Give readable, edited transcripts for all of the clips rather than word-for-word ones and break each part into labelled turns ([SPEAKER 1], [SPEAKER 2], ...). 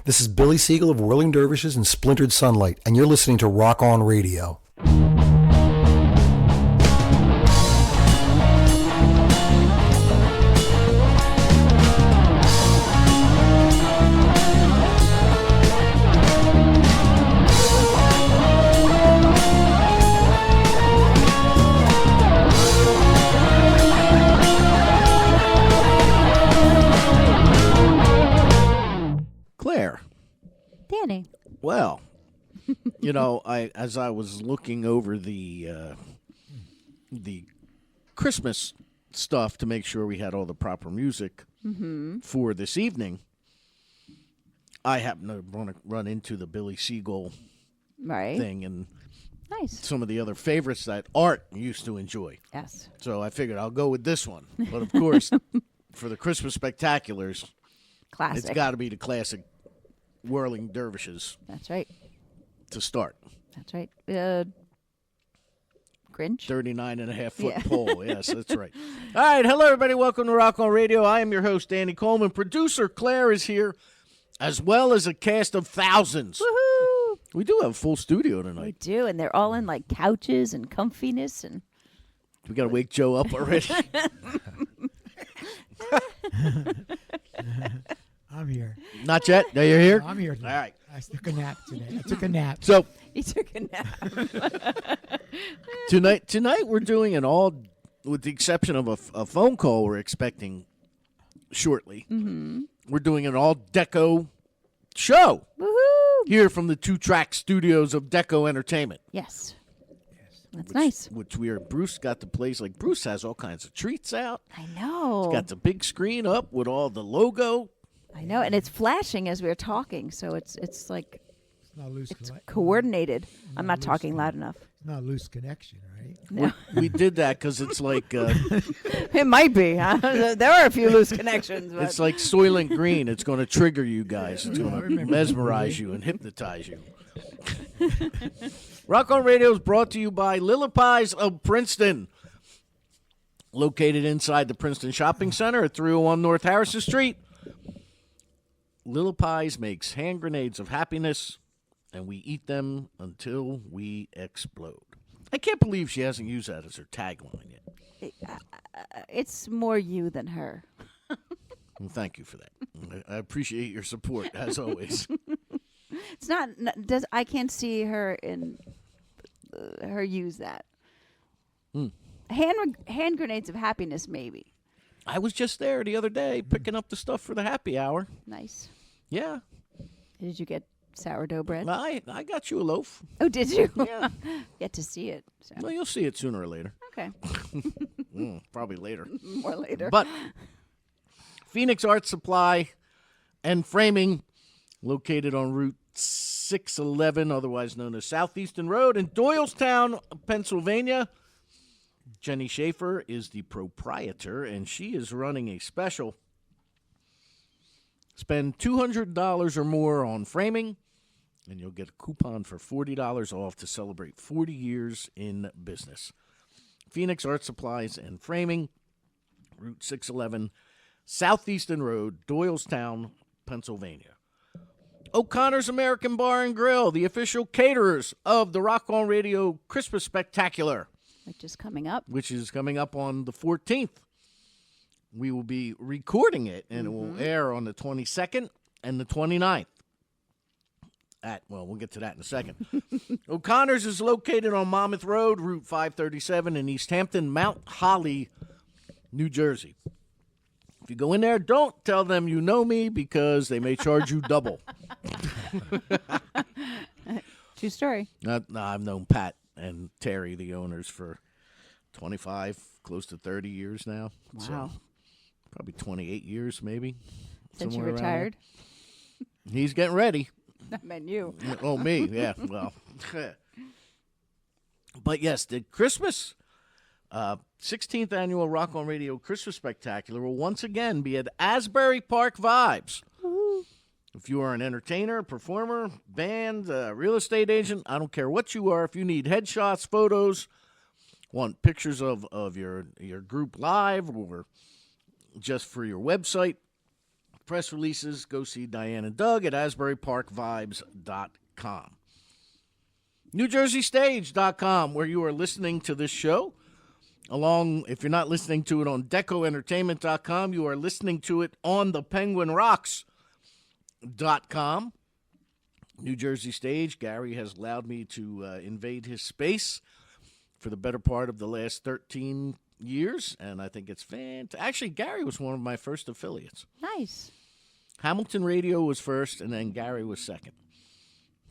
[SPEAKER 1] This is Billy Siegel of Whirling Dervishes and Splintered Sunlight, and you're listening to Rock On Radio.
[SPEAKER 2] Danny.
[SPEAKER 3] Well, as I was looking over the Christmas stuff to make sure we had all the proper music for this evening, I happened to run into the Billy Siegel thing and some of the other favorites that Art used to enjoy.
[SPEAKER 2] Yes.
[SPEAKER 3] So I figured I'll go with this one. But, of course, for the Christmas Spectaculars,
[SPEAKER 2] classic.
[SPEAKER 3] It's got to be the classic Whirling Dervishes.
[SPEAKER 2] That's right.
[SPEAKER 3] To start.
[SPEAKER 2] That's right. Grinch?
[SPEAKER 3] 39.5-foot pole. Yes, that's right. All right. Hello, everybody. Welcome to Rock On Radio. I am your host, Danny Coleman. Producer Claire is here, as well as a cast of thousands.
[SPEAKER 2] Woohoo!
[SPEAKER 3] We do have a full studio tonight.
[SPEAKER 2] We do, and they're all in, like, couches and comfiness. And
[SPEAKER 3] we got to wake Joe up already.
[SPEAKER 4] I'm here.
[SPEAKER 3] Not yet? No, you're here?
[SPEAKER 4] No, I'm here.
[SPEAKER 3] All right.
[SPEAKER 4] I took a nap today. I took a nap.
[SPEAKER 3] So
[SPEAKER 2] he took a nap.
[SPEAKER 3] tonight we're doing an all, with the exception of a phone call we're expecting shortly. Mm-hmm. We're doing an all Deko show.
[SPEAKER 2] Woohoo!
[SPEAKER 3] Here from the 2-track studios of Deko Entertainment.
[SPEAKER 2] Yes. That's nice.
[SPEAKER 3] Which Bruce got the place. Like, Bruce has all kinds of treats out.
[SPEAKER 2] I know.
[SPEAKER 3] He's got the big screen up with all the logo.
[SPEAKER 2] I know, and it's flashing as we're talking, so it's like
[SPEAKER 4] it's not loose.
[SPEAKER 2] It's coordinated. I'm not talking loud enough.
[SPEAKER 4] It's not a loose connection, right?
[SPEAKER 2] No.
[SPEAKER 3] We did that because it's like
[SPEAKER 2] it might be. Huh? There are a few loose connections. But.
[SPEAKER 3] It's like Soylent Green. It's going to trigger you guys. It's going to mesmerize you and hypnotize you. Rock On Radio is brought to you by Lillipie's of Princeton. Located inside the Princeton Shopping Center at 301 North Harrison Street. Lillipie's makes hand grenades of happiness, and we eat them until we explode. I can't believe she hasn't used that as her tagline yet.
[SPEAKER 2] It's more you than her.
[SPEAKER 3] Well, thank you for that. I appreciate your support, as always.
[SPEAKER 2] It's not. I can't see her in her use that. Hand grenades of happiness, maybe.
[SPEAKER 3] I was just there the other day picking up the stuff for the happy hour.
[SPEAKER 2] Nice.
[SPEAKER 3] Yeah.
[SPEAKER 2] Did you get sourdough bread?
[SPEAKER 3] I got you a loaf.
[SPEAKER 2] Oh, did you?
[SPEAKER 3] Yeah.
[SPEAKER 2] Get to see it. So.
[SPEAKER 3] Well, you'll see it sooner or later.
[SPEAKER 2] Okay.
[SPEAKER 3] Probably later.
[SPEAKER 2] More later.
[SPEAKER 3] But Phoenix Art Supply and Framing, located on Route 611, otherwise known as Southeastern Road in Doylestown, Pennsylvania. Jenny Schaefer is the proprietor, and she is running a special. Spend $200 or more on framing, and you'll get a coupon for $40 off to celebrate 40 years in business. Phoenix Art Supplies and Framing, Route 611, Southeastern Road, Doylestown, Pennsylvania. O'Connor's American Bar and Grill, the official caterers of the Rock On Radio Christmas Spectacular.
[SPEAKER 2] Which is coming up.
[SPEAKER 3] Which is coming up on the 14th. We will be recording it, and it will air on the 22nd and the 29th. We'll get to that in a second. O'Connor's is located on Monmouth Road, Route 537 in East Hampton, Mount Holly, New Jersey. If you go in there, don't tell them you know me because they may charge you double.
[SPEAKER 2] True story.
[SPEAKER 3] I've known Pat and Terry, the owners, for 25, close to 30 years now.
[SPEAKER 2] Wow.
[SPEAKER 3] So probably 28 years, maybe.
[SPEAKER 2] Since you retired?
[SPEAKER 3] He's getting ready.
[SPEAKER 2] I meant you.
[SPEAKER 3] Oh, me, yeah. Well, but yes, the Christmas 16th annual Rock On Radio Christmas Spectacular will once again be at Asbury Park Vibes.
[SPEAKER 2] Woo-hoo.
[SPEAKER 3] If you are an entertainer, performer, band, real estate agent, I don't care what you are. If you need headshots, photos, want pictures of your group live or just for your website, press releases, go see Diane and Doug at AsburyParkVibes.com. NewJerseyStage.com, where you are listening to this show. Along, if you're not listening to it on DecoEntertainment.com, you are listening to it on thepenguinrocks.com. New Jersey Stage, Gary has allowed me to invade his space for the better part of the last 13 years, and I think it's fantastic. Actually, Gary was one of my first affiliates.
[SPEAKER 2] Nice.
[SPEAKER 3] Hamilton Radio was first, and then Gary was second.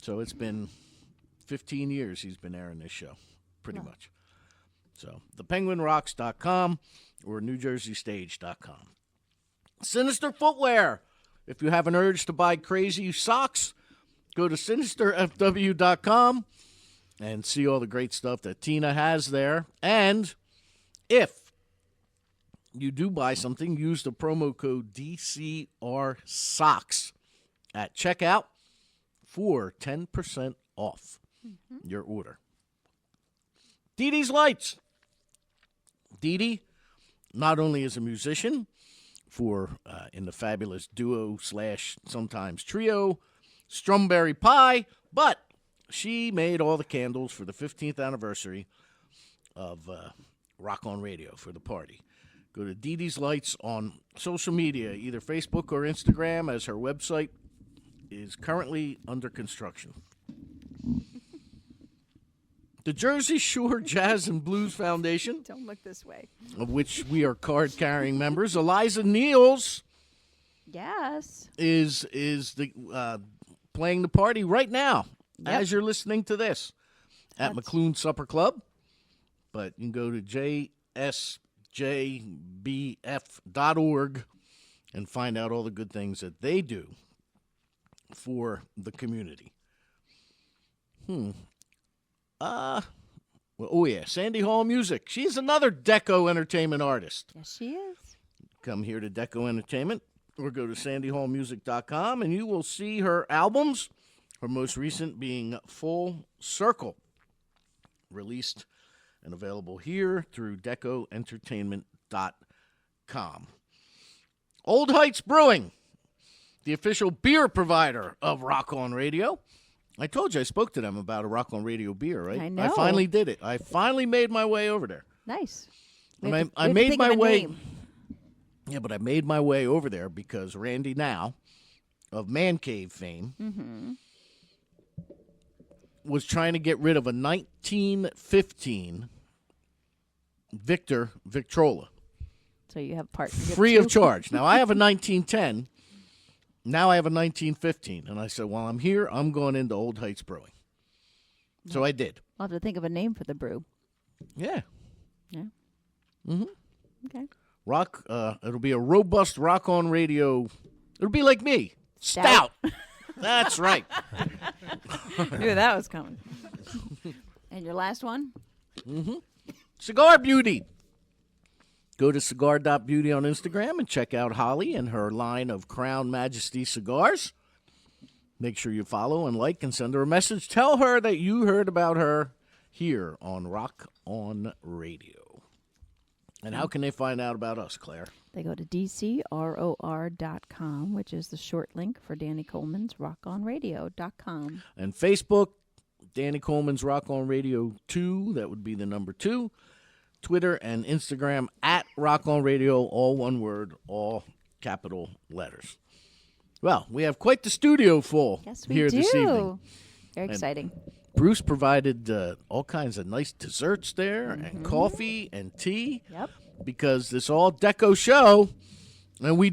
[SPEAKER 3] So it's been 15 years he's been airing this show, pretty much. So, thepenguinrocks.com or NewJerseyStage.com. Sinister Footwear. If you have an urge to buy crazy socks, go to SinisterFW.com and see all the great stuff that Tina has there. And if you do buy something, use the promo code DCRSOCKS at checkout for 10% off your order. Dee Dee's Lights. Dee Dee not only is a musician for in the fabulous duo / sometimes trio Strawberry Pie, but she made all the candles for the 15th anniversary of Rock on Radio for the party. Go to Dee Dee's Lights on social media, either Facebook or Instagram, as her website is currently under construction. The Jersey Shore Jazz and Blues Foundation,
[SPEAKER 2] Don't look this way.
[SPEAKER 3] of which we are card-carrying members. Eliza Niels
[SPEAKER 2] Yes.
[SPEAKER 3] is the playing the party right now as you're listening to this at McClune Supper Club. But you can go to jsjbf.org and find out all the good things that they do for the community. Sandy Hall Music. She's another Deko Entertainment artist.
[SPEAKER 2] Yes, she is.
[SPEAKER 3] Come here to Deko Entertainment or go to sandyhallmusic.com and you will see her albums, her most recent being Full Circle, released and available here through decoentertainment.com. Old Heights Brewing, the official beer provider of Rock On Radio. I told you I spoke to them about a Rock On Radio beer, right?
[SPEAKER 2] I know.
[SPEAKER 3] I finally did it. I finally made my way over there.
[SPEAKER 2] Nice.
[SPEAKER 3] I made my way. Yeah, but I made my way over there because Randy Now, of Man Cave fame, was trying to get rid of a 1915 Victrola.
[SPEAKER 2] So you have part
[SPEAKER 3] Free of charge. Now, I have a 1910. Now I have a 1915. And I said, well, I'm here. I'm going into Old Heights Brewing. So I did.
[SPEAKER 2] I'll have to think of a name for the brew.
[SPEAKER 3] Yeah.
[SPEAKER 2] Yeah. Okay.
[SPEAKER 3] Rock. It'll be a robust Rock On Radio. It'll be like me. Stout. That's right.
[SPEAKER 2] Knew that was coming. And your last one?
[SPEAKER 3] Cigar Beauty. Go to cigar.beauty on Instagram and check out Holly and her line of Crown Majesty cigars. Make sure you follow and like and send her a message. Tell her that you heard about her here on Rock On Radio. And how can they find out about us, Claire?
[SPEAKER 2] They go to DCROR.com, which is the short link for Danny Coleman's RockOnRadio.com.
[SPEAKER 3] And Facebook, Danny Coleman's Rock On Radio 2. That would be the number 2. Twitter and Instagram at Rock On Radio, all one word, all capital letters. Well, we have quite the studio full
[SPEAKER 2] Yes, we
[SPEAKER 3] here
[SPEAKER 2] do.
[SPEAKER 3] this evening.
[SPEAKER 2] Very exciting.
[SPEAKER 3] Bruce provided all kinds of nice desserts there and coffee and tea.
[SPEAKER 2] Yep.
[SPEAKER 3] Because this all Deko show, and we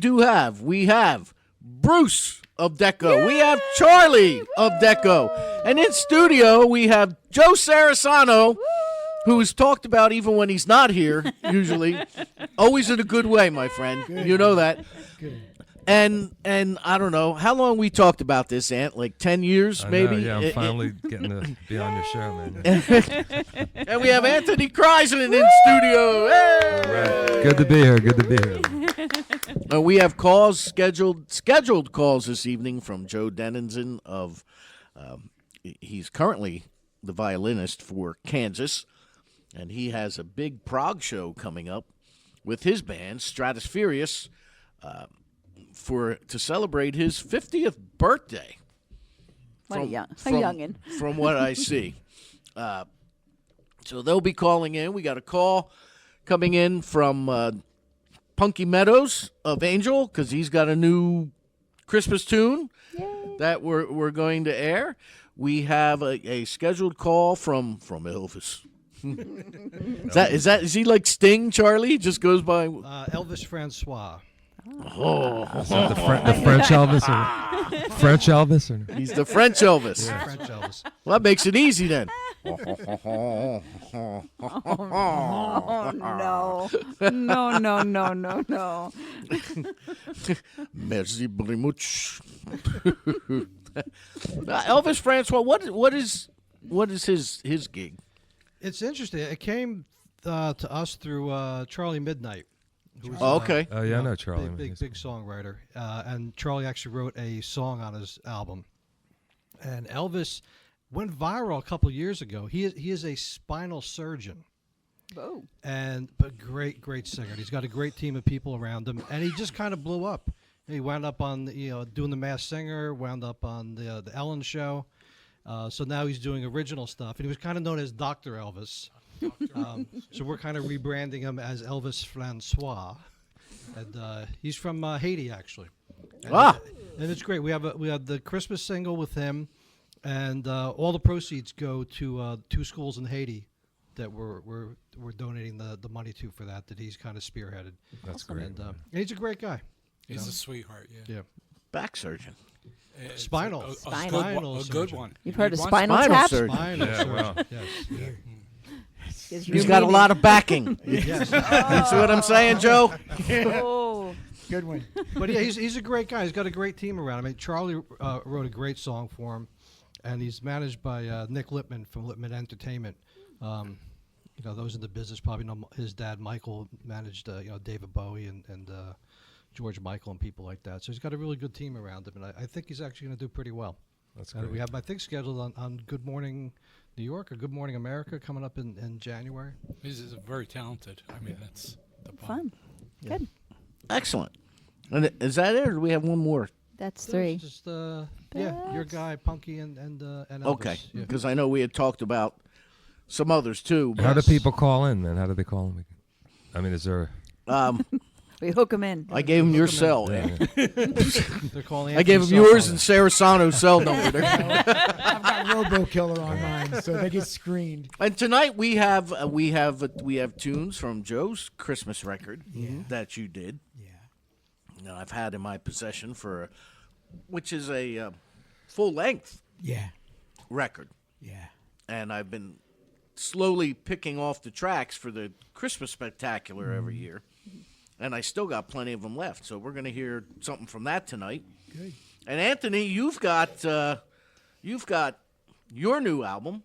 [SPEAKER 3] have Bruce of Deko. Yay! We have Charlie of Deko. And in studio, we have Joe Cerisano, who is talked about even when he's not here, usually. Always in a good way, my friend.
[SPEAKER 4] Good.
[SPEAKER 3] You know that.
[SPEAKER 4] Good.
[SPEAKER 3] And I don't know, how long we talked about this, Ant? Like 10 years, maybe?
[SPEAKER 5] Yeah, I'm finally getting to be on your show, man.
[SPEAKER 3] And we have Anthony Krizan in studio. Hey!
[SPEAKER 5] All right. Good to be here. Good to be here.
[SPEAKER 3] We have calls scheduled calls this evening from Joe Dennison of, he's currently the violinist for Kansas, and he has a big prog show coming up with his band, Stratusfurious, to celebrate his 50th birthday.
[SPEAKER 2] What a youngin'.
[SPEAKER 3] From what I see. So they'll be calling in. We got a call coming in from Punky Meadows of Angel because he's got a new Christmas tune that we're going to air. We have a scheduled call from Elvis. Is he like Sting, Charlie? He just goes by
[SPEAKER 6] Elvis Francois.
[SPEAKER 5] Is that the French Elvis? Or French Elvis? Or?
[SPEAKER 3] He's the French Elvis.
[SPEAKER 6] Yeah, French Elvis.
[SPEAKER 3] Well, that makes it easy then.
[SPEAKER 2] Oh, no.
[SPEAKER 3] Merci very much. Elvis Francois, what is his gig?
[SPEAKER 6] It's interesting. It came to us through Charlie Midnight. Who was,
[SPEAKER 3] Okay.
[SPEAKER 5] Oh, yeah, I know Charlie.
[SPEAKER 6] big songwriter. And Charlie actually wrote a song on his album. And Elvis went viral a couple years ago. He is a spinal surgeon.
[SPEAKER 2] Oh.
[SPEAKER 6] But great singer. He's got a great team of people around him, and he just kind of blew up. He wound up on doing the Masked Singer, wound up on the Ellen Show. So now he's doing original stuff, and he was kind of known as Dr. Elvis. So we're kind of rebranding him as Elvis Francois, and he's from Haiti actually. And it's great. We have the Christmas single with him, and all the proceeds go to 2 schools in Haiti that we're donating the money to for that he's kind of spearheaded.
[SPEAKER 5] That's great.
[SPEAKER 6] And he's a great guy.
[SPEAKER 7] He's a sweetheart. Yeah.
[SPEAKER 3] Back surgeon.
[SPEAKER 7] It's
[SPEAKER 6] Spinal.
[SPEAKER 7] a good one.
[SPEAKER 2] You've heard of
[SPEAKER 7] Need one
[SPEAKER 2] spinal
[SPEAKER 3] Spinal
[SPEAKER 2] tap?
[SPEAKER 3] surgeon.
[SPEAKER 6] Spinal
[SPEAKER 5] Yeah,
[SPEAKER 6] surgeon.
[SPEAKER 5] wow.
[SPEAKER 6] Yes.
[SPEAKER 3] He's got a lot of backing.
[SPEAKER 6] Yes.
[SPEAKER 3] You see what I'm saying, Joe?
[SPEAKER 2] Oh.
[SPEAKER 4] Good one.
[SPEAKER 6] But yeah, he's a great guy. He's got a great team around him. I mean, Charlie wrote a great song for him, and he's managed by Nick Lippman from Lippman Entertainment. Those in the business probably know his dad, Michael, managed David Bowie and George Michael and people like that. So he's got a really good team around him, and I think he's actually going to do pretty well.
[SPEAKER 5] That's
[SPEAKER 6] And
[SPEAKER 5] great.
[SPEAKER 6] we have, I think, scheduled on Good Morning New York or Good Morning America coming up in January.
[SPEAKER 7] He's very talented. I mean, that's the point.
[SPEAKER 2] Fun. Good.
[SPEAKER 3] Excellent. And is that it, or do we have one more?
[SPEAKER 2] That's
[SPEAKER 6] So
[SPEAKER 2] 3.
[SPEAKER 6] it's just your guy Punky and Elvis.
[SPEAKER 3] Okay,
[SPEAKER 6] Yeah.
[SPEAKER 3] because I know we had talked about some others too.
[SPEAKER 5] How do
[SPEAKER 3] but,
[SPEAKER 5] people call in, man? How do they call in? I mean, is there...
[SPEAKER 2] We hook them in.
[SPEAKER 3] I gave him your cell.
[SPEAKER 6] They're calling.
[SPEAKER 3] I gave him
[SPEAKER 6] Anthony's
[SPEAKER 3] yours
[SPEAKER 6] cell
[SPEAKER 3] and Cerisano's cell number.
[SPEAKER 4] I've got Robo Killer on mine, so they get screened.
[SPEAKER 3] And tonight we have tunes from Joe's Christmas record that you did.
[SPEAKER 4] Yeah.
[SPEAKER 3] I've had in my possession which is a full length
[SPEAKER 4] Yeah.
[SPEAKER 3] record,
[SPEAKER 4] Yeah.
[SPEAKER 3] and I've been slowly picking off the tracks for the Christmas Spectacular every year, and I still got plenty of them left. So we're going to hear something from that tonight.
[SPEAKER 4] Good.
[SPEAKER 3] And Anthony, you've got your new album,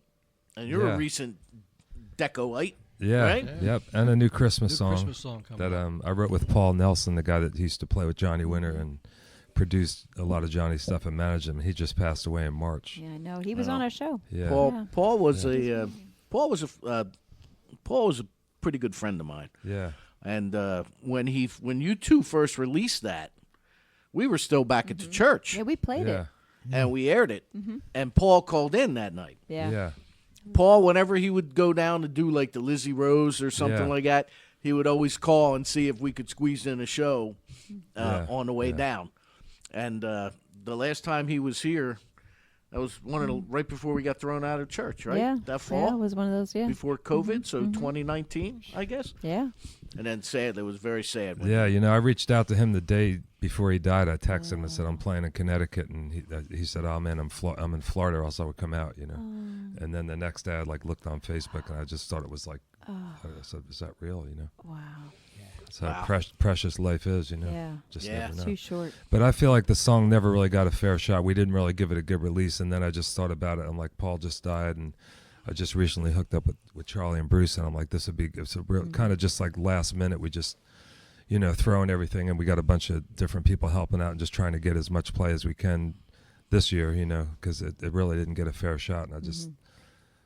[SPEAKER 3] and you're
[SPEAKER 5] Yeah.
[SPEAKER 3] a recent Decoite.
[SPEAKER 5] Yeah.
[SPEAKER 3] Right?
[SPEAKER 5] Yep. And a new Christmas
[SPEAKER 6] New
[SPEAKER 5] song.
[SPEAKER 6] Christmas song coming
[SPEAKER 5] that
[SPEAKER 6] up.
[SPEAKER 5] I wrote with Paul Nelson, the guy that used to play with Johnny Winter and produced a lot of Johnny's stuff and managed him. He just passed away in March.
[SPEAKER 2] Yeah, I know. He was on our show.
[SPEAKER 5] Yeah.
[SPEAKER 3] Paul was a pretty good friend of mine.
[SPEAKER 5] Yeah.
[SPEAKER 3] And when you two first released that, we were still back at the church,
[SPEAKER 2] Yeah, we played
[SPEAKER 5] Yeah.
[SPEAKER 2] it.
[SPEAKER 3] and we aired it. And Paul called in that night.
[SPEAKER 2] Yeah.
[SPEAKER 5] Yeah.
[SPEAKER 3] Paul, whenever he would go down to do like the Lizzie Rose or something
[SPEAKER 5] Yeah.
[SPEAKER 3] like that, he would always call and see if we could squeeze in a show
[SPEAKER 5] Yeah.
[SPEAKER 3] on the way
[SPEAKER 5] Yeah.
[SPEAKER 3] down. And the last time he was here, that was one of the right before we got thrown out of church, right?
[SPEAKER 2] Yeah.
[SPEAKER 3] That
[SPEAKER 2] Yeah,
[SPEAKER 3] fall
[SPEAKER 2] it was one of those, yeah.
[SPEAKER 3] before COVID, so 2019, I guess.
[SPEAKER 2] Yeah.
[SPEAKER 3] And then sad. It was very sad. when-
[SPEAKER 5] Yeah, I reached out to him the day before he died. I texted him and said, I'm playing in Connecticut. And he said, oh, man, I'm in Florida, or else I would come out, And then the next day I looked on Facebook, and I just thought it was I said, is that real,
[SPEAKER 2] Wow.
[SPEAKER 5] That's how precious life is,
[SPEAKER 2] Yeah.
[SPEAKER 5] Just
[SPEAKER 3] Yeah.
[SPEAKER 5] never know.
[SPEAKER 2] Too short.
[SPEAKER 5] But I feel like the song never really got a fair shot. We didn't really give it a good release. And then I just thought about it. I'm like, Paul just died, and I just recently hooked up with Charlie and Bruce, and I'm like, it's a real kind of just like last minute. We just, throwing everything, and we got a bunch of different people helping out and just trying to get as much play as we can this year, because it really didn't get a fair shot. And I just,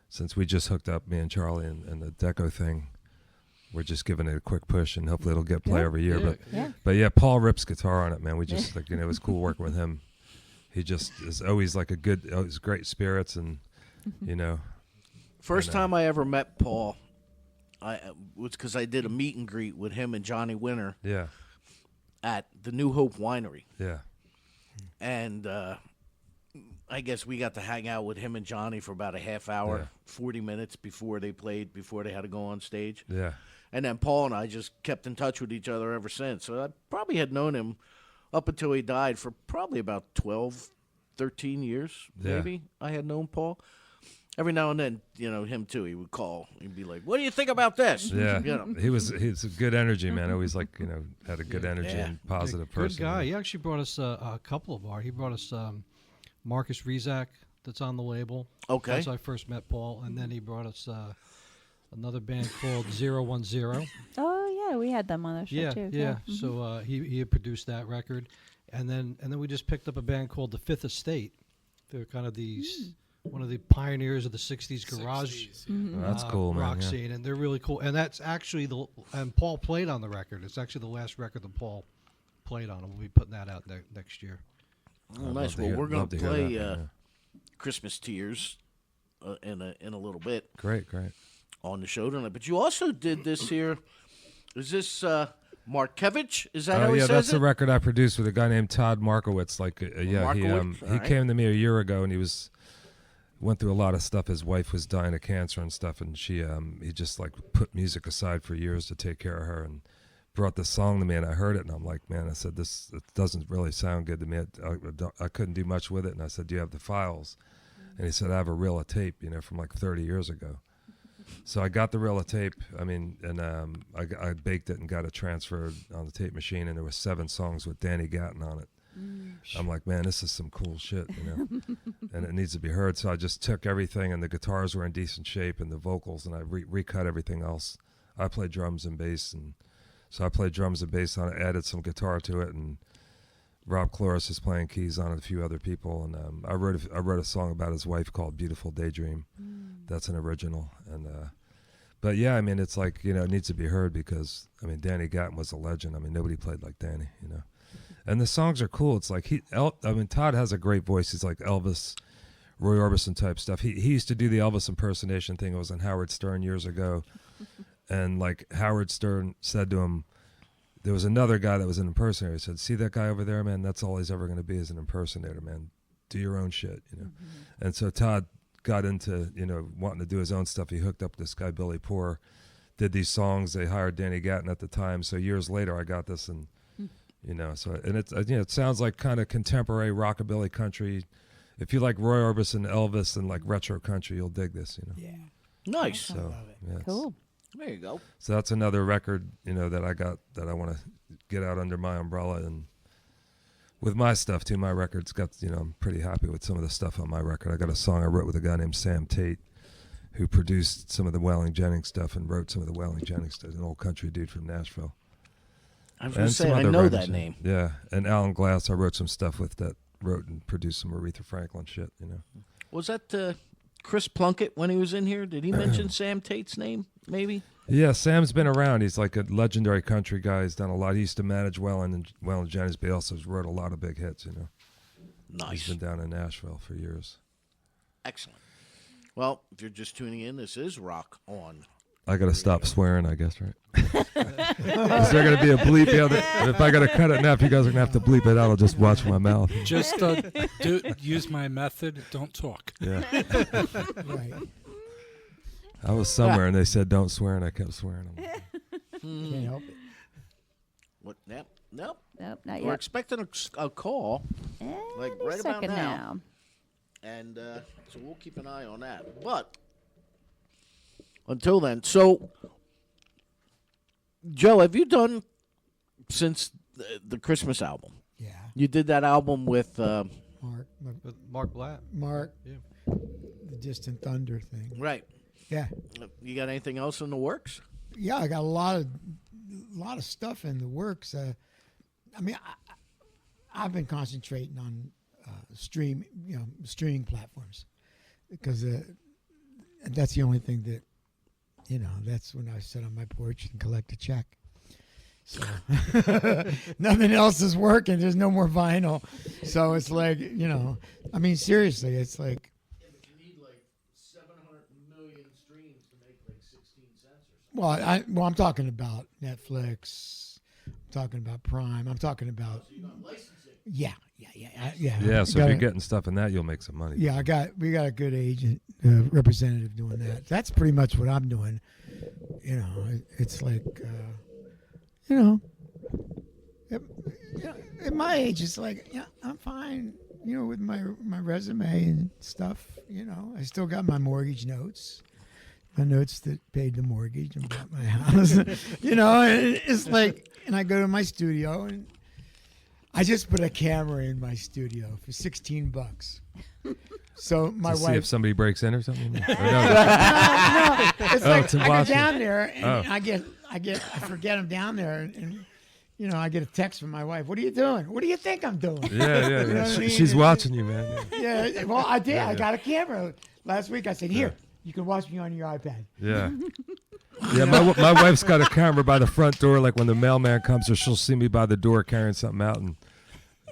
[SPEAKER 5] since we just hooked up, me and Charlie and the Deko thing, we're just giving it a quick push, and hopefully it'll get play every year.
[SPEAKER 6] Yeah.
[SPEAKER 5] But yeah, Paul rips guitar on it, man. We just like, it was cool working with him. He just is always like always great spirits, and
[SPEAKER 3] First time I ever met Paul, I was because I did a meet and greet with him and Johnny Winter
[SPEAKER 5] Yeah,
[SPEAKER 3] at the New Hope Winery,
[SPEAKER 5] yeah,
[SPEAKER 3] and I guess we got to hang out with him and Johnny for about a half hour,
[SPEAKER 5] Yeah.
[SPEAKER 3] 40 minutes before they played, before they had to go on stage.
[SPEAKER 5] yeah.
[SPEAKER 3] And then Paul and I just kept in touch with each other ever since. So I probably had known him up until he died for probably about 12, 13 years,
[SPEAKER 5] Yeah.
[SPEAKER 3] maybe. I had known Paul. Every now and then, him too, he would call. He'd be like, "What do you think about this?"
[SPEAKER 5] Yeah,
[SPEAKER 3] You know.
[SPEAKER 5] he's a good energy, man. Always like had a good energy
[SPEAKER 3] Yeah.
[SPEAKER 5] and positive
[SPEAKER 6] Good
[SPEAKER 5] person.
[SPEAKER 6] guy. He actually brought us a couple of our. He brought us Marcus Rizak, that's on the label.
[SPEAKER 3] Okay.
[SPEAKER 6] That's how I first met Paul, and then he brought us another band called 010.
[SPEAKER 2] Oh yeah, we had them on the show
[SPEAKER 6] Yeah,
[SPEAKER 2] too.
[SPEAKER 6] yeah.
[SPEAKER 2] Mhm.
[SPEAKER 6] So he had produced that record, and then we just picked up a band called the Fifth Estate. They're kind of these one of the pioneers of the '60s garage
[SPEAKER 7] 60s, yeah.
[SPEAKER 5] Well, that's cool, man.
[SPEAKER 6] rock
[SPEAKER 5] yeah.
[SPEAKER 6] scene, and they're really cool. And that's actually and Paul played on the record. It's actually the last record that Paul played on, and we'll be putting that out next year.
[SPEAKER 3] Oh,
[SPEAKER 5] I'd
[SPEAKER 3] nice.
[SPEAKER 5] love to
[SPEAKER 3] Well,
[SPEAKER 5] hear-
[SPEAKER 3] we're going
[SPEAKER 5] love
[SPEAKER 3] to
[SPEAKER 5] to hear
[SPEAKER 3] play
[SPEAKER 5] that, man,
[SPEAKER 3] Christmas Tears in a little bit
[SPEAKER 5] Great.
[SPEAKER 3] on the show tonight. But you also did this here. Is this Markevich? Is that how
[SPEAKER 5] Oh
[SPEAKER 3] he
[SPEAKER 5] yeah,
[SPEAKER 3] says
[SPEAKER 5] that's
[SPEAKER 3] it?
[SPEAKER 5] the record I produced with a guy named Todd Markowitz. Like, yeah,
[SPEAKER 3] Markowitz?
[SPEAKER 5] he
[SPEAKER 3] All right.
[SPEAKER 5] came to me a year ago, and he went through a lot of stuff. His wife was dying of cancer and stuff, and he just like put music aside for years to take care of her, and brought this song to me, and I heard it, and I'm like, man, I said, it doesn't really sound good to me. I couldn't do much with it, and I said, do you have the files? And he said, I have a reel of tape, from like 30 years ago. So I got the reel of tape. I mean, and I baked it and got it transferred on the tape machine, and there was 7 songs with Danny Gatton on it. I'm like, man, this is some cool shit, and it needs to be heard. So I just took everything, and the guitars were in decent shape, and the vocals, and I recut everything else. I played drums and bass, and so I played drums and bass on it, added some guitar to it, and Rob Cloris is playing keys on it, a few other people, and I wrote a song about his wife called "Beautiful Daydream." That's an original, and but yeah, I mean, it's like it needs to be heard because Danny Gatton was a legend. Nobody played like Danny, and the songs are cool. It's like Todd has a great voice. He's like Elvis, Roy Orbison type stuff. He used to do the Elvis impersonation thing. It was on Howard Stern years ago. And like Howard Stern said to him, there was another guy that was an impersonator. He said, "See that guy over there, man? That's all he's ever going to be is an impersonator, man. Do your own shit, And so Todd got into wanting to do his own stuff. He hooked up this guy Billy Poor, did these songs. They hired Danny Gatton at the time. So years later, I got this, and so and it's it sounds like kind of contemporary rockabilly country. If you like Roy Orbison, Elvis, and like retro country, you'll dig this.
[SPEAKER 4] Yeah.
[SPEAKER 3] Nice.
[SPEAKER 5] So yeah, it's-
[SPEAKER 2] Cool.
[SPEAKER 3] There you go.
[SPEAKER 5] So that's another record, that I got that I want to get out under my umbrella, and with my stuff too. My record's got, I'm pretty happy with some of the stuff on my record. I got a song I wrote with a guy named Sam Tate, who produced some of the Waylon Jennings stuff and wrote some of the Waylon Jennings stuff, an old country dude from Nashville.
[SPEAKER 3] I was going to
[SPEAKER 5] some
[SPEAKER 3] say, I
[SPEAKER 5] other
[SPEAKER 3] know
[SPEAKER 5] writers,
[SPEAKER 3] that name.
[SPEAKER 5] Yeah, and Alan Glass, I wrote some stuff with that, wrote and produced some Aretha Franklin shit,
[SPEAKER 3] Was that Chris Plunkett when he was in here? Did he mention Sam Tate's name, maybe?
[SPEAKER 5] Yeah, Sam's been around. He's like a legendary country guy. He's done a lot. He used to manage Waylon Jennings, but he also wrote a lot of big hits,
[SPEAKER 3] Nice.
[SPEAKER 5] He's been down in Nashville for years.
[SPEAKER 3] Excellent. Well, if you're just tuning in, this is Rock On.
[SPEAKER 5] I got to stop swearing, I guess, right? Is there going to be a bleep? Yeah, if I got to cut it now, if you guys are going to have to bleep it out, I'll just watch my mouth.
[SPEAKER 7] Just use my method. Don't talk.
[SPEAKER 5] Yeah.
[SPEAKER 4] Right.
[SPEAKER 5] I was somewhere, and they said don't swear, and I kept swearing. I'm like,
[SPEAKER 4] Can't help it.
[SPEAKER 3] What? Nope. Nope.
[SPEAKER 2] Nope, not
[SPEAKER 3] We're
[SPEAKER 2] yet.
[SPEAKER 3] expecting a call, like
[SPEAKER 2] Any
[SPEAKER 3] right about
[SPEAKER 2] second
[SPEAKER 3] now. And so we'll keep an eye on that. But until then, so Joe, have you done since the Christmas album?
[SPEAKER 4] Yeah.
[SPEAKER 3] You did that album with
[SPEAKER 4] Mark.
[SPEAKER 6] With Mark Blatt.
[SPEAKER 4] Mark.
[SPEAKER 6] Yeah.
[SPEAKER 4] The Distant Thunder thing.
[SPEAKER 3] right.
[SPEAKER 4] Yeah.
[SPEAKER 3] You got anything else in the works?
[SPEAKER 4] Yeah, I got a lot of stuff in the works. I've been concentrating on streaming platforms because that's the only thing that that's when I sit on my porch and collect a check. So nothing else is working. There's no more vinyl. So it's like, I mean, seriously, it's like.
[SPEAKER 3] Yeah, but you need like 700 million streams to make like 16 cents or something.
[SPEAKER 4] Well, I'm talking about Netflix. I'm talking about Prime. I'm talking about.
[SPEAKER 3] So you got licensing.
[SPEAKER 4] Yeah.
[SPEAKER 5] Yeah, so if you're getting stuff in that, you'll make some money.
[SPEAKER 4] Yeah, we got a good agent, representative doing that. That's pretty much what I'm doing. It's like, at my age, it's like, I'm fine, with my resume and stuff. I still got my mortgage notes, my notes that paid the mortgage and bought my house. It's like, and I go to my studio and I just put a camera in my studio for $16. So my
[SPEAKER 5] to
[SPEAKER 4] wife.
[SPEAKER 5] see if somebody breaks in or something. Or no?
[SPEAKER 4] No, it's like
[SPEAKER 5] to
[SPEAKER 4] I
[SPEAKER 5] watch
[SPEAKER 4] go
[SPEAKER 5] it.
[SPEAKER 4] down there and
[SPEAKER 5] Oh.
[SPEAKER 4] I forget I'm down there and I get a text from my wife. What are you doing? What do you think I'm doing?
[SPEAKER 5] Yeah.
[SPEAKER 4] You know what I mean?
[SPEAKER 5] She's watching you, man.
[SPEAKER 4] Yeah, well, I did.
[SPEAKER 5] Yeah.
[SPEAKER 4] I got a camera last week. I said, here, you can watch me on your iPad.
[SPEAKER 5] Yeah. Yeah, my wife's got a camera by the front door. Like when the mailman comes, or she'll see me by the door carrying something out,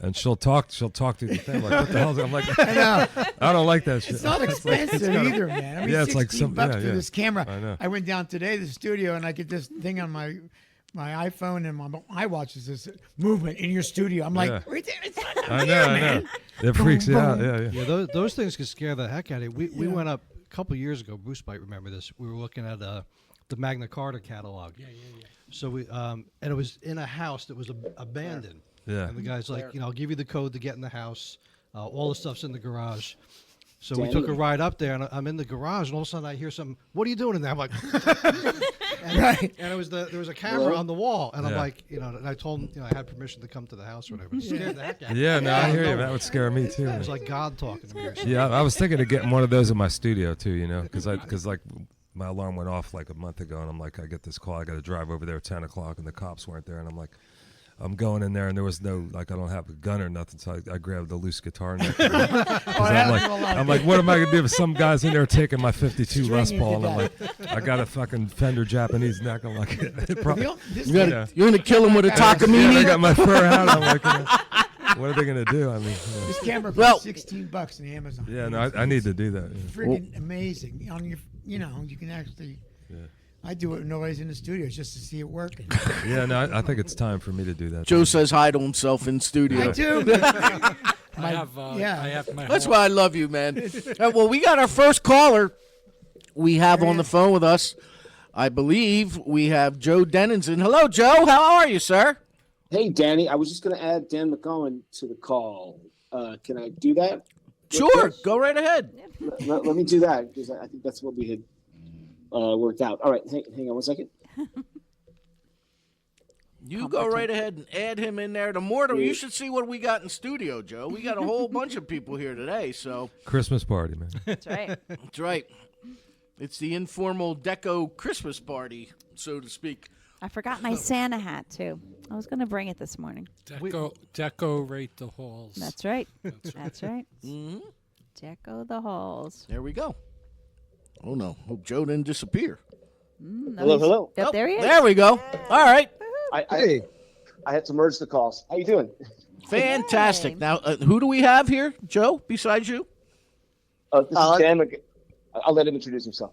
[SPEAKER 5] and she'll talk through the thing. Like, what the hell? I'm like,
[SPEAKER 4] I know.
[SPEAKER 5] I don't like that shit.
[SPEAKER 4] It's not expensive either, man. I mean,
[SPEAKER 5] Yeah, it's like
[SPEAKER 4] $16 for
[SPEAKER 5] yeah.
[SPEAKER 4] this camera.
[SPEAKER 5] I know.
[SPEAKER 4] I went down today to the studio and I get this thing on my iPhone and my iWatch is this movement in your studio. I'm like,
[SPEAKER 5] Yeah.
[SPEAKER 4] it's not
[SPEAKER 5] I
[SPEAKER 4] here,
[SPEAKER 5] know.
[SPEAKER 4] man.
[SPEAKER 5] It freaks you out.
[SPEAKER 4] Boom.
[SPEAKER 5] Yeah.
[SPEAKER 6] Yeah, those things can scare the heck out of you. We went up a couple years ago. Bruce might remember this. We were looking at the Magna Carta catalog. Yeah. So we and it was in a house that was abandoned.
[SPEAKER 5] Yeah.
[SPEAKER 6] And the guy's like, I'll give you the code to get in the house. All the stuff's in the garage. So we took a ride up there, and I'm in the garage, and all of a sudden I hear something. What are you doing in there? I'm like, and there was a camera on the wall, and I'm
[SPEAKER 5] Yeah.
[SPEAKER 6] like, and I told him, I had permission to come to the house or whatever. It scared the heck out of me.
[SPEAKER 5] Yeah, no, I hear you. That would scare me too.
[SPEAKER 6] It was like God talking to me. Or something.
[SPEAKER 5] Yeah, I was thinking of getting one of those in my studio too. Because like my alarm went off like a month ago, and I'm like, I get this call, I got to drive over there at 10 o'clock, and the cops weren't there, and I'm like, I'm going in there, and there was no, like, I don't have a gun or nothing, so I grabbed the loose guitar neck. I'm like, what am I gonna do if some guy's in there taking my 52 Les Paul? And I'm like, I got a fucking Fender Japanese neck. I'm like,
[SPEAKER 3] You're gonna kill him with a
[SPEAKER 5] Yeah,
[SPEAKER 3] Takamine.
[SPEAKER 5] I got my fur hat. I'm like, what are they gonna do? I mean,
[SPEAKER 4] This camera costs $16 in Amazon.
[SPEAKER 5] yeah, no, I need to do that. Yeah.
[SPEAKER 4] Freaking amazing. On your, you can actually.
[SPEAKER 5] Yeah.
[SPEAKER 4] I do it when nobody's in the studio just to see it working.
[SPEAKER 5] Yeah, no, I think it's time for me to do that.
[SPEAKER 3] Joe says hi to himself in studio.
[SPEAKER 4] I do.
[SPEAKER 7] I have my.
[SPEAKER 3] That's why I love you, man. Well, we got our first caller. We have on the phone with us, I believe, we have Joe Dennison. Hello, Joe. How are you, sir?
[SPEAKER 8] Hey, Danny. I was just going to add Dan McGowan to the call. Can I do that?
[SPEAKER 3] Sure. Go right ahead.
[SPEAKER 8] Let me do that because I think that's what we had worked out. All right. Hang on one second.
[SPEAKER 3] You go right ahead and add him in there. You should see what we got in studio, Joe. We got a whole bunch of people here today. So
[SPEAKER 5] Christmas party, man.
[SPEAKER 2] That's right.
[SPEAKER 3] that's right. It's the informal Deko Christmas party, so to speak.
[SPEAKER 2] I forgot my Santa hat too. I was going to bring it this morning.
[SPEAKER 7] Decorate the halls.
[SPEAKER 2] That's right. That's right.
[SPEAKER 3] Mm-hmm.
[SPEAKER 2] Deco the halls.
[SPEAKER 3] There we go. Oh no! Hope Joe didn't disappear.
[SPEAKER 8] Hello.
[SPEAKER 2] Yep, there he is.
[SPEAKER 3] There we go. All right.
[SPEAKER 8] I had to merge the calls. How you doing?
[SPEAKER 3] Fantastic.
[SPEAKER 2] Yay.
[SPEAKER 3] Now, who do we have here, Joe, besides you?
[SPEAKER 8] This is Dan I'll let him introduce himself.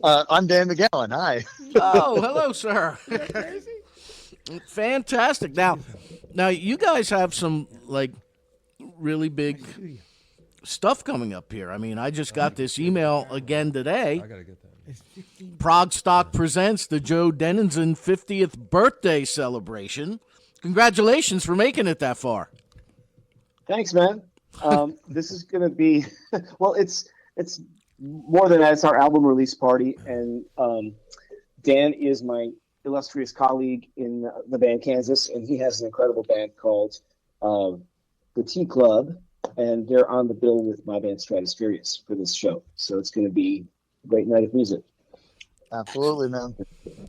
[SPEAKER 9] I'm Dan McGowan. Hi.
[SPEAKER 3] Oh, hello, sir. Fantastic. Now, you guys have some, like, really big stuff coming up here. I mean, I just got this email again today.
[SPEAKER 5] I gotta get that.
[SPEAKER 3] Prague Stock presents the Joe Dennison 50th birthday celebration. Congratulations for making it that far.
[SPEAKER 8] Thanks, man. This is going to be well. It's more than that. It's our album release party, and Dan is my illustrious colleague in the band Kansas, and he has an incredible band called the T Club, and they're on the bill with my band Stratusfurious for this show. So it's going to be a great night of music.
[SPEAKER 9] Absolutely, man.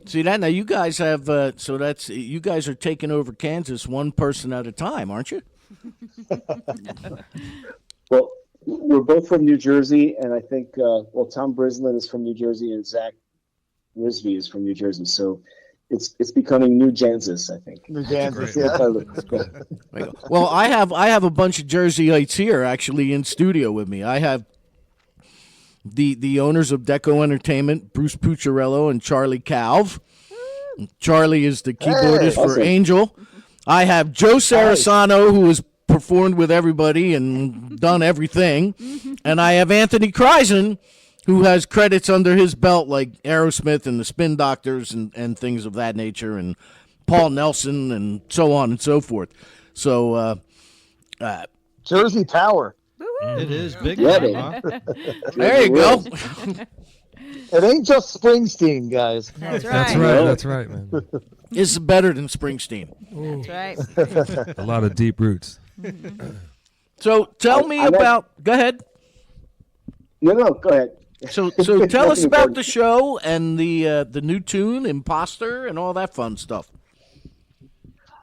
[SPEAKER 3] See that? Now you guys have you guys are taking over Kansas one person at a time, aren't you?
[SPEAKER 8] Well, we're both from New Jersey, and I think Tom Brislin is from New Jersey, and Zach Risby is from New Jersey, so it's becoming New Jansis, I think.
[SPEAKER 9] New Kansas,
[SPEAKER 5] great
[SPEAKER 9] yeah.
[SPEAKER 3] Well, I have a bunch of Jerseyites here actually in studio with me. I have the owners of Deko Entertainment, Bruce Pucciarello and Charlie Calv. Charlie is the keyboardist for
[SPEAKER 8] awesome.
[SPEAKER 3] Angel. I have Joe Cerisano, who has performed with everybody and done everything. And I have Anthony Krizan, who has credits under his belt like Aerosmith and the Spin Doctors and things of that nature, and Paul Nelson and so on and so forth. So,
[SPEAKER 9] Jersey Power.
[SPEAKER 6] It is big.
[SPEAKER 8] Yeah,
[SPEAKER 6] time, huh?
[SPEAKER 3] there you go.
[SPEAKER 9] It ain't just Springsteen, guys.
[SPEAKER 2] That's right.
[SPEAKER 5] That's right. That's right, man.
[SPEAKER 3] This is better than Springsteen.
[SPEAKER 2] That's right.
[SPEAKER 5] A lot of deep roots.
[SPEAKER 3] So tell me
[SPEAKER 8] I like-
[SPEAKER 3] about. Go ahead.
[SPEAKER 8] No, go ahead.
[SPEAKER 3] So tell us
[SPEAKER 8] Nothing
[SPEAKER 3] about
[SPEAKER 8] important.
[SPEAKER 3] the show and the new tune, Imposter, and all that fun stuff.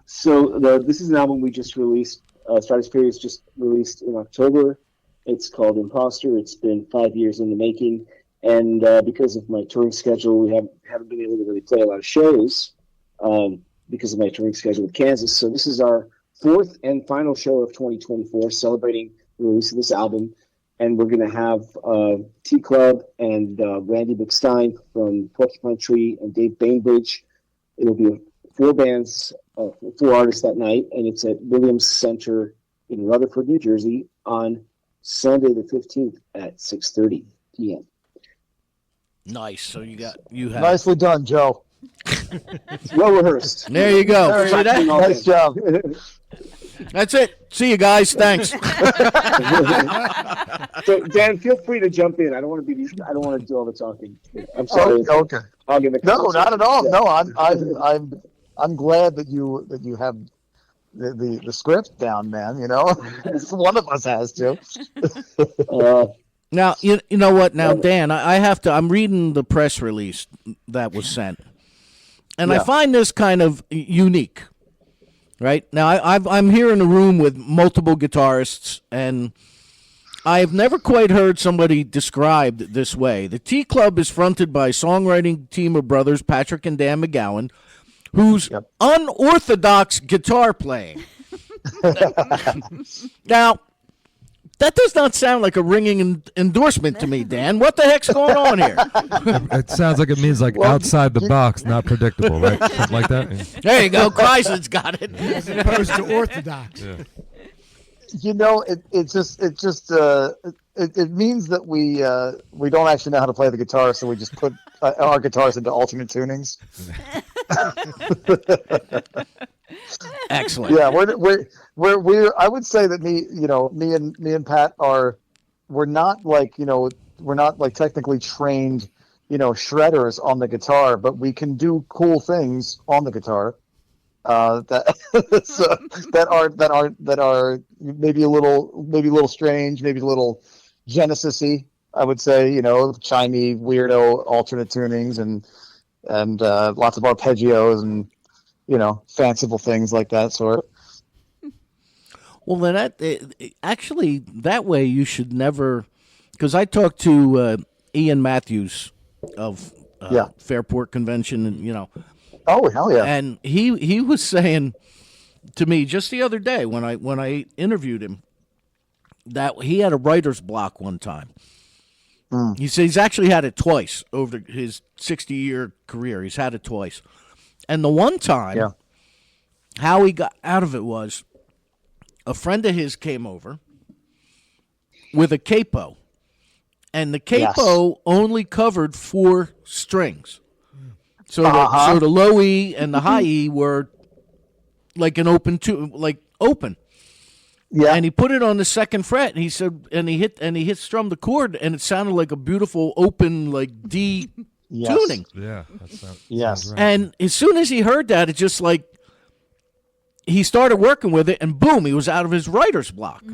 [SPEAKER 8] So this is an album we just released. Stratosphere is just released in October. It's called Imposter. It's been 5 years in the making, and because of my touring schedule, we haven't been able to really play a lot of shows because of my touring schedule with Kansas. So this is our fourth and final show of 2024, celebrating the release of this album. And we're going to have T Club and Randy McStein from Porcupine Tree and Dave Bainbridge. It'll be 4 bands, 4 artists that night, and it's at Williams Center in Rutherford, New Jersey, on Sunday the 15th at 6:30 p.m.
[SPEAKER 3] Nice. So you have.
[SPEAKER 9] Nicely done, Joe.
[SPEAKER 8] It's well rehearsed.
[SPEAKER 3] There you go. See that?
[SPEAKER 9] Nice job.
[SPEAKER 3] That's it. See you guys. Thanks.
[SPEAKER 8] So Dan, feel free to jump in. I don't want to do all the talking. I'm sorry.
[SPEAKER 9] Oh, okay.
[SPEAKER 8] I'll give it.
[SPEAKER 9] No, not at all. No, I'm glad that you have the script down, man. You know, one of us has to.
[SPEAKER 3] Now you know what? Now Dan, I have to. I'm reading the press release that was sent, and I find this kind of unique. Right now, I'm here in a room with multiple guitarists, and I've never quite heard somebody described this way. The T Club is fronted by a songwriting team of brothers, Patrick and Dan McGowan, whose unorthodox guitar playing. Now, that does not sound like a ringing endorsement to me, Dan. What the heck's going on here?
[SPEAKER 5] It sounds like it means like outside the box, not predictable, right? Something like that.
[SPEAKER 3] There you go. Krizan's got it.
[SPEAKER 4] As opposed to orthodox.
[SPEAKER 5] Yeah.
[SPEAKER 9] You know, it means that we don't actually know how to play the guitar, so we just put our guitars into alternate tunings.
[SPEAKER 3] Excellent.
[SPEAKER 9] Yeah, we're I would say that me and Pat we're not like technically trained, shredders on the guitar, but we can do cool things on the guitar that are maybe a little strange, maybe a little Genesis-y, I would say, chimey, weirdo alternate tunings and lots of arpeggios and fanciful things like that sort.
[SPEAKER 3] Well, then actually that way you should never, because I talked to Ian Matthews of Fairport Convention, and
[SPEAKER 9] Oh, hell yeah!
[SPEAKER 3] and he was saying to me just the other day when I interviewed him that he had a writer's block one time. He said he's actually had it twice over his 60-year career. He's had it twice, and the one time, how he got out of it was a friend of his came over with a capo, and the capo only covered 4 strings. So the low E and the high E were like an open open.
[SPEAKER 9] Yeah.
[SPEAKER 3] And he put it on the 2nd fret, and he said, and he hit strummed the chord, and it sounded like a beautiful open like D tuning.
[SPEAKER 5] Yeah.
[SPEAKER 9] Yes.
[SPEAKER 5] sounds right.
[SPEAKER 3] And as soon as he heard that, it just like he started working with it, and boom, he was out of his writer's block.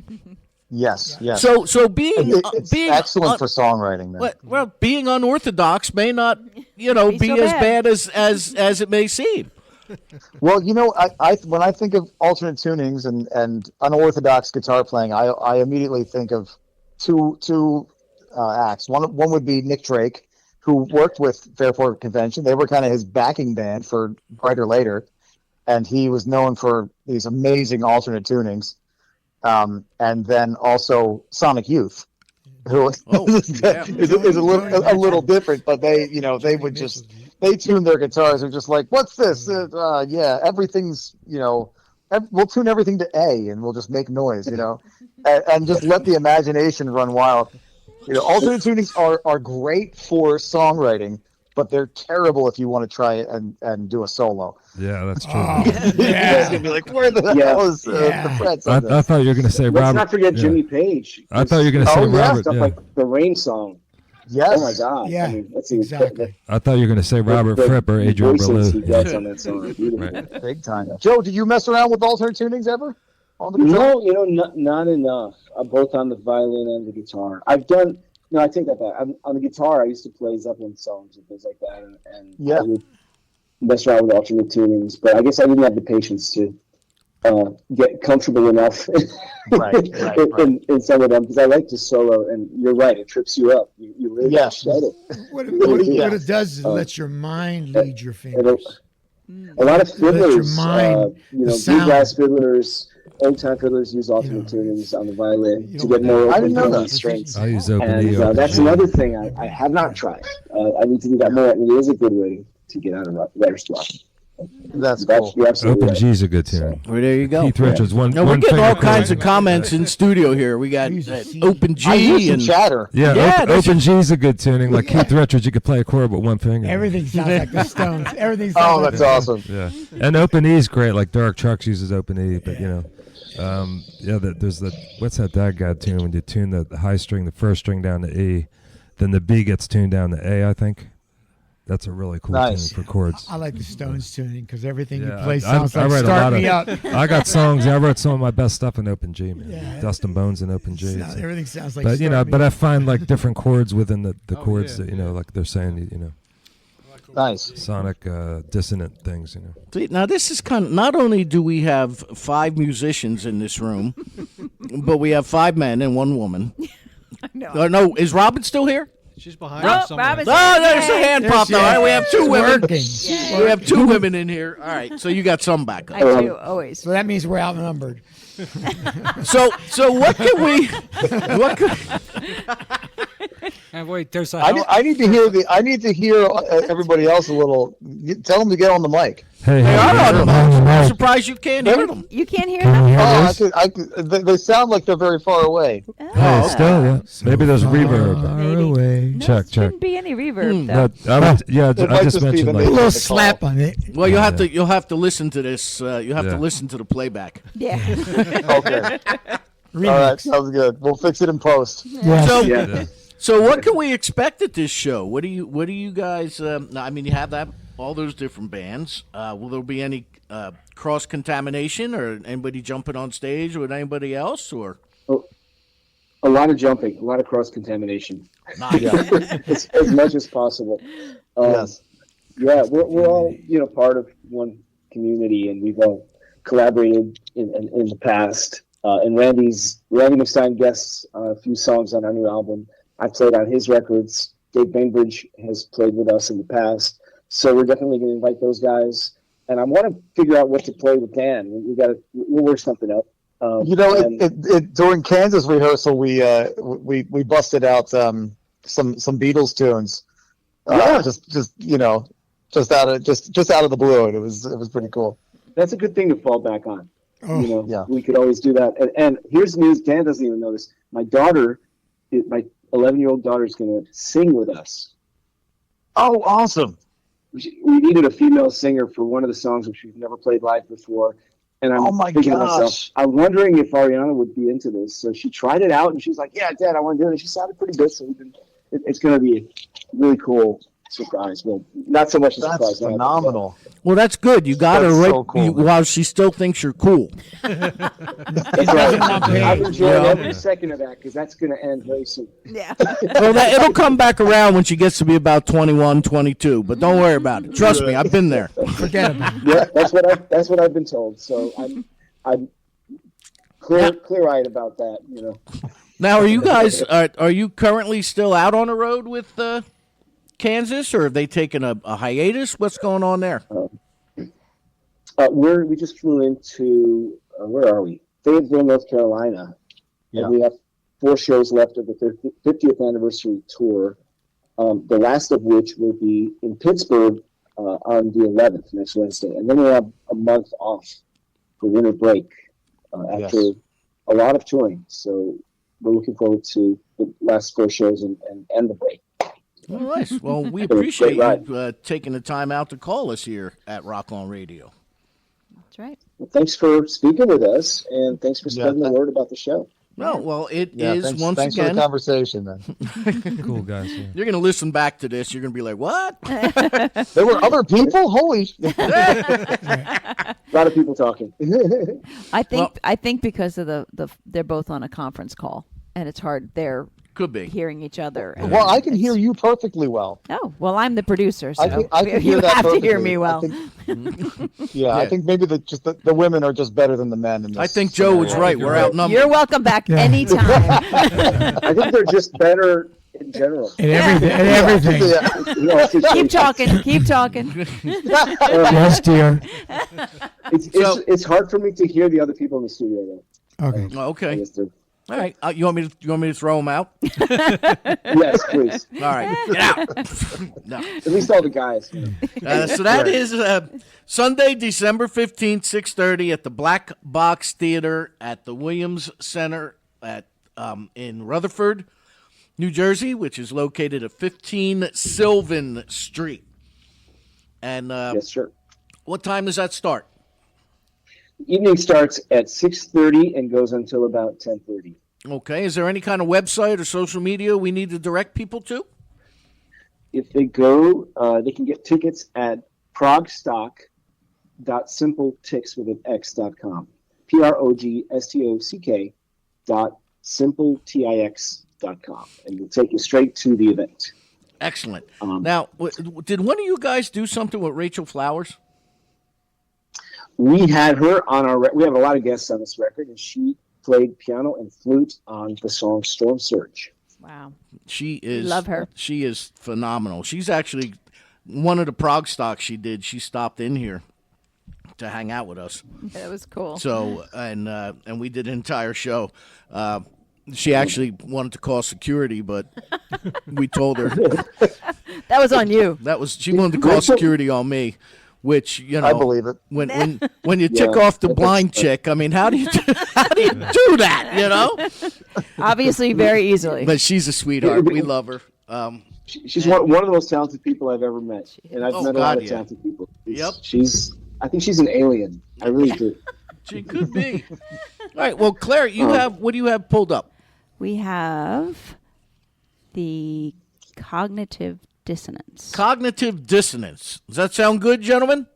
[SPEAKER 9] Yes. Yes.
[SPEAKER 3] So being
[SPEAKER 9] it's
[SPEAKER 3] being
[SPEAKER 9] excellent for songwriting, man.
[SPEAKER 3] well, being unorthodox may not be
[SPEAKER 2] so
[SPEAKER 3] as
[SPEAKER 2] bad.
[SPEAKER 3] bad as it may seem.
[SPEAKER 9] Well, I when I think of alternate tunings and unorthodox guitar playing, I immediately think of two acts. One would be Nick Drake, who worked with Fairport Convention. They were kind of his backing band for Brighter Later, and he was known for these amazing alternate tunings. And then also Sonic Youth, who is a little different, but they would just they tune their guitars. They're just like, what's this? Everything's we'll tune everything to A, and we'll just make noise, and just let the imagination run wild. Alternate tunings are great for songwriting, but they're terrible if you want to try it and do a solo.
[SPEAKER 5] Yeah, that's true.
[SPEAKER 9] You guys can be like, where the hell is the frets on this?
[SPEAKER 5] I thought you were going to say
[SPEAKER 8] Let's
[SPEAKER 5] Robert.
[SPEAKER 8] not forget Jimmy Page.
[SPEAKER 5] I thought you were going to say Robert.
[SPEAKER 8] Stuff like the Rain song.
[SPEAKER 9] Yes.
[SPEAKER 8] Oh my God.
[SPEAKER 4] Yeah,
[SPEAKER 8] I mean, that's
[SPEAKER 4] exactly.
[SPEAKER 5] I thought you were going to say Robert Fripp or Adrian
[SPEAKER 8] voices he
[SPEAKER 5] Belew.
[SPEAKER 8] gets on that song are beautiful.
[SPEAKER 5] Right.
[SPEAKER 9] Big time. Joe, do you mess around with alternate tunings ever? On the guitar?
[SPEAKER 8] No, not enough. Both on the violin and the guitar. I've done. No, I take that back. On the guitar, I used to play Zeppelin songs and things like that, and I would mess around with alternate tunings. But I guess I didn't have the patience to get comfortable enough in some of them, because I like to solo. And you're right, it trips you up. You really shred it.
[SPEAKER 4] What it does is it lets your mind lead your fingers.
[SPEAKER 8] A lot of fiddlers,
[SPEAKER 4] mind,
[SPEAKER 8] bluegrass fiddlers, old-time fiddlers use alternate tunings on the violin to get more open strings.
[SPEAKER 5] I use open E.
[SPEAKER 8] That's another thing I have not tried. I need to do that more, and it is a good way to get out of writer's block.
[SPEAKER 9] That's cool.
[SPEAKER 5] Open G is a good tune.
[SPEAKER 3] Well, there you go.
[SPEAKER 5] Keith Richards.
[SPEAKER 3] We're getting all kinds of comments in studio here. We got Open G and
[SPEAKER 9] chatter.
[SPEAKER 5] Yeah, Open G is a good tuning. Like Keith Richards, you could play a chord with one finger.
[SPEAKER 4] Everything sounds like the Stones. Everything sounds
[SPEAKER 9] that's awesome.
[SPEAKER 5] Yeah, and Open E is great. Like Dark Trucks uses Open E, but there's the what's that Dagod tune when you tune the high string, the first string down to E, then the B gets tuned down to A. I think. That's a really cool tune for chords.
[SPEAKER 4] I like the Stones tuning because everything you
[SPEAKER 5] Yeah,
[SPEAKER 4] play sounds
[SPEAKER 5] I
[SPEAKER 4] like
[SPEAKER 5] write
[SPEAKER 4] Start
[SPEAKER 5] a
[SPEAKER 4] Me
[SPEAKER 5] lot
[SPEAKER 4] Up.
[SPEAKER 5] I got songs. I wrote some of my best stuff in Open G, man.
[SPEAKER 4] Yeah.
[SPEAKER 5] Dust and Bones in Open G.
[SPEAKER 4] Everything sounds like.
[SPEAKER 5] But
[SPEAKER 4] Start Me
[SPEAKER 5] but
[SPEAKER 4] Up.
[SPEAKER 5] I find like different chords within the chords that like they're saying,
[SPEAKER 9] Nice.
[SPEAKER 5] sonic dissonant things,
[SPEAKER 3] See, now this is kind of, not only do we have 5 musicians in this room, but we have 5 men and 1 woman. No, is Robin still here?
[SPEAKER 6] She's behind
[SPEAKER 2] No,
[SPEAKER 6] us somewhere.
[SPEAKER 2] Robin's
[SPEAKER 3] There's a hand popped up. All right, we have 2 women.
[SPEAKER 4] Working.
[SPEAKER 3] We have 2 women in here. All right, so you got some backup.
[SPEAKER 2] I do always.
[SPEAKER 4] So that means we're outnumbered.
[SPEAKER 3] So what can we?
[SPEAKER 7] And wait, there's a
[SPEAKER 9] I need to hear everybody else a little. Tell them to get on the mic.
[SPEAKER 5] Hey,
[SPEAKER 3] I'm surprised you can't hear them.
[SPEAKER 2] You can't hear them?
[SPEAKER 9] They sound like they're very far away.
[SPEAKER 5] Hey, still, yeah. Maybe there's reverb.
[SPEAKER 4] Far away.
[SPEAKER 2] No,
[SPEAKER 5] Check.
[SPEAKER 2] shouldn't be any reverb, though.
[SPEAKER 5] I just mentioned
[SPEAKER 9] be
[SPEAKER 5] like
[SPEAKER 4] A little
[SPEAKER 9] the
[SPEAKER 4] slap on it.
[SPEAKER 3] Well, you'll have to listen to this. You have to listen to the playback.
[SPEAKER 2] Yeah.
[SPEAKER 9] Okay. All right, sounds good. We'll fix it in post.
[SPEAKER 3] So what can we expect at this show? What do you guys? I mean, you have all those different bands. Will there be any cross contamination or anybody jumping on stage with anybody else or?
[SPEAKER 8] A lot of jumping, a lot of cross contamination.
[SPEAKER 3] Nice.
[SPEAKER 8] as much as possible.
[SPEAKER 9] Yes.
[SPEAKER 8] Yeah, we're all part of one community, and we've all collaborated in the past. And Randy McStein guests a few songs on our new album. I played on his records. Dave Bainbridge has played with us in the past, so we're definitely going to invite those guys. And I want to figure out what to play with Dan. We'll work something up.
[SPEAKER 9] During Kansas rehearsal, we busted out some Beatles tunes. Just out of the blue, and it was pretty cool.
[SPEAKER 8] That's a good thing to fall back on.
[SPEAKER 4] Oh,
[SPEAKER 8] We could always do that. And here's news: Dan doesn't even know this. My 11-year-old daughter is going to sing with us.
[SPEAKER 9] Oh, awesome!
[SPEAKER 8] We needed a female singer for one of the songs which we've never played live before. And I'm thinking to myself, I'm wondering if Ariana would be into this. So she tried it out, and she's like, "Yeah, Dad, I want to do it." And she sounded pretty good, so it's going to be a really cool surprise. Well, not so much a surprise.
[SPEAKER 9] That's phenomenal.
[SPEAKER 3] Well, that's good. You got her right
[SPEAKER 9] so cool.
[SPEAKER 3] while she still thinks you're cool.
[SPEAKER 8] That's right. I'm enjoying every second of that because that's going to end very soon.
[SPEAKER 2] Yeah.
[SPEAKER 3] Well, it'll come back around when she gets to be about 21, 22. But don't worry about it. Trust me, I've been there.
[SPEAKER 4] forget about it.
[SPEAKER 8] Yeah, that's what I've been told. So I'm clear-eyed about that.
[SPEAKER 3] Now, are you guys are you currently still out on the road with Kansas, or have they taken a hiatus? What's going on there?
[SPEAKER 8] We just flew into where are we? Fayetteville, North Carolina, and we have 4 shows left of the 50th anniversary tour. The last of which will be in Pittsburgh on the 11th, next Wednesday, and then we have a month off for winter break after a lot of touring. So we're looking forward to the last 4 shows and the break.
[SPEAKER 3] Well, nice. Well, we appreciate you taking the time out to call us here at Rock On Radio.
[SPEAKER 2] That's right.
[SPEAKER 8] Well, thanks for speaking with us, and thanks for spreading the word about the show.
[SPEAKER 3] No, well, it is
[SPEAKER 9] thanks
[SPEAKER 3] again.
[SPEAKER 9] for the conversation, man.
[SPEAKER 5] Cool guys. Yeah.
[SPEAKER 3] You're going to listen back to this. You're going to be like, what?
[SPEAKER 9] There were other people. Holy!
[SPEAKER 8] A lot of people talking.
[SPEAKER 2] I think because of the they're both on a conference call and it's hard. They're
[SPEAKER 3] Could be
[SPEAKER 2] hearing each other. and
[SPEAKER 9] Well, I can
[SPEAKER 2] it's-
[SPEAKER 9] hear you perfectly well.
[SPEAKER 2] Oh, well, I'm the producer, so
[SPEAKER 9] I can
[SPEAKER 2] you
[SPEAKER 9] hear that
[SPEAKER 2] have to hear
[SPEAKER 9] perfectly.
[SPEAKER 2] me well.
[SPEAKER 9] I think maybe the women are just better than the men. In this
[SPEAKER 3] I think Joe was
[SPEAKER 9] scenario.
[SPEAKER 3] right. We're outnumbered.
[SPEAKER 2] You're welcome back anytime.
[SPEAKER 8] I think they're just better in general.
[SPEAKER 4] And everything.
[SPEAKER 2] Keep talking. Keep talking.
[SPEAKER 4] Yes, dear.
[SPEAKER 8] It's hard for me to hear the other people in the studio, though.
[SPEAKER 4] Okay.
[SPEAKER 8] I
[SPEAKER 3] Okay.
[SPEAKER 8] guess they're-
[SPEAKER 3] All right. You want me to throw them out?
[SPEAKER 8] Yes, please.
[SPEAKER 3] All right. Get out. No.
[SPEAKER 8] At least all the guys.
[SPEAKER 3] So that is Sunday, December 15th, 6:30 at the Black Box Theater at the Williams Center at in Rutherford, New Jersey, which is located at 15 Sylvan Street. And
[SPEAKER 8] Yes, sir.
[SPEAKER 3] what time does that start?
[SPEAKER 8] Evening starts at 6:30 and goes until about 10:30.
[SPEAKER 3] Okay. Is there any kind of website or social media we need to direct people to?
[SPEAKER 8] If they go, they can get tickets at progstock.simpletix.com. progstock.simpletix.com, and we'll take you straight to the event.
[SPEAKER 3] Excellent. Now, did one of you guys do something with Rachel Flowers?
[SPEAKER 8] We had her on our. We have a lot of guests on this record, and she played piano and flute on the song "Storm Surge."
[SPEAKER 2] Wow.
[SPEAKER 3] She is.
[SPEAKER 2] Love her.
[SPEAKER 3] She is phenomenal. She's actually one of the prog stocks she did. She stopped in here to hang out with us.
[SPEAKER 2] That was cool.
[SPEAKER 3] So and we did an entire show. She actually wanted to call security, but we told her
[SPEAKER 2] That was on you.
[SPEAKER 3] she wanted to call security on me. Which, you know,
[SPEAKER 9] I believe it.
[SPEAKER 3] When you tick off the blind chick, I mean, how do you do that? You know,
[SPEAKER 2] Obviously, very easily.
[SPEAKER 3] but she's a sweetheart. We love her.
[SPEAKER 8] She's one of the most talented people I've ever met, and I've met a lot of talented people.
[SPEAKER 3] Yep.
[SPEAKER 8] I think she's an alien. I really do.
[SPEAKER 3] She could be. All right. Well, Claire, what do you have pulled up?
[SPEAKER 2] We have the cognitive dissonance.
[SPEAKER 3] Cognitive dissonance. Does that sound good, gentlemen?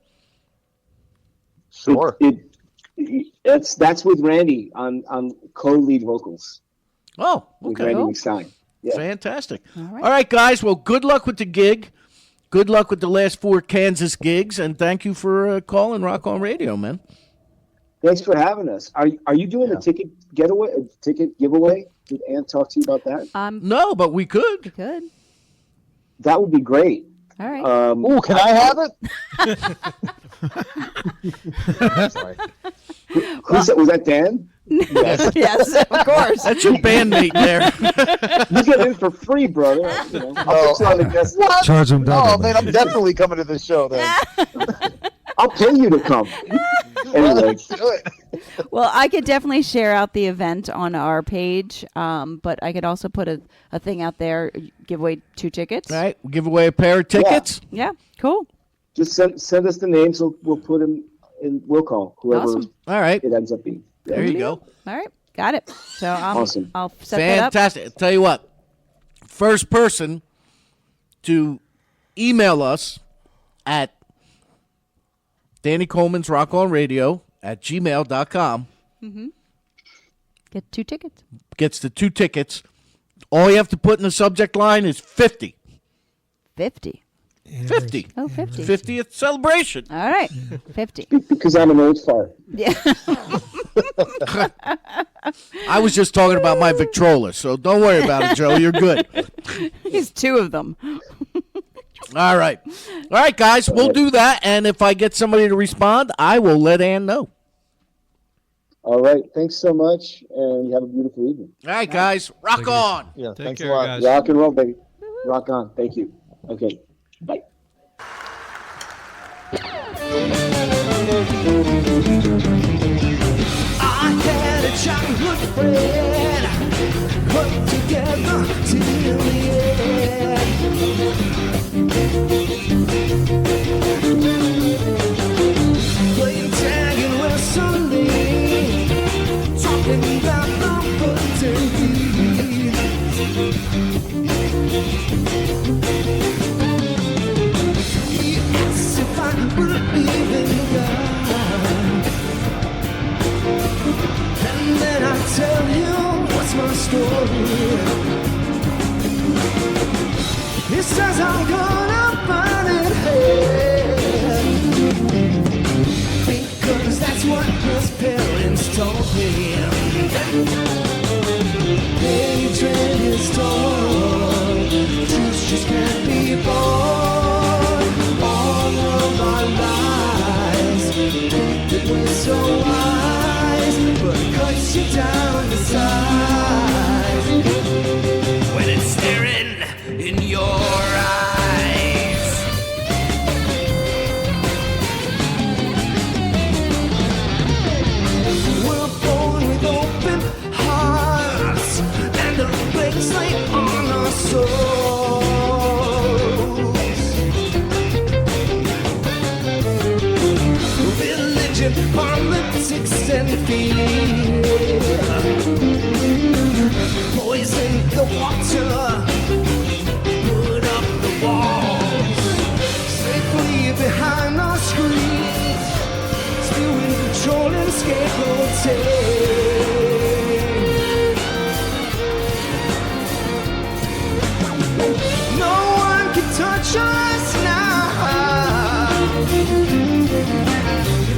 [SPEAKER 9] Sure.
[SPEAKER 8] That's with Randy on co-lead vocals.
[SPEAKER 3] Oh,
[SPEAKER 8] With
[SPEAKER 3] okay.
[SPEAKER 8] Randy McStein. Yeah.
[SPEAKER 3] Fantastic.
[SPEAKER 2] All right.
[SPEAKER 3] All right, guys. Well, good luck with the gig. Good luck with the last 4 Kansas gigs, and thank you for calling Rock On Radio, man.
[SPEAKER 8] Thanks for having us. Are you doing a ticket giveaway? Did Ann talk to you about that?
[SPEAKER 3] No, but we could.
[SPEAKER 2] Good.
[SPEAKER 8] That would be great.
[SPEAKER 2] All right.
[SPEAKER 9] Ooh, can I have it? Sorry.
[SPEAKER 8] Was that Dan?
[SPEAKER 2] Yes, of course.
[SPEAKER 3] That's your bandmate there.
[SPEAKER 8] You get in for free, brother. You know, I'll put you on the guest list.
[SPEAKER 9] What?
[SPEAKER 5] Charge them double.
[SPEAKER 9] Oh man, I'm definitely coming to this show then.
[SPEAKER 8] I'll pay you to come. Anyway,
[SPEAKER 9] Let's do it.
[SPEAKER 2] Well, I could definitely share out the event on our page, but I could also put a thing out there, give away 2 tickets.
[SPEAKER 3] All right. We'll give away a pair of tickets.
[SPEAKER 2] Yeah, cool.
[SPEAKER 8] just send us the names. We'll put them in. We'll call whoever
[SPEAKER 2] Awesome.
[SPEAKER 3] All right.
[SPEAKER 8] it ends up being. Yeah.
[SPEAKER 3] There you go.
[SPEAKER 2] All right, got it. So
[SPEAKER 8] Awesome.
[SPEAKER 2] I'll set that up.
[SPEAKER 3] Fantastic. I'll tell you what. First person to email us at Danny Coleman's Rock On Radio at gmail.com
[SPEAKER 2] Get 2 tickets.
[SPEAKER 3] gets the 2 tickets. All you have to put in the subject line is 50.
[SPEAKER 2] 50.
[SPEAKER 3] 50.
[SPEAKER 2] Oh, 50.
[SPEAKER 3] 50th celebration.
[SPEAKER 2] All right, 50.
[SPEAKER 8] Because I'm an old fart.
[SPEAKER 2] Yeah.
[SPEAKER 3] I was just talking about my Victrola, so don't worry about it, Joe. You're good.
[SPEAKER 2] He's 2 of them.
[SPEAKER 3] All right. All right, guys, we'll do that. And if I get somebody to respond, I will let Ann know.
[SPEAKER 8] All right. Thanks so much, and you have a beautiful evening.
[SPEAKER 3] All right, guys, rock on.
[SPEAKER 9] Yeah,
[SPEAKER 6] Take
[SPEAKER 9] thanks
[SPEAKER 6] care,
[SPEAKER 9] a lot.
[SPEAKER 6] guys.
[SPEAKER 8] Rock and roll, baby. Rock on. Thank you. Okay. Bye.
[SPEAKER 10] I had a childhood friend, put together till the end. Playing tag and wrestling, talking about the good days. He asked if I believe in God. And then I tell him what's my story. He says I'm gonna burn in hell, because that's what his parents told him. Hatred is torn, truth just can't be born. All of our lives, that we're so wise, but it cuts you down to size when it's staring in your eyes. We're born with open hearts and a blank slate on our souls. Religion, politics, and fear poison the water, put up the walls, safely behind our screens, still in control and scapegoating. No one can touch us now.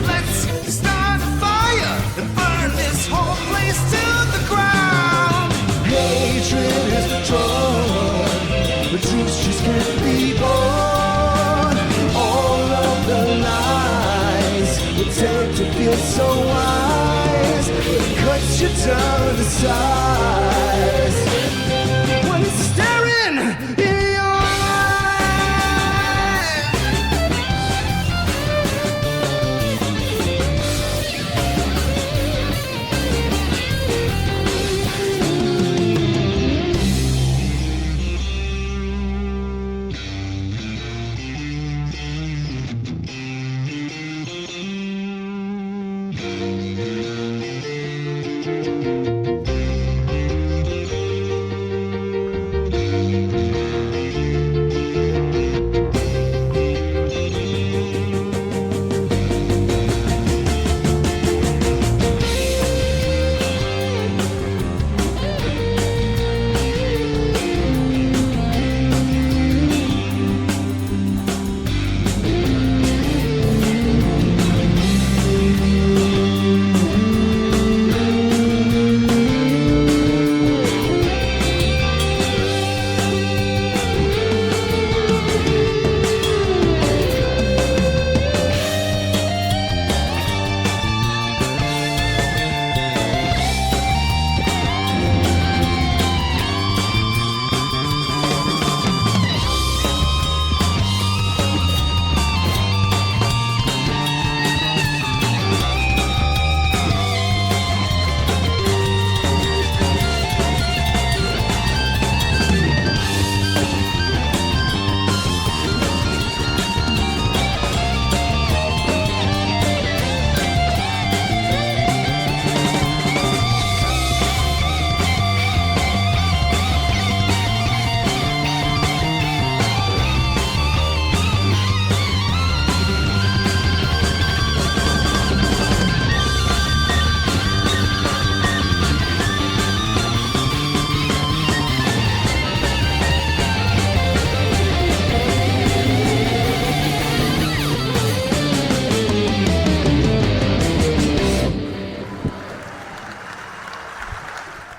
[SPEAKER 10] Let's start a fire and burn this whole place to the ground. Hatred is torn, but truth just can't be born. All of the lies pretend to feel so wise, it cuts you down to size when it's staring in your eyes.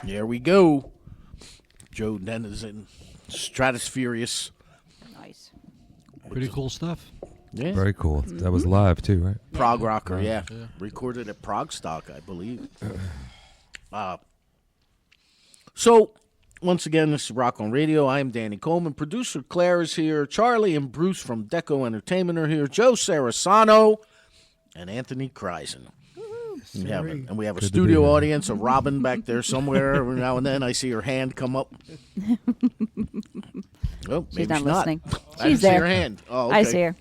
[SPEAKER 3] There we go. Joe Denizen, Stratusfurious.
[SPEAKER 2] Nice.
[SPEAKER 6] Pretty cool stuff.
[SPEAKER 3] Yeah.
[SPEAKER 5] Very cool. That was live too, right?
[SPEAKER 3] Prog rocker, yeah.
[SPEAKER 6] Yeah.
[SPEAKER 3] Recorded at Prague Stock, I believe. So, once again, this is Rock on Radio. I am Danny Coleman. Producer Claire is here. Charlie and Bruce from Deko Entertainment are here. Joe Cerisano and Anthony Krizan. We have a
[SPEAKER 5] Good to
[SPEAKER 3] studio
[SPEAKER 5] be here.
[SPEAKER 3] audience of Robin back there somewhere. Every now and then I see her hand come up. Oh,
[SPEAKER 2] She's
[SPEAKER 3] maybe
[SPEAKER 2] not
[SPEAKER 3] she's
[SPEAKER 2] listening.
[SPEAKER 3] Not. I
[SPEAKER 2] She's
[SPEAKER 3] didn't see
[SPEAKER 2] there.
[SPEAKER 3] her hand. Oh, okay.
[SPEAKER 2] I see her.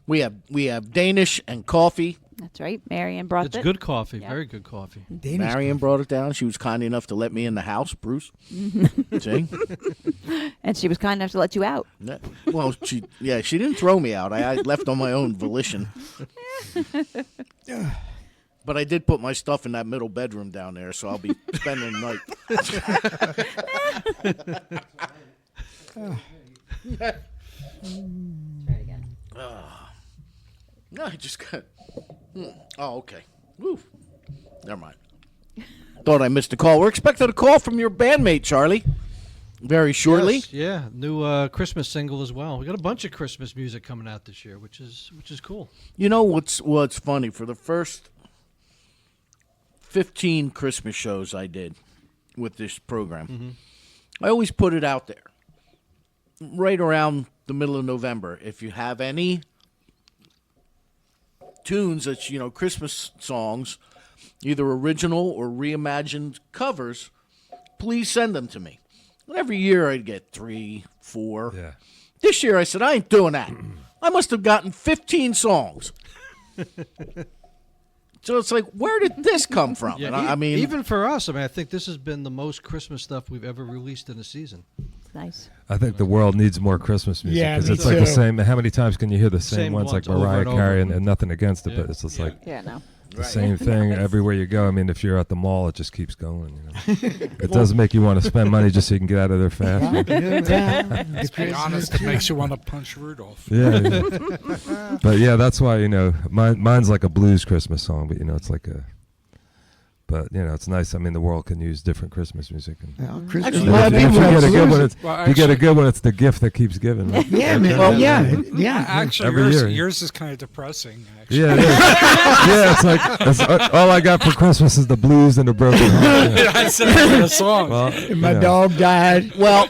[SPEAKER 3] We have Danish and coffee.
[SPEAKER 2] That's right. Marion brought
[SPEAKER 6] It's
[SPEAKER 2] it.
[SPEAKER 6] good coffee.
[SPEAKER 2] Yeah.
[SPEAKER 6] Very good coffee.
[SPEAKER 4] Danish
[SPEAKER 3] Marion
[SPEAKER 4] coffee.
[SPEAKER 3] brought it down. She was kind enough to let me in the house, Bruce. See?
[SPEAKER 2] And she was kind enough to let you out.
[SPEAKER 3] Yeah. Well, she didn't throw me out. I left on my own volition. But I did put my stuff in that middle bedroom down there, so I'll be spending the night. No, I just got. Oh, okay. Woo. Never mind. Thought I missed a call. We're expecting a call from your bandmate, Charlie, very shortly.
[SPEAKER 6] Yes, yeah, new Christmas single as well. We got a bunch of Christmas music coming out this year, which is cool.
[SPEAKER 3] You know what's funny? For the first 15 Christmas shows I did with this program, I always put it out there right around the middle of November. If you have any tunes that's, Christmas songs, either original or reimagined covers, please send them to me. And every year I'd get 3, 4.
[SPEAKER 5] Yeah.
[SPEAKER 3] This year I said, I ain't doing that. I must have gotten 15 songs. So it's like, where did this come from?
[SPEAKER 6] Yeah,
[SPEAKER 3] And I mean,
[SPEAKER 6] even for us, I think this has been the most Christmas stuff we've ever released in a season.
[SPEAKER 2] It's nice.
[SPEAKER 5] I think the world needs more Christmas music
[SPEAKER 4] Yeah,
[SPEAKER 5] because
[SPEAKER 4] me
[SPEAKER 5] it's like the
[SPEAKER 4] too.
[SPEAKER 5] same. How many times can you hear the same
[SPEAKER 6] Same
[SPEAKER 5] ones like
[SPEAKER 6] ones over
[SPEAKER 5] Mariah
[SPEAKER 6] and over.
[SPEAKER 5] Carey and nothing against it,
[SPEAKER 6] Yeah.
[SPEAKER 5] but it's just like
[SPEAKER 2] Yeah, no.
[SPEAKER 5] the same thing everywhere you go. I mean, if you're at the mall, it just keeps going. It does make you want to spend money just so you can get out of there fast.
[SPEAKER 7] To be honest, it makes you want to punch Rudolph.
[SPEAKER 5] Yeah, but yeah, that's why mine's like a blues Christmas song, but it's like a. But it's nice. I mean, the world can use different Christmas music. And
[SPEAKER 4] Well, Christmas
[SPEAKER 3] Actually,
[SPEAKER 5] if,
[SPEAKER 3] well,
[SPEAKER 5] if
[SPEAKER 3] people
[SPEAKER 5] you
[SPEAKER 3] have
[SPEAKER 5] get a good one,
[SPEAKER 7] Well,
[SPEAKER 5] you get a good one. It's the gift that keeps giving. Right?
[SPEAKER 4] Yeah, man.
[SPEAKER 3] Well,
[SPEAKER 4] yeah.
[SPEAKER 7] Actually,
[SPEAKER 5] Every
[SPEAKER 7] yours,
[SPEAKER 5] year.
[SPEAKER 7] yours is kind of depressing. Actually.
[SPEAKER 5] Yeah, it is. Yeah, it's like all I got for Christmas is the blues and the broken heart. Yeah.
[SPEAKER 7] I said the song.
[SPEAKER 5] Well,
[SPEAKER 4] And my dog died.
[SPEAKER 3] well,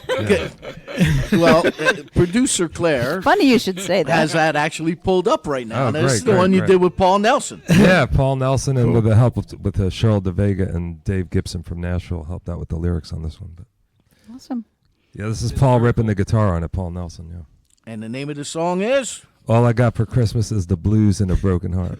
[SPEAKER 3] producer Claire
[SPEAKER 2] Funny you should say that.
[SPEAKER 3] has that actually pulled up right now.
[SPEAKER 5] Oh,
[SPEAKER 3] And this is
[SPEAKER 5] great,
[SPEAKER 3] the one you
[SPEAKER 5] great.
[SPEAKER 3] did with Paul Nelson.
[SPEAKER 5] Yeah, Paul Nelson, and with the help with Cheryl DeVega and Dave Gibson from Nashville helped out with the lyrics on this one. But
[SPEAKER 2] Awesome.
[SPEAKER 5] yeah, this is Paul ripping the guitar on it. Paul Nelson. Yeah.
[SPEAKER 3] And the name of the song is?
[SPEAKER 5] All I got for Christmas is the blues and a broken heart.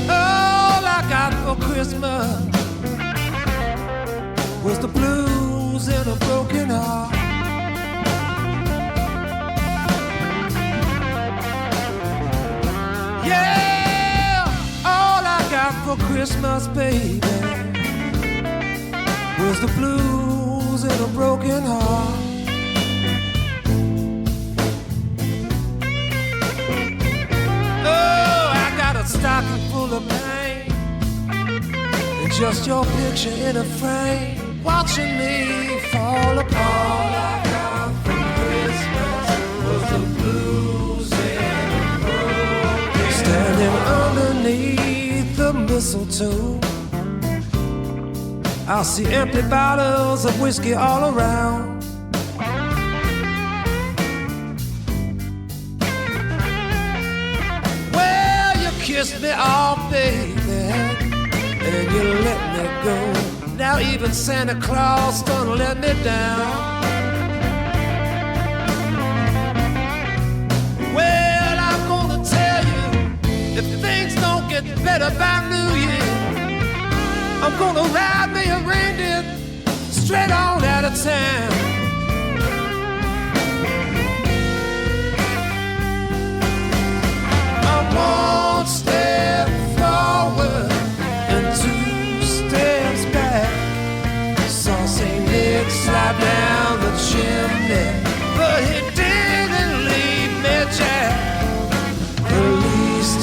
[SPEAKER 10] All I got for Christmas was the blues and a broken heart. Yeah, all I got for Christmas, baby, was the blues and a broken heart. Oh, I got a stocking full of pain, and just your picture in a frame, watching me fall apart. All I got for Christmas was the blues and a broken. Standing underneath the mistletoe, I see empty bottles of whiskey all around. Well, you kissed me off, baby, and you let me go. Now even Santa Claus done let me down. Well, I'm gonna tell you, if things don't get better by New Year, I'm gonna ride me a reindeer straight on out of town. One step forward and 2 steps back. Saw St. Nick slide down the chimney, but he didn't leave me, Jack. At least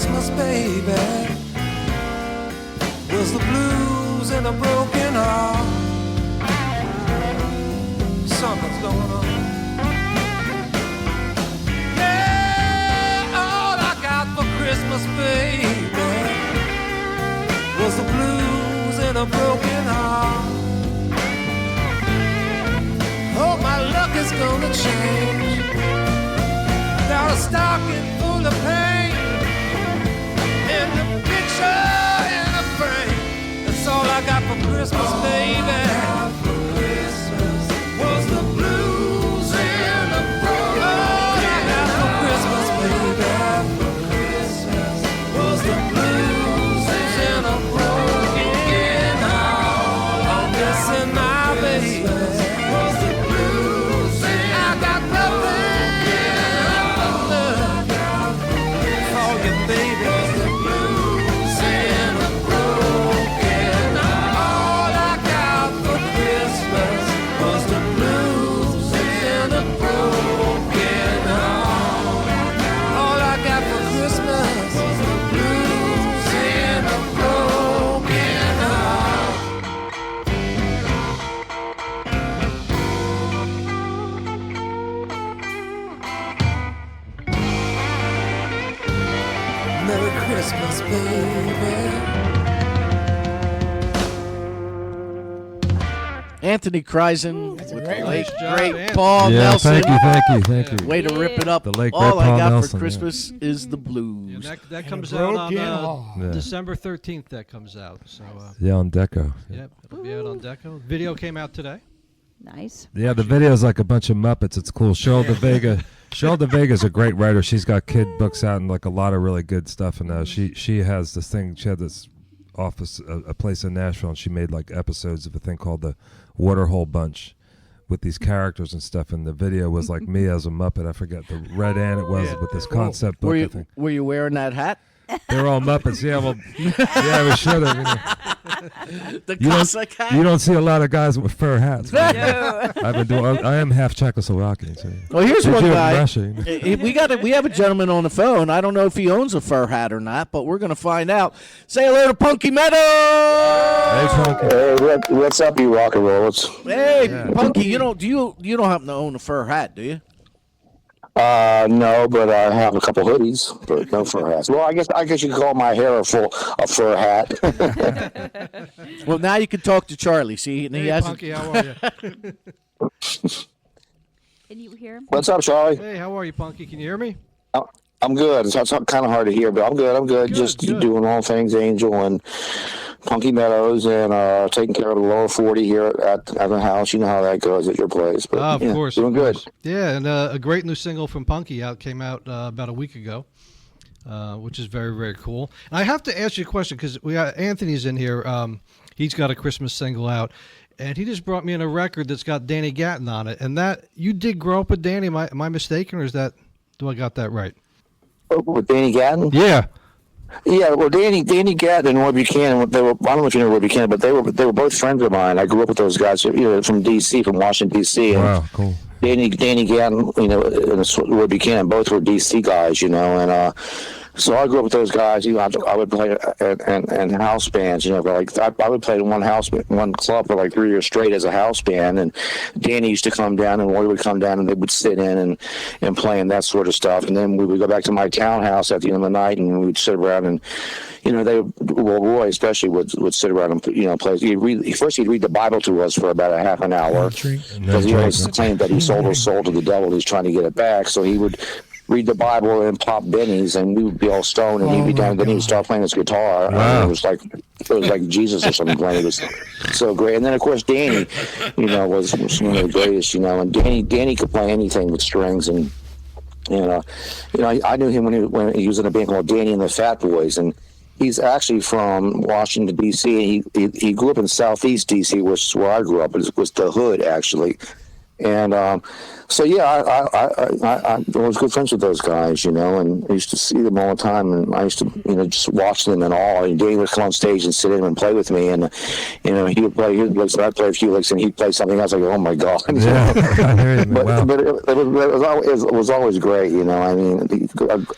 [SPEAKER 10] Christmas, baby, was the blues and a broken heart. Something's going on. Yeah, all I got for Christmas, baby, was the blues and a broken heart. Oh, my luck is gonna change. Got a stocking full of pain, and the picture in a frame. That's all I got for Christmas, baby. Was the blues and a broken heart. All I got for Christmas, baby, was the blues and a broken heart. I'm missing my baby. Was the blues and I got nothing but love for you, baby. Was the blues and a broken heart. All I got for Christmas was the blues and a broken heart. All I got for Christmas was the blues and a broken heart. Merry Christmas, baby.
[SPEAKER 3] Anthony Krizan with the
[SPEAKER 4] great
[SPEAKER 3] late
[SPEAKER 6] job,
[SPEAKER 3] great
[SPEAKER 6] Anthony.
[SPEAKER 3] Paul
[SPEAKER 5] Yeah,
[SPEAKER 3] Nelson.
[SPEAKER 5] thank you.
[SPEAKER 3] Way to rip it up.
[SPEAKER 5] The late,
[SPEAKER 3] All
[SPEAKER 5] great
[SPEAKER 3] I
[SPEAKER 5] Paul
[SPEAKER 3] got
[SPEAKER 5] Nelson,
[SPEAKER 3] for
[SPEAKER 5] yeah.
[SPEAKER 3] Christmas is the blues.
[SPEAKER 6] Yeah, that
[SPEAKER 4] And
[SPEAKER 6] comes
[SPEAKER 4] a
[SPEAKER 6] out on
[SPEAKER 4] broken heart.
[SPEAKER 5] Yeah.
[SPEAKER 6] December 13th. That comes out. So,
[SPEAKER 5] Yeah, on Deko.
[SPEAKER 6] yep, it'll be out on Deko. Video came out today.
[SPEAKER 2] Nice.
[SPEAKER 5] Yeah, the video's like a bunch of Muppets. It's cool. Cheryl DeVega's a great writer. She's got kid books out and like a lot of really good stuff. And she has this thing. She had this office, a place in Nashville, and she made like episodes of a thing called the Waterhole Bunch with these characters and stuff. And the video was like me as a Muppet. I forget the red ant it was with this concept book.
[SPEAKER 3] Were
[SPEAKER 5] I
[SPEAKER 3] you,
[SPEAKER 5] think
[SPEAKER 3] were you wearing that hat?
[SPEAKER 5] they're all Muppets. Yeah, well, yeah, we should have. You know.
[SPEAKER 3] The
[SPEAKER 5] You
[SPEAKER 3] Cossack hat?
[SPEAKER 5] don't see a lot of guys with fur hats. I've been doing. I am half Czechoslovakian. So.
[SPEAKER 3] Well, here's
[SPEAKER 5] Did
[SPEAKER 3] one
[SPEAKER 5] you in
[SPEAKER 3] guy.
[SPEAKER 5] Russia, you know?
[SPEAKER 3] We have a gentleman on the phone. I don't know if he owns a fur hat or not, but we're going to find out. Say hello to Punky Meadows.
[SPEAKER 5] Hey, Punky.
[SPEAKER 9] Hey, what's up, you rock and rollers?
[SPEAKER 3] Hey,
[SPEAKER 5] Yeah.
[SPEAKER 3] Punky, you don't happen to own a fur hat, do you?
[SPEAKER 9] No, but I have a couple hoodies, but no fur hats. Well, I guess you could call my hair a fur hat.
[SPEAKER 3] Well, now you can talk to Charlie. See, and he
[SPEAKER 6] Hey,
[SPEAKER 3] hasn't.
[SPEAKER 6] Punky, how are you?
[SPEAKER 2] Can you hear him?
[SPEAKER 9] What's up, Charlie?
[SPEAKER 6] Hey, how are you, Punky? Can you hear me?
[SPEAKER 9] I'm good. It's kind of hard to hear, but I'm good.
[SPEAKER 6] Good,
[SPEAKER 9] Just
[SPEAKER 6] good.
[SPEAKER 9] doing all things Angel and Punky Meadows and taking care of the lower 40 here at the house. You know how that goes at your place. But,
[SPEAKER 6] Of
[SPEAKER 9] yeah,
[SPEAKER 6] course.
[SPEAKER 9] doing
[SPEAKER 6] of
[SPEAKER 9] good.
[SPEAKER 6] course. Yeah, and a great new single from Punky came out about a week ago, which is very, very cool. And I have to ask you a question because we got Anthony's in here. He's got a Christmas single out, and he just brought me in a record that's got Danny Gatton on it. And that you did grow up with Danny? Am I mistaken, or do I got that right?
[SPEAKER 9] With Danny Gatton?
[SPEAKER 6] Yeah.
[SPEAKER 9] Yeah, well, Danny Gatton and Roy Buchanan, I don't know if you know Roy Buchanan, but they were both friends of mine. I grew up with those guys, from D.C., from Washington, D.C. And
[SPEAKER 5] Wow, cool.
[SPEAKER 9] Danny Gatton, and Roy Buchanan, both were D.C. guys, and so I grew up with those guys. I would play in house bands. I would play in one club for like 3 years straight as a house band. And Danny used to come down, and Roy would come down, and they would sit in and play and that sort of stuff. And then we would go back to my townhouse at the end of the night, and we'd sit around and. Roy especially would sit around and play. He'd read the Bible to us for about a half an hour because he always claimed that he sold his soul to the devil. He's trying to get it back, so he would read the Bible and pop bennies, and we would be all stoned, and he'd be down. Then he would start playing his guitar.
[SPEAKER 5] Wow.
[SPEAKER 9] It was like Jesus or something playing. It was so great. And then of course Danny, was one of the greatest. And Danny could play anything with strings and. I knew him when he was in a band called Danny and the Fat Boys, and he's actually from Washington D.C. He grew up in Southeast D.C., which is where I grew up. It was the hood actually, and
[SPEAKER 11] So yeah, I was good friends with those guys, and I used to see them all the time, and I used to, just watch them and all. And Danny would come on stage and sit in and play with me, and he would play his licks, and I'd play a few licks, and he'd play something else. Like, oh my god!
[SPEAKER 5] Yeah, I hear you, man. Wow.
[SPEAKER 11] But it was always great, I mean,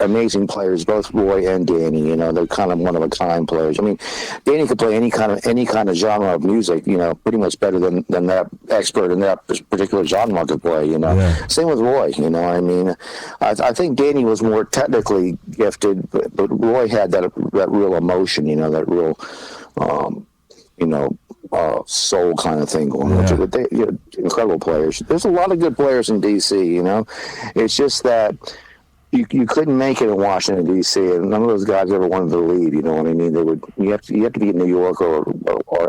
[SPEAKER 11] amazing players, both Roy and Danny. They're kind of one of a kind players. I mean, Danny could play any kind of genre of music, pretty much better than that expert in that particular genre could play.
[SPEAKER 5] Yeah.
[SPEAKER 11] Same with Roy. I mean, I think Danny was more technically gifted, but Roy had that real emotion. That real, soul kind of thing going on. But they, incredible players. There's a lot of good players in DC. It's just that you couldn't make it in Washington D.C. and none of those guys ever wanted to leave. You know what I mean? You have to be in New York or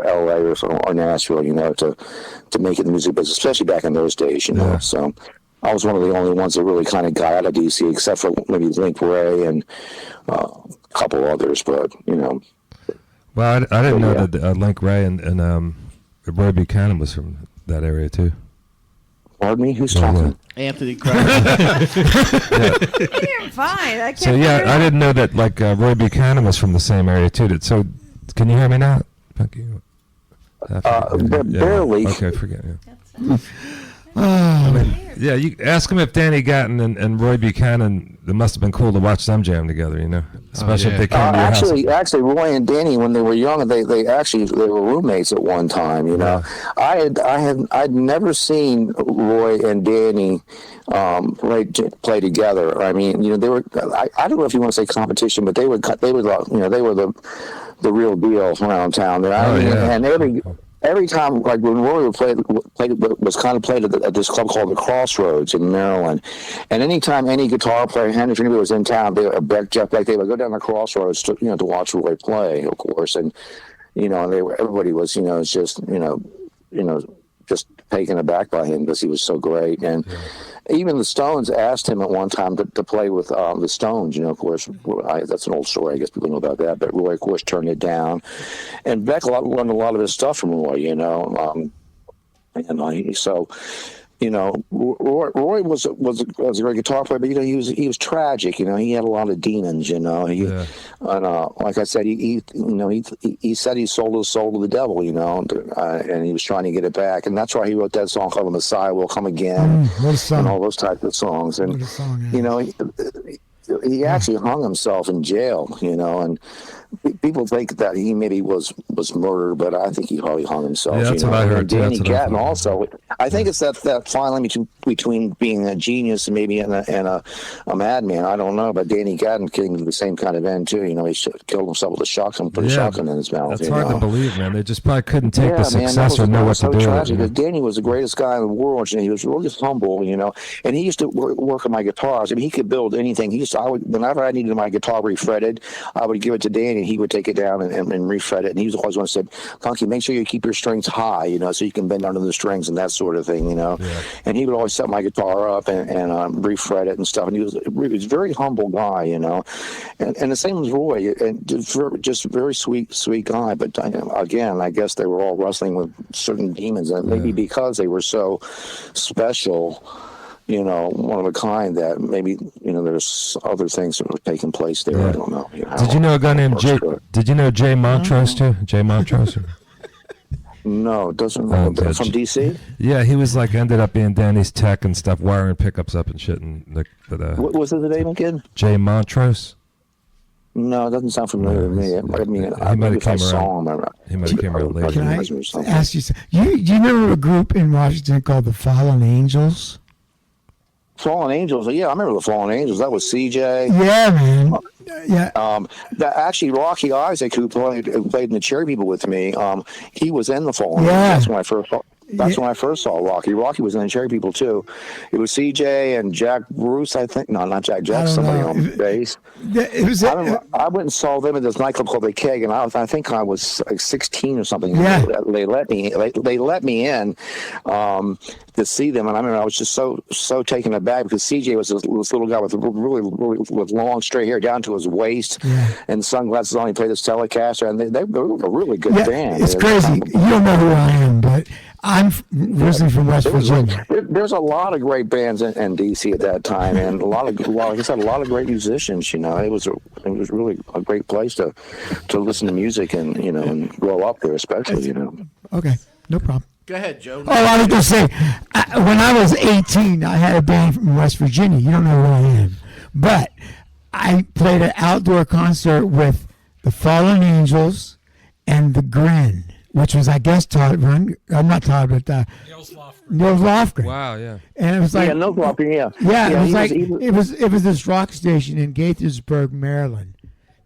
[SPEAKER 11] L.A. or Nashville, to make it in the music business, especially back in those days. So I was one of the only ones that really kind of got out of D.C. except for maybe Link Ray and a couple others, but
[SPEAKER 5] Well, I didn't know that Link Ray and Roy Buchanan was from that area too.
[SPEAKER 11] Pardon me? Who's talking?
[SPEAKER 3] Anthony Craig.
[SPEAKER 2] You're fine. I can't
[SPEAKER 5] I didn't know that Roy Buchanan was from the same area too. So can you hear me now? Punky?
[SPEAKER 11] Barely.
[SPEAKER 5] Okay, forget it. Yeah, you ask him if Danny Gatton and Roy Buchanan. It must have been cool to watch them jam together, especially if they came to your house.
[SPEAKER 11] Actually, Roy and Danny, when they were young, they were roommates at one time. I'd never seen Roy and Danny play together. I mean, they were. I don't know if you want to say competition, but they were the real deal around town. And every time, like when Roy was played at this club called the Crossroads in Maryland, and anytime any guitar player, if anybody was in town, Jeff Beck, they would go down the Crossroads to watch Roy play, of course, and everybody was just taken aback by him because he was so great. And even the Stones asked him at one time to play with the Stones. Of course, that's an old story. I guess people know about that. But Roy, of course, turned it down. And Beck learned a lot of his stuff from Roy. Roy was a great guitar player, but he was tragic. He had a lot of demons. And like I said, he said he sold his soul to the devil. And he was trying to get it back, and that's why he wrote that song called "The Messiah Will Come Again" and all those types of songs. And he actually hung himself in jail. And people think that he maybe was murdered, but I think he probably hung himself.
[SPEAKER 5] Yeah, that's what I heard.
[SPEAKER 11] And Danny Gatton also. I think it's that fine line between being a genius and maybe a madman. I don't know, but Danny Gatton came to the same kind of end too. He killed himself with a shotgun, put a shotgun in his mouth.
[SPEAKER 5] That's hard to believe, man. They just probably couldn't take the success or know what to do.
[SPEAKER 11] Tragic. Danny was the greatest guy in the world, and he was really humble, And he used to work on my guitars. I mean, he could build anything. Whenever I needed my guitar refretted, I would give it to Danny. He would take it down and refret it. And he was always one who said, "Punky, make sure you keep your strings high, so you can bend under the strings and that sort of thing, And he would always set my guitar up and refret it and stuff. And he was a very humble guy, And the same as Roy, and just a very sweet guy. But again, I guess they were all wrestling with certain demons, and maybe because they were so special. One of a kind that maybe, there's other things that were taking place there. I don't know.
[SPEAKER 5] Did you know a guy named Jay? Did you know Jay Montrose too? Jay Montrose?
[SPEAKER 11] No, it doesn't know. From DC?
[SPEAKER 5] Yeah, he was ended up being Danny's tech and stuff, wiring pickups up and shit.
[SPEAKER 11] What was his name again?
[SPEAKER 5] Jay Montrose.
[SPEAKER 11] No, it doesn't sound familiar to me.
[SPEAKER 5] He might have came around. He might have came around later.
[SPEAKER 4] Can I ask you something? Do you remember a group in Washington called the Fallen Angels?
[SPEAKER 11] Fallen Angels, yeah, I remember the Fallen Angels. That was CJ.
[SPEAKER 4] Yeah, man.
[SPEAKER 11] Actually, Rocky Isaac, who played in the Cherry People with me, he was in the Fallen
[SPEAKER 4] Angels.
[SPEAKER 11] That's when I first saw Rocky. Rocky was in the Cherry People too. It was CJ and Jack Bruce, I think. No, not Jack. Somebody on bass. I went and saw them at this nightclub called The Keg, and I think I was 16 or something.
[SPEAKER 4] Yeah.
[SPEAKER 11] They let me in to see them, and I remember I was just so taken aback because CJ was this little guy with really with long straight hair down to his waist and sunglasses on. He played this Telecaster, and they were a really good band.
[SPEAKER 4] It's crazy. You don't know who I am, but I'm originally from West Virginia.
[SPEAKER 11] There's a lot of great bands in DC at that time, and like I said, a lot of great musicians. You know, it was really a great place to listen to music and and grow up there, especially.
[SPEAKER 4] Okay, no problem.
[SPEAKER 3] Go ahead, Joe.
[SPEAKER 4] Oh, I was going to say, when I was 18, I had a band from West Virginia. You don't know who I am, but I played an outdoor concert with the Fallen Angels and the Grin, which was, I guess, Todd. Not Todd, but Nils Lofgren.
[SPEAKER 5] Wow, yeah.
[SPEAKER 4] And it was like
[SPEAKER 11] Nils Lofgren,
[SPEAKER 4] yeah. It was like it was this rock station in Gaithersburg, Maryland.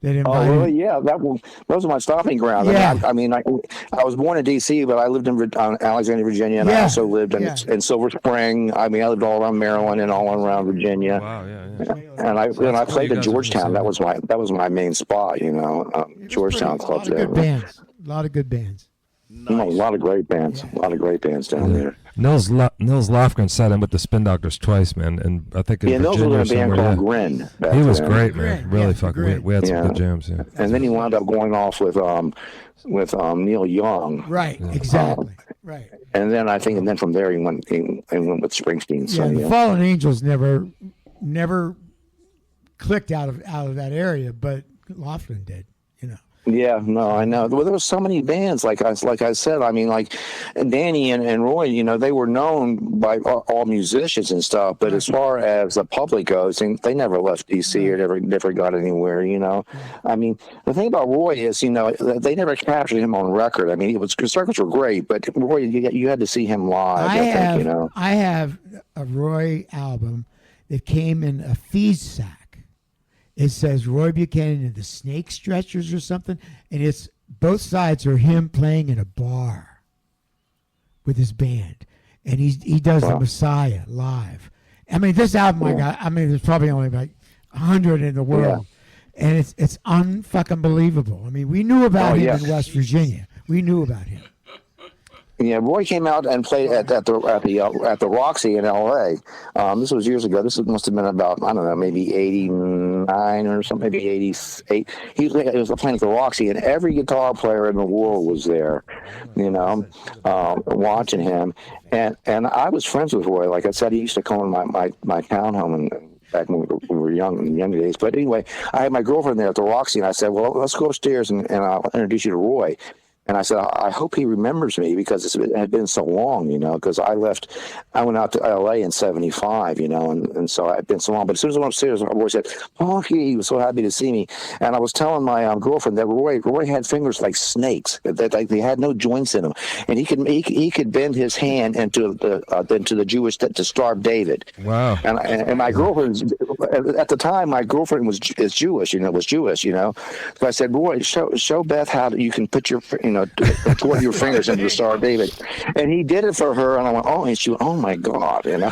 [SPEAKER 4] That invited.
[SPEAKER 11] Oh, really? Yeah, that was my stopping ground.
[SPEAKER 4] Yeah.
[SPEAKER 11] I mean, I was born in D.C., but I lived in Alexandria, Virginia, and I also lived in Silver Spring. I mean, I lived all around Maryland and all around Virginia.
[SPEAKER 5] Wow, yeah.
[SPEAKER 11] And I played in Georgetown. That was my main spot. Georgetown club there.
[SPEAKER 4] A lot of good bands.
[SPEAKER 11] Nice. A lot of great bands. A lot of great bands down there.
[SPEAKER 5] Nils Lofgren sat in with the Spin Doctors twice, man, and I think in
[SPEAKER 11] Nils
[SPEAKER 5] Virginia
[SPEAKER 11] was in a band called Grin.
[SPEAKER 5] He was great, man. Really fucking great. We had some good jams. Yeah.
[SPEAKER 11] And then he wound up going off with Neil Young.
[SPEAKER 4] Right. Exactly. Right.
[SPEAKER 11] And then from there he went with Springsteen. So,
[SPEAKER 4] the Fallen Angels never clicked out of that area, but Lofgren did.
[SPEAKER 11] Yeah, no, I know. Well, there were so many bands, like I said. I mean, like Danny and Roy, they were known by all musicians and stuff. But as far as the public goes, they never left DC or never got anywhere. I mean, the thing about Roy is, they never captured him on record. I mean, his records were great, but Roy, you had to see him live.
[SPEAKER 4] I have a Roy album that came in a feed sack. It says Roy Buchanan and the Snake Stretchers or something, and it's both sides are him playing in a bar with his band, and he does the Messiah live. I mean, this album there's probably only like 100 in the world, and it's unfucking believable. I mean, we knew about him in West Virginia. We knew about him.
[SPEAKER 11] Yeah, Roy came out and played at the Roxy in L.A. This was years ago. This must have been about, I don't know, maybe 89 or something, maybe 88. He was playing at the Roxy, and every guitar player in the world was there, watching him. And I was friends with Roy. Like I said, he used to come in my townhome and back when we were young, in the younger days. But anyway, I had my girlfriend there at the Roxy, and I said, well, let's go upstairs and I'll introduce you to Roy. And I said, I hope he remembers me because it had been so long, because I went out to L.A. in 75, and so I'd been so long. But as soon as I went upstairs, my boy said, Punky, he was so happy to see me. And I was telling my girlfriend that Roy had fingers like snakes, that they had no joints in them. And he could bend his hand into the Jewish, to Star of David.
[SPEAKER 5] Wow.
[SPEAKER 11] And my girlfriend, at the time, my girlfriend is Jewish, was Jewish, So I said, Roy, show Beth how you can put your, toward your fingers into the Star of David. And he did it for her, and I went, and she went, oh my God,
[SPEAKER 4] No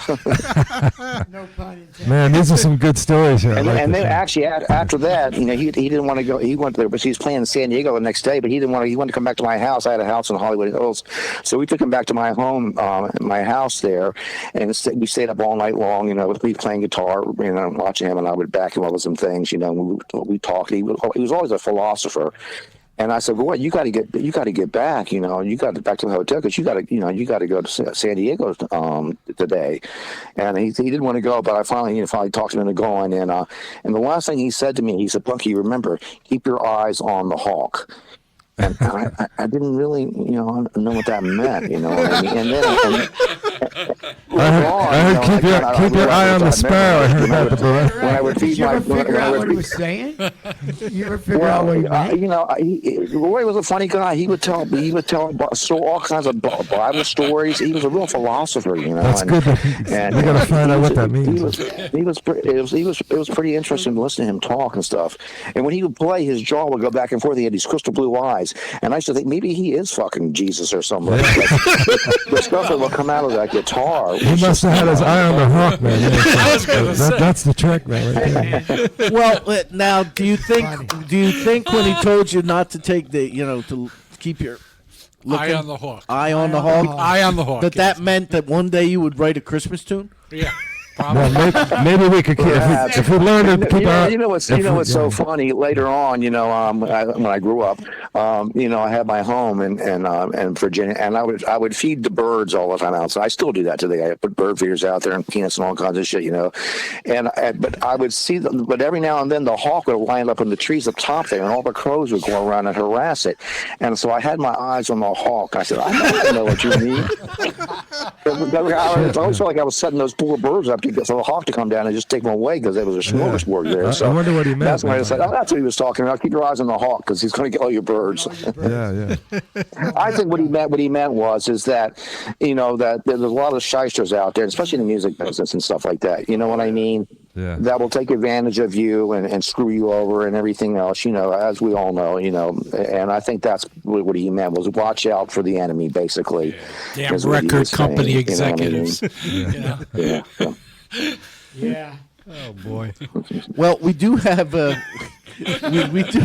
[SPEAKER 4] pun intended.
[SPEAKER 5] Man, these are some good stories here.
[SPEAKER 11] And then actually after that, he didn't want to go. He went there, but he was playing in San Diego the next day. But he didn't want to. He wanted to come back to my house. I had a house in Hollywood Hills, so we took him back to my home, my house there, and we stayed up all night long. With me playing guitar, watching him, and I would back him up with some things. We talked. He was always a philosopher. And I said, "Boy, you got to get back. You got to back to the hotel because you got to go to San Diego today." And he didn't want to go, but I finally talked him into going. And the last thing he said to me, he said, "Punky, remember, keep your eyes on the hawk." And I didn't really, know what that meant, what I mean? And then
[SPEAKER 5] I heard keep your eye on the sparrow. I heard that
[SPEAKER 11] when I would feed
[SPEAKER 4] Did you ever figure out what he was saying? You ever figure out what he meant?
[SPEAKER 11] Roy was a funny guy. He would tell all kinds of Bible stories. He was a real philosopher,
[SPEAKER 5] That's good. And we got to find out what that means.
[SPEAKER 11] It was pretty interesting to listen to him talk and stuff. And when he would play, his jaw would go back and forth. He had these crystal blue eyes. And I used to think maybe he is fucking Jesus or something. The stuff that will come out of that guitar.
[SPEAKER 5] He must have had his eye on the hawk, man. That's the trick, man. Right there.
[SPEAKER 3] Well, now, do you think when he told you not to take to keep your
[SPEAKER 7] Eye on the hawk.
[SPEAKER 3] Eye on the hawk.
[SPEAKER 7] Eye on the hawk.
[SPEAKER 3] That meant that one day you would write a Christmas tune?
[SPEAKER 7] Yeah.
[SPEAKER 5] Well, maybe we could keep, if we learn to keep our.
[SPEAKER 11] You know what's so funny? Later on, when I grew up, I had my home in Virginia, and I would feed the birds all the time outside. I still do that today. I put bird feeders out there and peanuts and all kinds of shit, but I would see them. But every now and then, the hawk would wind up in the trees up top there, and all the crows would go around and harass it. And so I had my eyes on the hawk. I said, I know what you mean. I always felt like I was setting those poor birds up for the hawk to come down and just take them away because there was a smorgasbord there. So
[SPEAKER 5] I wonder what he meant.
[SPEAKER 11] That's why I said, that's what he was talking about. Keep your eyes on the hawk because he's going to get all your birds.
[SPEAKER 5] Yeah.
[SPEAKER 11] I think what he meant was that, that there's a lot of shysters out there, especially in the music business and stuff like that. You know what I mean?
[SPEAKER 5] Yeah.
[SPEAKER 11] That will take advantage of you and screw you over and everything else, as we all know, and I think that's what he meant was watch out for the enemy, basically.
[SPEAKER 7] Yeah. Damn record company
[SPEAKER 11] saying,
[SPEAKER 7] executives.
[SPEAKER 11] Yeah.
[SPEAKER 4] Yeah.
[SPEAKER 6] Oh boy.
[SPEAKER 3] Well, we do have we do.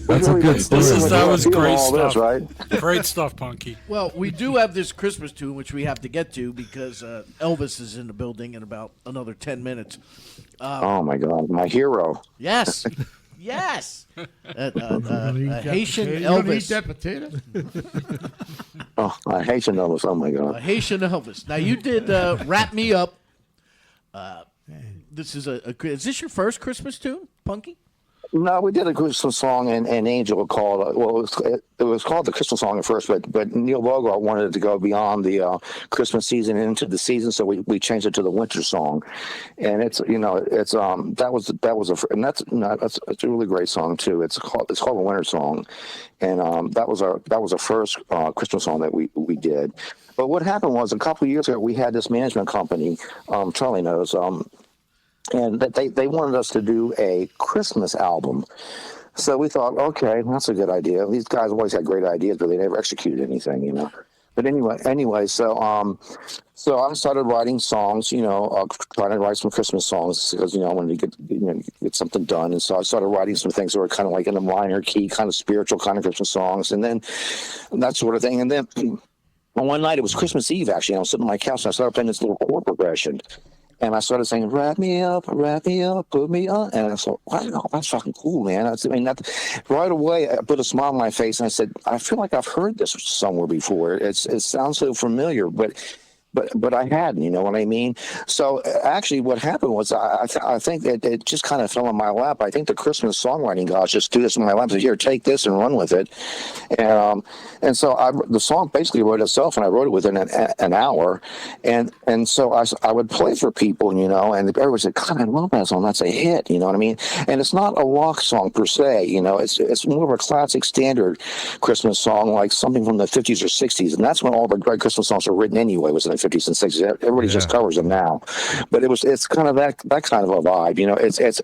[SPEAKER 5] That's a good story.
[SPEAKER 7] That was great stuff.
[SPEAKER 11] Right?
[SPEAKER 7] Great stuff, Punky.
[SPEAKER 3] Well, we do have this Christmas tune, which we have to get to because Elvis is in the building in about another 10 minutes.
[SPEAKER 11] Oh, my God. My hero.
[SPEAKER 3] Yes. Yes. Haitian
[SPEAKER 4] You don't eat
[SPEAKER 3] Elvis.
[SPEAKER 4] that potato?
[SPEAKER 11] Oh, Haitian Elvis. Oh, my God.
[SPEAKER 3] Haitian Elvis. Now, you did Wrap Me Up. This is is this your first Christmas tune, Punky?
[SPEAKER 11] No, we did a Christmas song in Angel called, it was called the Christmas song at first, but Neil Bogart wanted it to go beyond the Christmas season and into the season, so we changed it to the winter song. And it's it's a really great song too. It's called a winter song. And that was our first Christmas song that we did. But what happened was a couple of years ago we had this management company, Charlie knows, and they wanted us to do a Christmas album. So we thought, okay, that's a good idea. These guys always had great ideas, but they never executed anything, But anyway, so I started writing songs, trying to write some Christmas songs because I wanted to get something done. And so I started writing some things that were kind of like in a minor key, kind of spiritual kind of Christmas songs, and then that sort of thing. And then one night, it was Christmas Eve actually. I was sitting on my couch and I started playing this little chord progression. And I started saying, wrap me up, put me on. And I thought, wow, that's fucking cool, man. Right away, I put a smile on my face and I said, I feel like I've heard this somewhere before. It sounds so familiar, but I hadn't, you know what I mean? So actually what happened was I think that it just kind of fell in my lap. I think the Christmas songwriting gods just threw this in my lap and said, here, take this and run with it. And so the song basically wrote itself, and I wrote it within an hour. And so I would play for people, and everybody said, God, I love that song. That's a hit, you know what I mean? And it's not a rock song per se, it's more of a classic standard Christmas song, like something from the 50s or 60s. And that's when all the great Christmas songs were written anyway, was in the 50s and 60s. Everybody just covers them now. But it's kind of that kind of a vibe,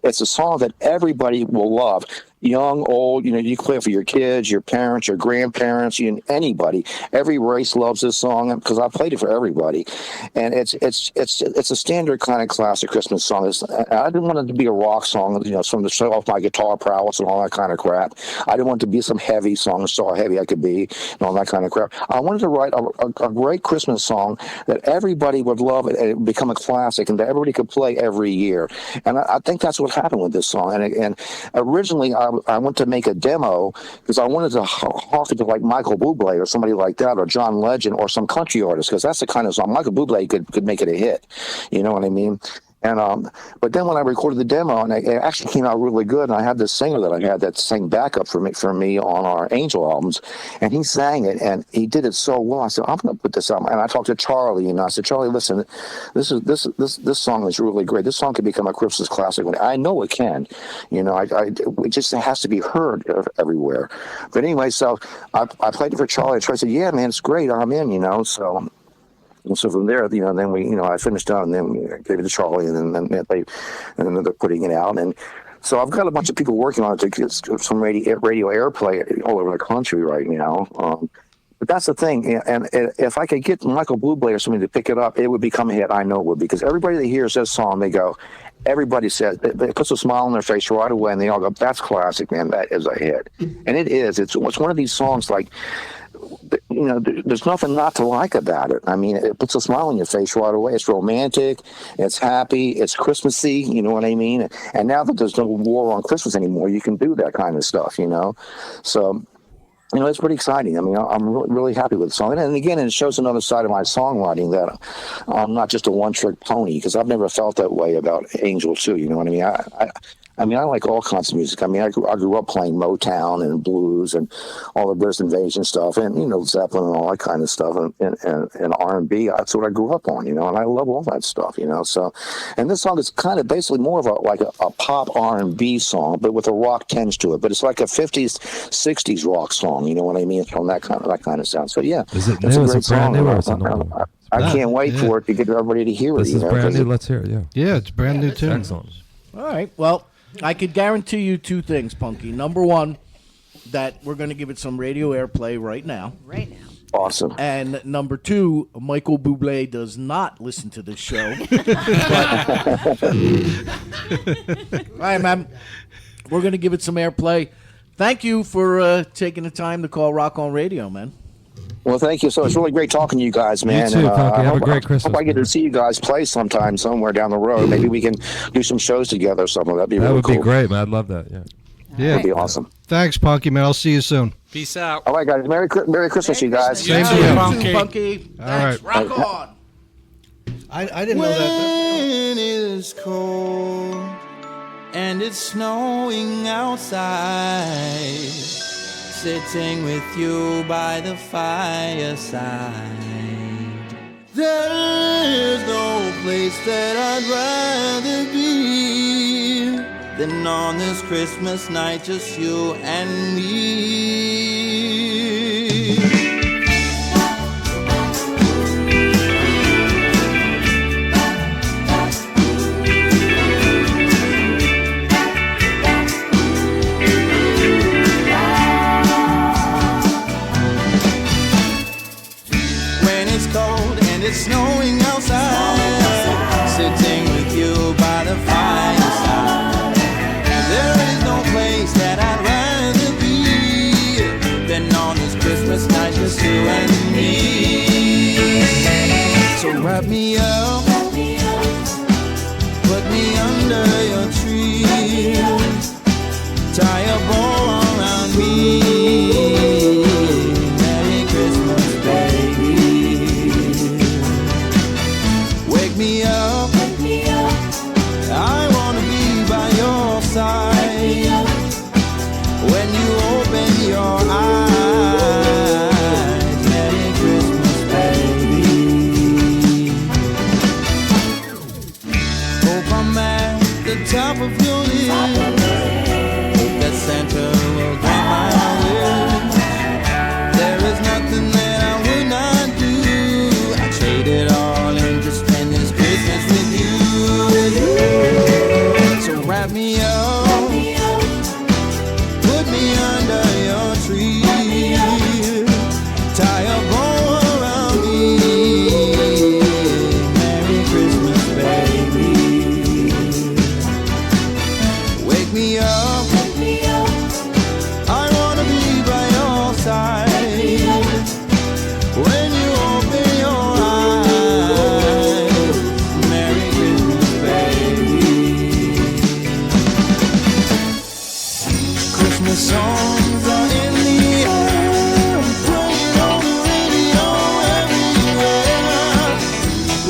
[SPEAKER 11] it's a song that everybody will love. Young, old, you play it for your kids, your parents, your grandparents, anybody. Every race loves this song because I played it for everybody, and it's a standard kind of classic Christmas song. I didn't want it to be a rock song, from the show off my guitar prowess and all that kind of crap. I didn't want it to be some heavy song, so how heavy I could be, and all that kind of crap. I wanted to write a great Christmas song that everybody would love and it become a classic, and that everybody could play every year. And I think that's what happened with this song. And originally, I went to make a demo because I wanted to hawk it to like Michael Bublé or somebody like that, or John Legend or some country artist, because that's the kind of song Michael Bublé could make it a hit. You know what I mean? And but then when I recorded the demo, and it actually came out really good, and I had this singer that I had that sang backup for me on our Angel albums, and he sang it, and he did it so well. I said, I'm going to put this out, and I talked to Charlie, and I said, Charlie, listen, this song is really great. This song could become a Christmas classic. I know it can, it just has to be heard everywhere. But anyway, so I played it for Charlie, and Charlie said, yeah, man, it's great. I'm in, so. And so from there, then we, I finished out, and then we gave it to Charlie, and then they're putting it out. And so I've got a bunch of people working on it to get some radio airplay all over the country right now. But that's the thing, and if I could get Michael Bublé or somebody to pick it up, it would become a hit. I know it would, because everybody that hears this song, they go, everybody says, it puts a smile on their face right away, and they all go, that's classic, man, that is a hit. And it is. It's one of these songs, like, there's nothing not to like about it. I mean, it puts a smile on your face right away. It's romantic, it's happy, it's Christmassy, you know what I mean? And now that there's no war on Christmas anymore, you can do that kind of stuff, So, it's pretty exciting. I mean, I'm really happy with the song. And again, it shows another side of my songwriting, that I'm not just a one-trick pony, because I've never felt that way about Angel, too. You know what I mean? I like all kinds of music. I mean, I grew up playing Motown and blues and all the British Invasion stuff, and Zeppelin and all that kind of stuff, and R&B. That's what I grew up on, and I love all that stuff, So, and this song is kind of basically more of a pop R&B song, but with a rock tinge to it. But it's like a 50s, 60s rock song. You know what I mean? It's from that kind of sound. So yeah,
[SPEAKER 5] Is it
[SPEAKER 11] it's
[SPEAKER 5] new?
[SPEAKER 11] a
[SPEAKER 5] Is
[SPEAKER 11] great
[SPEAKER 5] it brand
[SPEAKER 11] song.
[SPEAKER 5] new or is it not?
[SPEAKER 11] I can't wait for it to get everybody to hear
[SPEAKER 5] This
[SPEAKER 11] it.
[SPEAKER 5] is brand new. Let's hear it. Yeah.
[SPEAKER 6] Yeah, it's brand new too.
[SPEAKER 5] Excellent.
[SPEAKER 3] All right. Well, I could guarantee you two things, Punky. Number one, that we're going to give it some radio airplay right now.
[SPEAKER 2] Right now.
[SPEAKER 11] Awesome.
[SPEAKER 3] And number two, Michael Bublé does not listen to this show. All right, man. We're going to give it some airplay. Thank you for taking the time to call Rock On Radio, man.
[SPEAKER 11] Well, thank you. So it's really great talking to you guys, man.
[SPEAKER 5] You too,
[SPEAKER 11] And,
[SPEAKER 5] Punky.
[SPEAKER 11] I
[SPEAKER 5] Have a
[SPEAKER 11] hope-
[SPEAKER 5] great Christmas.
[SPEAKER 11] hope I get to see you guys play sometime somewhere down the road. Maybe we can do some shows together or something. That'd be
[SPEAKER 5] That
[SPEAKER 11] really
[SPEAKER 5] would
[SPEAKER 11] cool.
[SPEAKER 5] be great, man. I'd love that. Yeah.
[SPEAKER 6] Yeah.
[SPEAKER 11] That'd be awesome.
[SPEAKER 6] Thanks, Punky, man. I'll see you soon.
[SPEAKER 7] Peace out.
[SPEAKER 11] All right, guys. Merry Christmas, you guys.
[SPEAKER 6] Same to
[SPEAKER 3] You
[SPEAKER 6] you.
[SPEAKER 3] too,
[SPEAKER 7] Punky.
[SPEAKER 3] Punky.
[SPEAKER 6] All
[SPEAKER 3] Thanks.
[SPEAKER 6] right.
[SPEAKER 3] Rock on.
[SPEAKER 6] I didn't know that.
[SPEAKER 10] When it is cold and it's snowing outside, sitting with you by the fireside, there's no place that I'd rather be than on this Christmas night, just you and me. It's snowing outside, sitting with you by the fireside. There is no place that I'd rather be than on this Christmas night, just you and me. So wrap me up, put me under your tree, tie a bow around me. Merry Christmas, baby. Wake me up, I wanna be by your side. When you open your eyes, Merry Christmas, baby. Hope I'm at the top of your list. Hope that Santa will grant my wish. There is nothing that I would not do. I trade it all in just spend this Christmas with you. So wrap me up, put me under your tree, tie a bow around me. Merry Christmas, baby. Wake me up, I wanna be by your side. When you open your eyes, Merry Christmas, baby. Christmas songs are in the air, playing on the radio everywhere.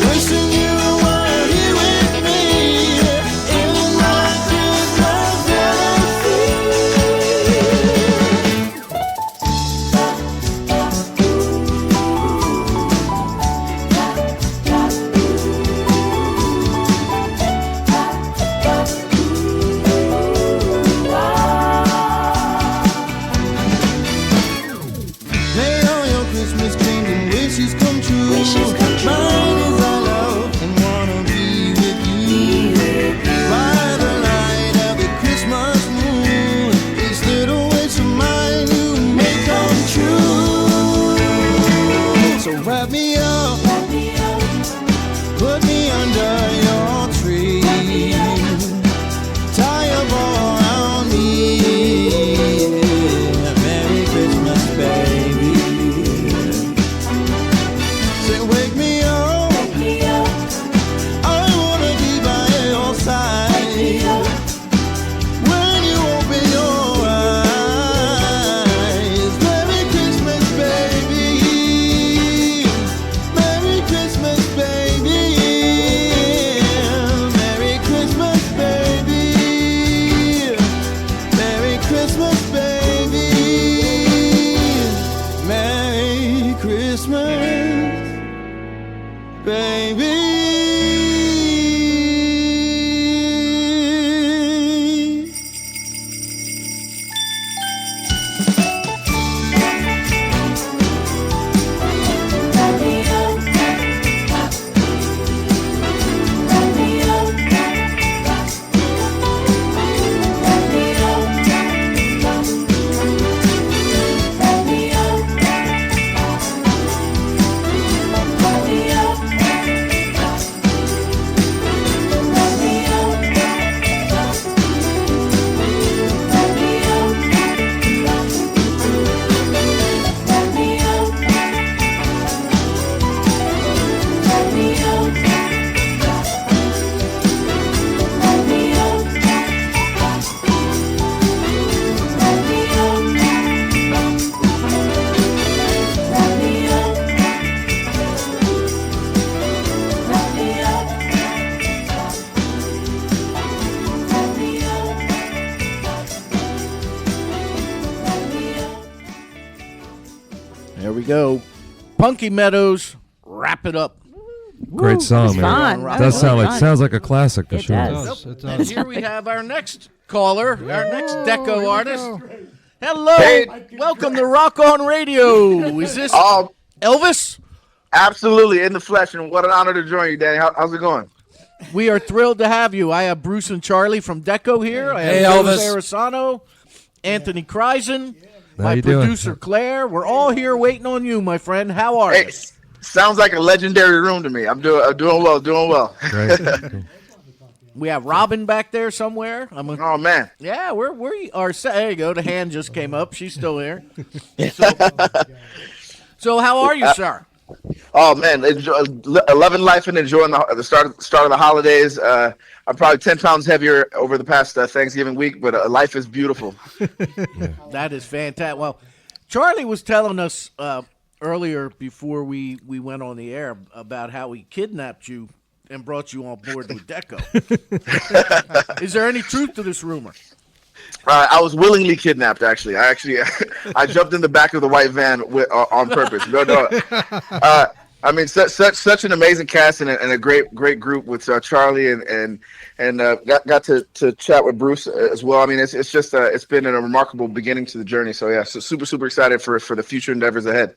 [SPEAKER 10] Wishing you were here with me in my Christmas galaxy.
[SPEAKER 3] go. Punky Meadows, Wrap It Up.
[SPEAKER 5] Great song,
[SPEAKER 2] It's
[SPEAKER 5] man.
[SPEAKER 2] fun.
[SPEAKER 3] It
[SPEAKER 2] That
[SPEAKER 5] Does
[SPEAKER 2] was
[SPEAKER 5] sound like
[SPEAKER 2] fun.
[SPEAKER 5] sounds like a classic for
[SPEAKER 2] It
[SPEAKER 5] sure.
[SPEAKER 2] does.
[SPEAKER 6] It
[SPEAKER 3] And
[SPEAKER 6] does.
[SPEAKER 3] here we have our next caller, our next Deko artist. Hello,
[SPEAKER 9] Hey.
[SPEAKER 3] welcome to Rock On Radio. Is this
[SPEAKER 9] Oh,
[SPEAKER 3] Elvis?
[SPEAKER 9] absolutely, in the flesh, and what an honor to join you, Danny. How's it going?
[SPEAKER 3] We are thrilled to have you. I have Bruce and Charlie from Deko here. I have
[SPEAKER 7] Hey,
[SPEAKER 3] Elvis
[SPEAKER 7] Elvis.
[SPEAKER 3] Cerisano, Anthony Krizan,
[SPEAKER 5] How
[SPEAKER 3] my
[SPEAKER 5] you doing?
[SPEAKER 3] producer Claire. We're all here waiting on you, my friend. How are
[SPEAKER 9] Hey,
[SPEAKER 3] you?
[SPEAKER 9] sounds like a legendary room to me. I'm doing well.
[SPEAKER 5] Great. Cool.
[SPEAKER 3] We have Robin back there somewhere.
[SPEAKER 9] Oh man.
[SPEAKER 3] Yeah, we are. There you go. The hand just came up. She's still here. So how are you, sir?
[SPEAKER 9] Oh man, loving life and enjoying the start of the holidays. I'm probably 10 pounds heavier over the past Thanksgiving week, but life is beautiful.
[SPEAKER 3] That is fantastic. Well, Charlie was telling us earlier before we went on the air about how he kidnapped you and brought you on board with Deko. Is there any truth to this rumor?
[SPEAKER 9] I was willingly kidnapped. Actually, I jumped in the back of the white van on purpose. No. I mean, such an amazing cast and a great group with Charlie and got to chat with Bruce as well. I mean, it's just it's been a remarkable beginning to the journey. So yeah, so super excited for the future endeavors ahead.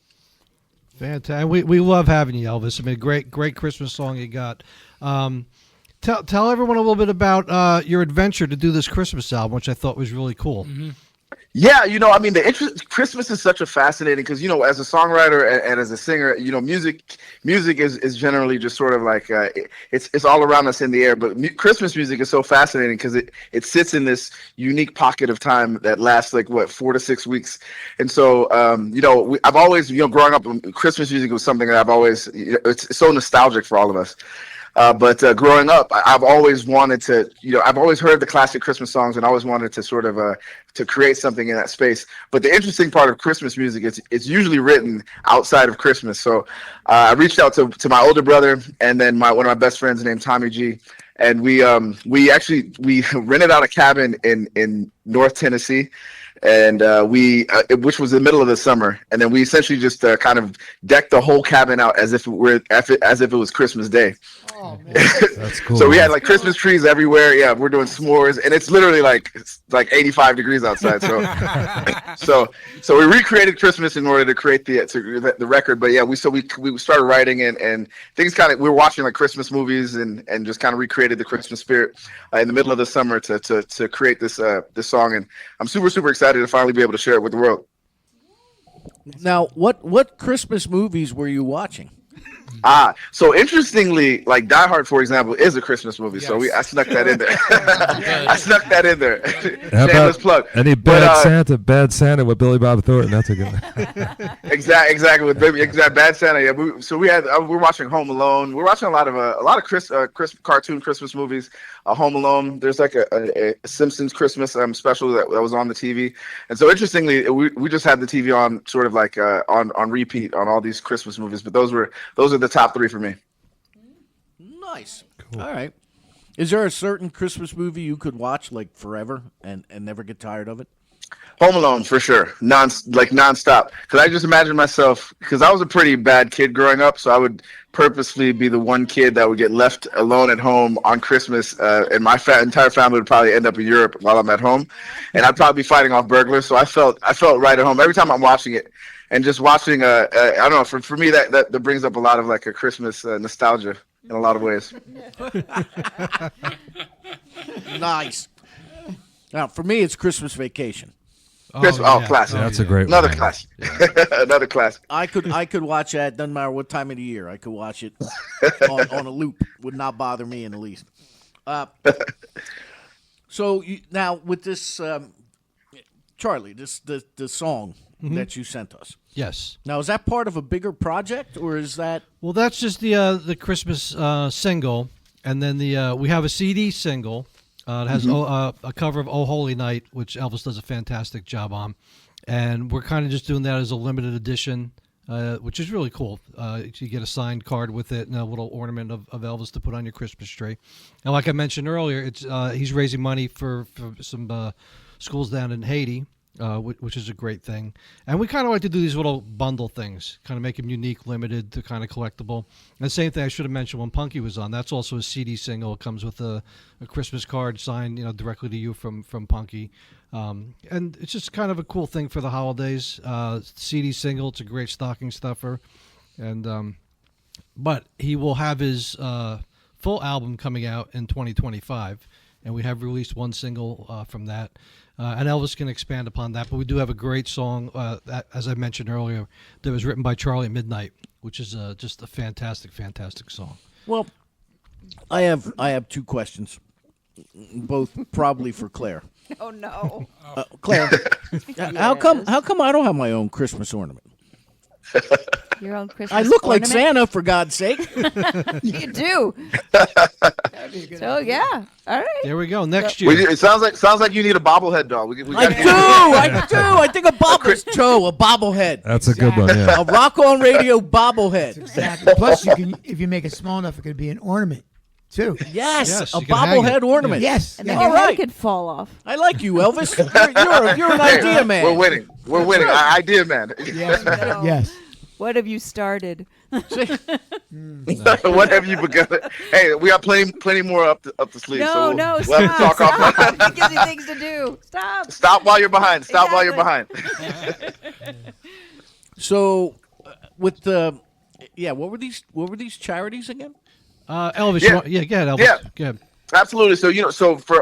[SPEAKER 6] Fantastic. We love having you, Elvis. I mean, great Christmas song you got. Tell everyone a little bit about your adventure to do this Christmas album, which I thought was really cool.
[SPEAKER 7] Mm-hmm.
[SPEAKER 9] Yeah, Christmas is such a fascinating because as a songwriter and as a singer, music is generally just sort of like it's all around us in the air. But Christmas music is so fascinating because it sits in this unique pocket of time that lasts like 4 to 6 weeks. And so I've always growing up, Christmas music was something that I've always it's so nostalgic for all of us. But growing up, I've always wanted to, I've always heard the classic Christmas songs and I always wanted to sort of to create something in that space. But the interesting part of Christmas music is it's usually written outside of Christmas. So I reached out to my older brother and then one of my best friends named Tommy G. And we rented out a cabin in North Tennessee. And which was the middle of the summer, and then we essentially just kind of decked the whole cabin out as if it was Christmas Day.
[SPEAKER 6] Oh, man.
[SPEAKER 5] That's cool.
[SPEAKER 9] So we had like Christmas trees everywhere. Yeah, we're doing s'mores, and it's literally like 85 degrees outside. So we recreated Christmas in order to create the record. But yeah, we started writing and things we were watching like Christmas movies and just kind of recreated the Christmas spirit in the middle of the summer to create this song. And I'm super excited to finally be able to share it with the world.
[SPEAKER 3] Now, what Christmas movies were you watching?
[SPEAKER 9] So interestingly, like Die Hard, for example, is a Christmas movie.
[SPEAKER 7] Yes.
[SPEAKER 9] So I snuck that in there. I snuck that in there.
[SPEAKER 5] How
[SPEAKER 9] Shameless
[SPEAKER 5] about
[SPEAKER 9] plug.
[SPEAKER 5] any Bad Santa with Billy Bob Thornton? That's a good one.
[SPEAKER 9] Exactly with Bad Santa. Yeah, we're watching Home Alone. We're watching a lot of cartoon Christmas movies. Home Alone. There's like a Simpsons Christmas special that was on the TV. And so interestingly, we just had the TV on sort of like on repeat on all these Christmas movies. But those are the top 3 for me.
[SPEAKER 3] Nice. Cool. All right. Is there a certain Christmas movie you could watch like forever and never get tired of it?
[SPEAKER 9] Home Alone for sure, nonstop. Because I just imagine myself, because I was a pretty bad kid growing up, so I would purposely be the one kid that would get left alone at home on Christmas, and my entire family would probably end up in Europe while I'm at home, and I'd probably be fighting off burglars. So I felt right at home every time I'm watching it, and just watching. I don't know. For me, that brings up a lot of like a Christmas nostalgia in a lot of ways.
[SPEAKER 3] Nice. Now, for me, it's Christmas Vacation.
[SPEAKER 9] Classic.
[SPEAKER 5] Yeah, that's a great
[SPEAKER 9] Another
[SPEAKER 5] one.
[SPEAKER 9] classic. Another classic.
[SPEAKER 3] I could watch that. Doesn't matter what time of the year. I could watch it on a loop. Would not bother me in the least. So now with this, Charlie, the song that you sent us.
[SPEAKER 6] Yes.
[SPEAKER 3] Now is that part of a bigger project or is that?
[SPEAKER 6] Well, that's just the Christmas single, and then we have a CD single. It has a cover of "Oh Holy Night," which Elvis does a fantastic job on, and we're kind of just doing that as a limited edition, which is really cool. You get a signed card with it and a little ornament of Elvis to put on your Christmas tree. And like I mentioned earlier, it's he's raising money for some schools down in Haiti, which is a great thing. And we kind of like to do these little bundle things, kind of make them unique, limited, to kind of collectible. And the same thing I should have mentioned when Punky was on. That's also a CD single. It comes with a Christmas card signed, directly to you from Punky. And it's just kind of a cool thing for the holidays. CD single. It's a great stocking stuffer. And but he will have his full album coming out in 2025. And we have released one single from that. And Elvis can expand upon that. But we do have a great song, that, as I mentioned earlier, that was written by Charlie at Midnight, which is just a fantastic, fantastic song.
[SPEAKER 3] Well, I have two questions, both probably for Claire.
[SPEAKER 2] Oh no,
[SPEAKER 3] Claire, how come I don't have my own Christmas ornament?
[SPEAKER 2] Your own Christmas.
[SPEAKER 3] I look like
[SPEAKER 2] ornament?
[SPEAKER 3] Santa, for God's sake.
[SPEAKER 2] You do. So yeah, all right.
[SPEAKER 6] There we go. Next year.
[SPEAKER 12] It sounds like you need a bobblehead doll.
[SPEAKER 3] I do. I think a bobblehead.
[SPEAKER 5] That's a good one. Yeah.
[SPEAKER 3] A Rock On Radio bobblehead.
[SPEAKER 4] Exactly. Plus, if you make it small enough, it could be an ornament too.
[SPEAKER 3] Yes, a
[SPEAKER 6] you can hang
[SPEAKER 3] bobblehead
[SPEAKER 6] it.
[SPEAKER 3] ornament.
[SPEAKER 4] Yes.
[SPEAKER 2] And then
[SPEAKER 4] yes.
[SPEAKER 2] your
[SPEAKER 3] All right.
[SPEAKER 2] head could fall off.
[SPEAKER 3] I like you, Elvis. You're an idea man.
[SPEAKER 12] We're winning. Idea man.
[SPEAKER 4] Yes.
[SPEAKER 2] No.
[SPEAKER 4] Yes.
[SPEAKER 2] What have you started?
[SPEAKER 12] What have you begun? Hey, we got plenty more up the sleeve.
[SPEAKER 2] No,
[SPEAKER 12] so
[SPEAKER 2] stop.
[SPEAKER 12] we'll have to talk off.
[SPEAKER 2] Stop. It gives you things to do. Stop.
[SPEAKER 12] Stop while you're behind. Stop while you're behind.
[SPEAKER 3] So, with the what were these charities again?
[SPEAKER 6] Elvis,
[SPEAKER 12] Yeah.
[SPEAKER 6] go ahead, Elvis.
[SPEAKER 12] Yeah.
[SPEAKER 6] Go ahead.
[SPEAKER 12] Absolutely. So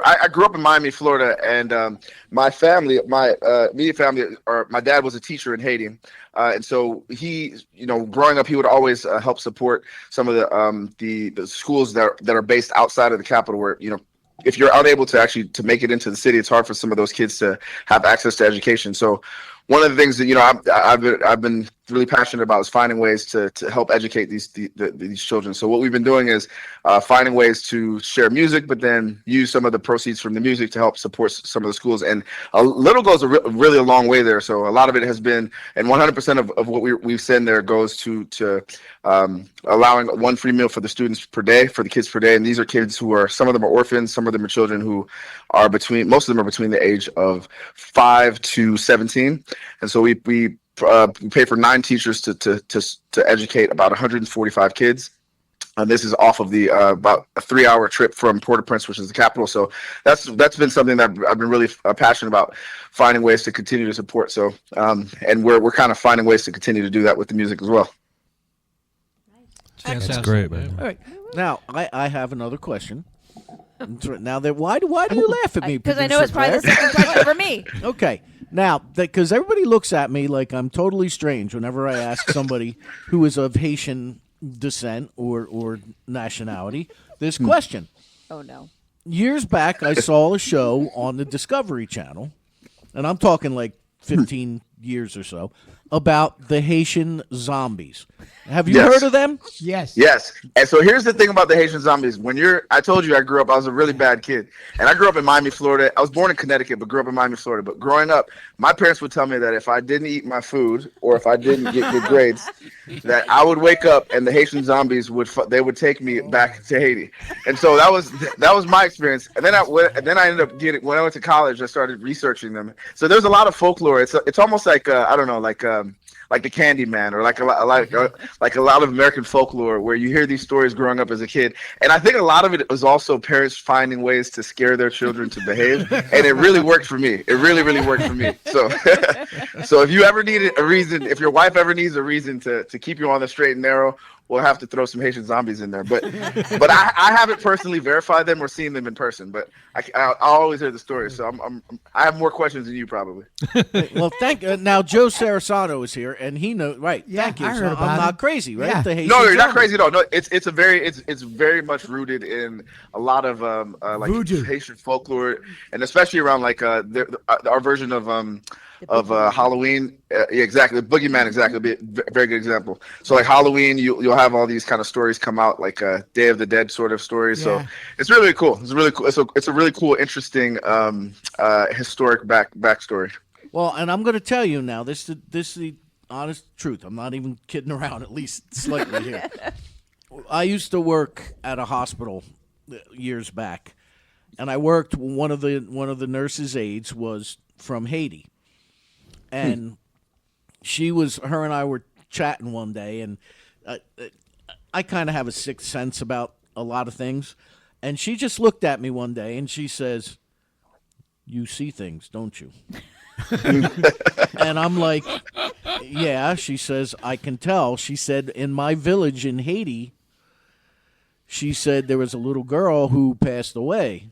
[SPEAKER 12] I grew up in Miami, Florida, and my family, my immediate family, or my dad was a teacher in Haiti, and so he, growing up, he would always help support some of the schools that are based outside of the capital, where if you're unable to make it into the city, it's hard for some of those kids to have access to education. So one of the things that I've been really passionate about is finding ways to help educate these children. So what we've been doing is finding ways to share music, but then use some of the proceeds from the music to help support some of the schools. And a little goes really a long way there. So a lot of it has been, and 100% of what we've sent there goes to allowing one free meal for the students per day, for the kids per day. And these are kids who some of them are orphans, some of them are children who are most of them are between the age of 5 to 17. And so we pay for 9 teachers to educate about 145 kids. And this is off of the about a 3-hour trip from Port-au-Prince, which is the capital. So that's been something that I've been really passionate about, finding ways to continue to support. So and we're kind of finding ways to continue to do that with the music as well.
[SPEAKER 5] That's great, man.
[SPEAKER 3] All right. Now I have another question. Now why do you laugh at me?
[SPEAKER 2] Because I know it's probably the second question for me.
[SPEAKER 3] Okay. Now, because everybody looks at me like I'm totally strange whenever I ask somebody who is of Haitian descent or nationality this question.
[SPEAKER 2] Oh, no.
[SPEAKER 3] Years back, I saw a show on the Discovery Channel, and I'm talking like 15 years or so, about the Haitian zombies. Have you heard of them?
[SPEAKER 4] Yes.
[SPEAKER 12] Yes. And so here's the thing about the Haitian zombies. I told you I was a really bad kid. And I grew up in Miami, Florida. I was born in Connecticut, but grew up in Miami, Florida. But growing up, my parents would tell me that if I didn't eat my food or if I didn't get good grades, that I would wake up and the Haitian zombies would take me back to Haiti. And so that was my experience. And then I ended up when I went to college, I started researching them. So there's a lot of folklore. It's almost like I don't know, like the Candyman, or like a lot of American folklore, where you hear these stories growing up as a kid. And I think a lot of it was also parents finding ways to scare their children to behave, and it really worked for me. It really, really worked for me. So, so if you ever need a reason, if your wife ever needs a reason to keep you on the straight and narrow, we'll have to throw some Haitian zombies in there. But I haven't personally verified them or seen them in person. But I always hear the story, so I have more questions than you probably.
[SPEAKER 3] Well, now Joe Cerisano is here, and he knows. Right?
[SPEAKER 4] Yeah,
[SPEAKER 3] thank you.
[SPEAKER 4] I heard
[SPEAKER 3] So
[SPEAKER 4] about
[SPEAKER 3] I'm
[SPEAKER 4] it.
[SPEAKER 3] not crazy, right?
[SPEAKER 4] Yeah.
[SPEAKER 3] The Haitian
[SPEAKER 12] No, you're not
[SPEAKER 3] zombies.
[SPEAKER 12] crazy at all. No, it's very much rooted in a lot of like
[SPEAKER 4] Voodoo.
[SPEAKER 12] Haitian folklore, and especially around like our version of Halloween. Yeah, exactly. The boogeyman, exactly. Be a very good example. So like Halloween, you'll have all these kind of stories come out, like Day of the Dead sort of stories. So
[SPEAKER 4] Yeah.
[SPEAKER 12] it's really cool. It's really cool. It's a really cool, interesting historic backstory.
[SPEAKER 3] Well, and I'm going to tell you now. This is the honest truth. I'm not even kidding around. At least slightly here. I used to work at a hospital years back, and I worked. One of the nurses' aides was from Haiti. and her and I were chatting one day, and I kind of have a sixth sense about a lot of things, and she just looked at me one day and she says, "You see things, don't you?" And I'm like, "Yeah." She says, "I can tell." She said, "In my village in Haiti," she said, "there was a little girl who passed away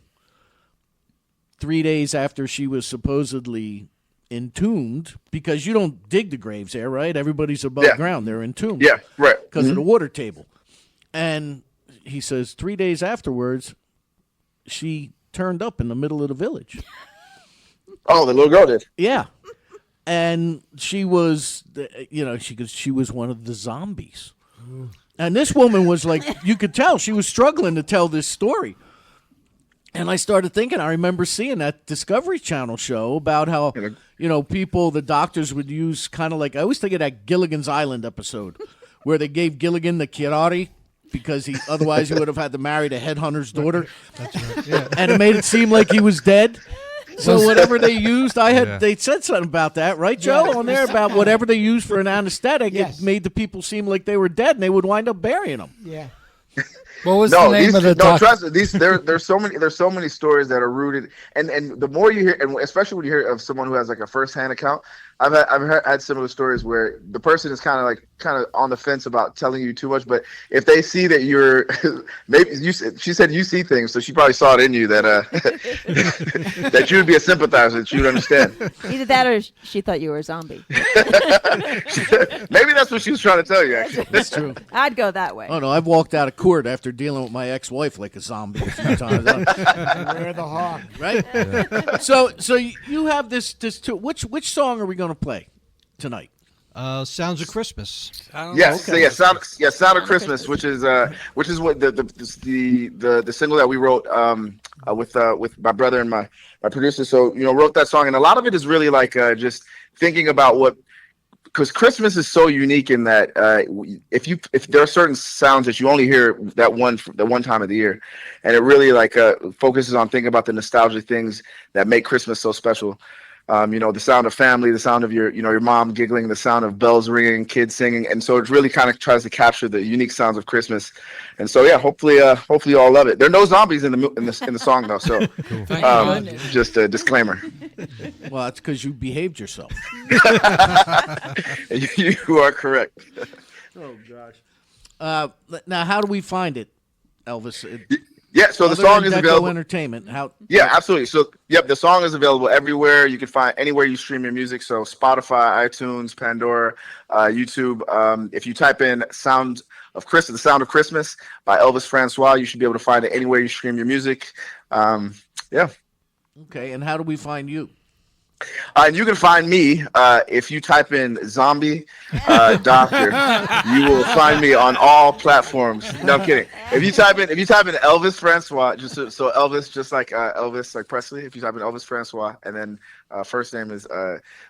[SPEAKER 3] 3 days after she was supposedly entombed, because you don't dig the graves there, right? Everybody's above ground. They're entombed.
[SPEAKER 12] Yeah, right.
[SPEAKER 3] Because of the water table." And he says 3 days afterwards, she turned up in the middle of the village.
[SPEAKER 12] Oh, the little girl did.
[SPEAKER 3] Yeah. And she was, she was one of the zombies. And this woman was like, you could tell she was struggling to tell this story. And I started thinking, I remember seeing that Discovery Channel show about how, people, the doctors would use kind of like, I always think of that Gilligan's Island episode where they gave Gilligan the Kirari because otherwise he would have had to marry the headhunter's daughter.
[SPEAKER 6] That's right. Yeah.
[SPEAKER 3] And it made it seem like he was dead. So whatever they used, they said something about that, right, Joe, on there about whatever they used for an anesthetic, it made the people seem like they were dead, and they would wind up burying them.
[SPEAKER 4] Yeah.
[SPEAKER 7] What was the name of the doctor?
[SPEAKER 12] Trust me, there's so many stories that are rooted, and the more you hear, and especially when you hear of someone who has like a first-hand account, I've had similar stories where the person is kind of on the fence about telling you too much, but if they see that you're she said you see things, so she probably saw it in you that that you would be a sympathizer, that you would understand.
[SPEAKER 2] Either that or she thought you were a zombie.
[SPEAKER 12] Maybe that's what she was trying to tell you. Actually,
[SPEAKER 3] that's true.
[SPEAKER 2] I'd go that way.
[SPEAKER 3] Oh no, I've walked out of court after dealing with my ex-wife like a zombie a few times.
[SPEAKER 4] Where the hawk,
[SPEAKER 3] right? Yeah. So you have this too. Which song are we going to play tonight?
[SPEAKER 6] Sounds of Christmas.
[SPEAKER 12] Yes, okay. Sound of Christmas, which is what the single that we wrote with my brother and my producer. So wrote that song, and a lot of it is really like just thinking about because Christmas is so unique in that if there are certain sounds that you only hear that one time of the year, and it really focuses on thinking about the nostalgic things that make Christmas so special. The sound of family, the sound of your mom giggling, the sound of bells ringing, kids singing, and so it really kind of tries to capture the unique sounds of Christmas. And so hopefully you all love it. There are no zombies in the song though, so just a disclaimer.
[SPEAKER 3] Well, that's because you behaved yourself.
[SPEAKER 12] You are correct.
[SPEAKER 3] Oh gosh. Now, how do we find it, Elvis?
[SPEAKER 12] Yeah, so the song is
[SPEAKER 3] Deko
[SPEAKER 12] available.
[SPEAKER 3] Entertainment.
[SPEAKER 12] Yeah, absolutely. So, the song is available everywhere. You can find anywhere you stream your music. So, Spotify, iTunes, Pandora, YouTube. If you type in "Sound of Christmas," "The Sound of Christmas" by Elvis Francois, you should be able to find it anywhere you stream your music. Yeah.
[SPEAKER 3] Okay, and how do we find you?
[SPEAKER 12] And you can find me if you type in "zombie doctor." You will find me on all platforms. No, I'm kidding. If you type in Elvis Francois, just so Elvis, just like Elvis, like Presley. If you type in Elvis Francois, and then first name is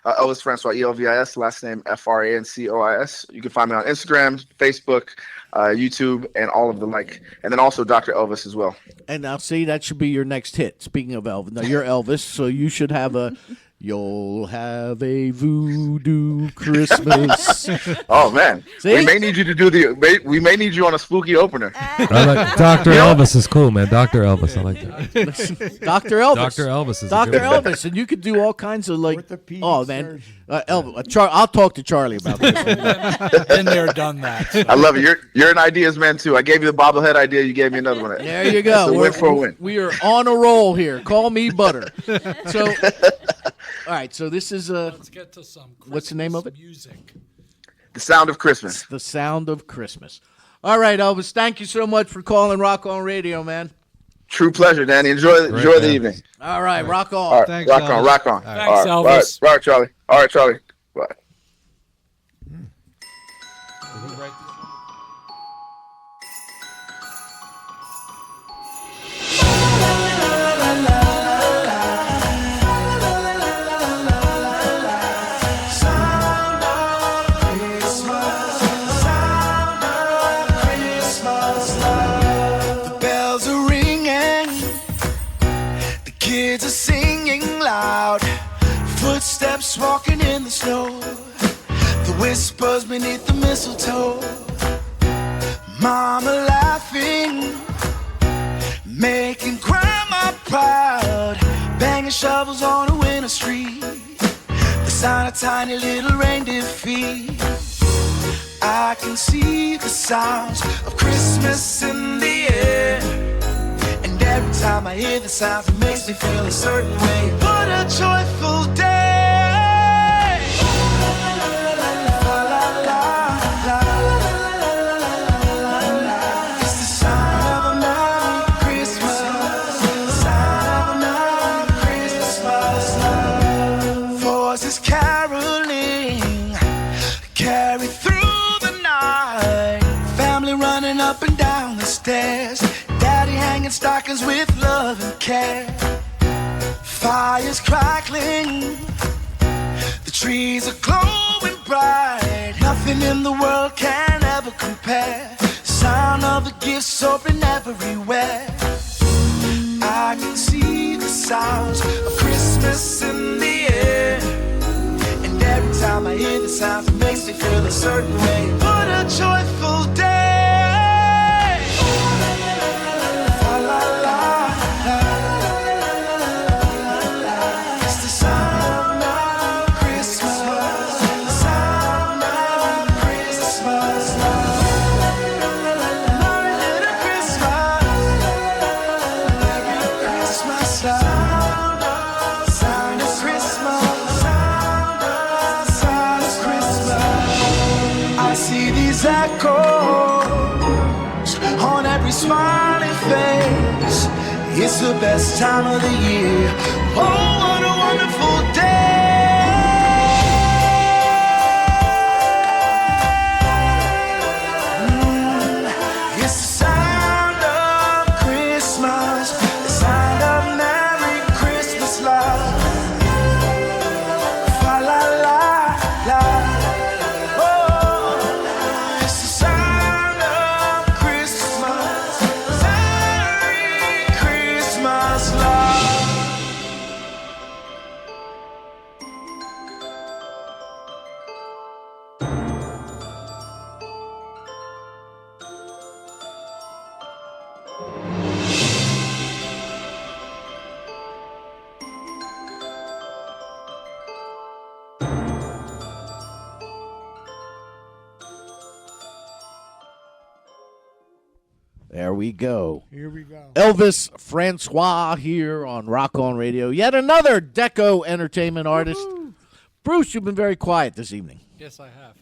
[SPEAKER 12] Elvis Francois, ELVIS, last name FRANCOIS. You can find me on Instagram, Facebook, YouTube, and all of the and then also Dr. Elvis as well.
[SPEAKER 3] And now, see, that should be your next hit. Speaking of Elvis, now you're Elvis, so you should have a. You'll have a voodoo Christmas.
[SPEAKER 12] Oh man,
[SPEAKER 3] see?
[SPEAKER 12] We may need you to do we may need you on a spooky opener.
[SPEAKER 5] I like Dr. Elvis is cool, man. Dr. Elvis, I like that.
[SPEAKER 3] Dr. Elvis.
[SPEAKER 5] Dr. Elvis is
[SPEAKER 3] Dr. Elvis, and you could do all kinds of oh man, Elvis. I'll talk to Charlie about this.
[SPEAKER 7] Been there, done that.
[SPEAKER 12] I love it. You're an ideas man too. I gave you the bobblehead idea. You gave me another one.
[SPEAKER 3] There you go.
[SPEAKER 12] Win for a win.
[SPEAKER 3] We are on a roll here. Call me Butter. So. All right, so this is
[SPEAKER 7] Let's get to some Christmas
[SPEAKER 3] what's the name of it?
[SPEAKER 7] Music.
[SPEAKER 12] The Sound of Christmas.
[SPEAKER 3] The Sound of Christmas. All right, Elvis, thank you so much for calling Rock On Radio, man.
[SPEAKER 12] True pleasure, Danny. Enjoy the evening.
[SPEAKER 3] All right, rock on.
[SPEAKER 12] All right,
[SPEAKER 6] Thanks,
[SPEAKER 12] rock
[SPEAKER 6] Elvis.
[SPEAKER 12] on, rock on.
[SPEAKER 7] Thanks,
[SPEAKER 12] all
[SPEAKER 7] Elvis.
[SPEAKER 12] All right, Charlie. All right, Charlie. Bye.
[SPEAKER 10] The bells are ringing, the kids are singing loud. Footsteps walking in the snow, the whispers beneath the mistletoe. Mama laughing, making grandma proud, banging shovels on a winter street, the sound of tiny little reindeer feet. I can see the sounds of Christmas in the air, and every time I hear the sounds it makes me feel a certain way. What a joyful day! Up and down the stairs, daddy hanging stockings with love and care. Fire's crackling, the trees are glowing bright. Nothing in the world can ever compare. Sound of the gifts open everywhere. I can see the sounds of Christmas in the air, and every time I hear the sounds it makes me feel a certain way. What a joyful day! Echoes on every smiling face. It's the best time of the year. Oh, what a wonderful day! It's the sound of Christmas, the sound of Merry Christmas love. Fa la la la.
[SPEAKER 3] There we go.
[SPEAKER 4] Here we go.
[SPEAKER 3] Elvis Francois here on Rock On Radio. Yet another Deko entertainment artist. Woo-hoo. Bruce, you've been very quiet this evening.
[SPEAKER 7] Yes, I have.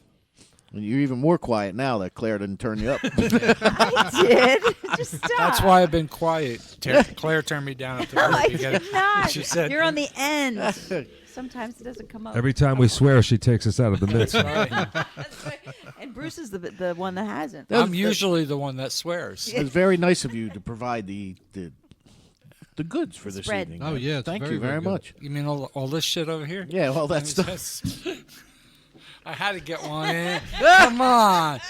[SPEAKER 3] And you're even more quiet now that Claire didn't turn you up.
[SPEAKER 2] I did. Just stop.
[SPEAKER 7] That's why I've been quiet. Claire turned me down at the
[SPEAKER 2] No,
[SPEAKER 7] very
[SPEAKER 2] I
[SPEAKER 7] beginning.
[SPEAKER 2] did not.
[SPEAKER 7] She said,
[SPEAKER 2] you're on the end. Sometimes it doesn't come up.
[SPEAKER 5] Every time we swear, she takes us out of the mix.
[SPEAKER 7] Right.
[SPEAKER 2] That's right. And Bruce is the one that hasn't.
[SPEAKER 7] I'm usually the one that swears.
[SPEAKER 3] It's very nice of you to provide the goods for this
[SPEAKER 2] Spread.
[SPEAKER 3] evening.
[SPEAKER 6] Oh, yeah, it's
[SPEAKER 3] Thank
[SPEAKER 6] very,
[SPEAKER 3] you very
[SPEAKER 6] very good.
[SPEAKER 3] much.
[SPEAKER 7] You mean all this shit over here?
[SPEAKER 3] Yeah, well, that's
[SPEAKER 7] I had to get one in. Come on.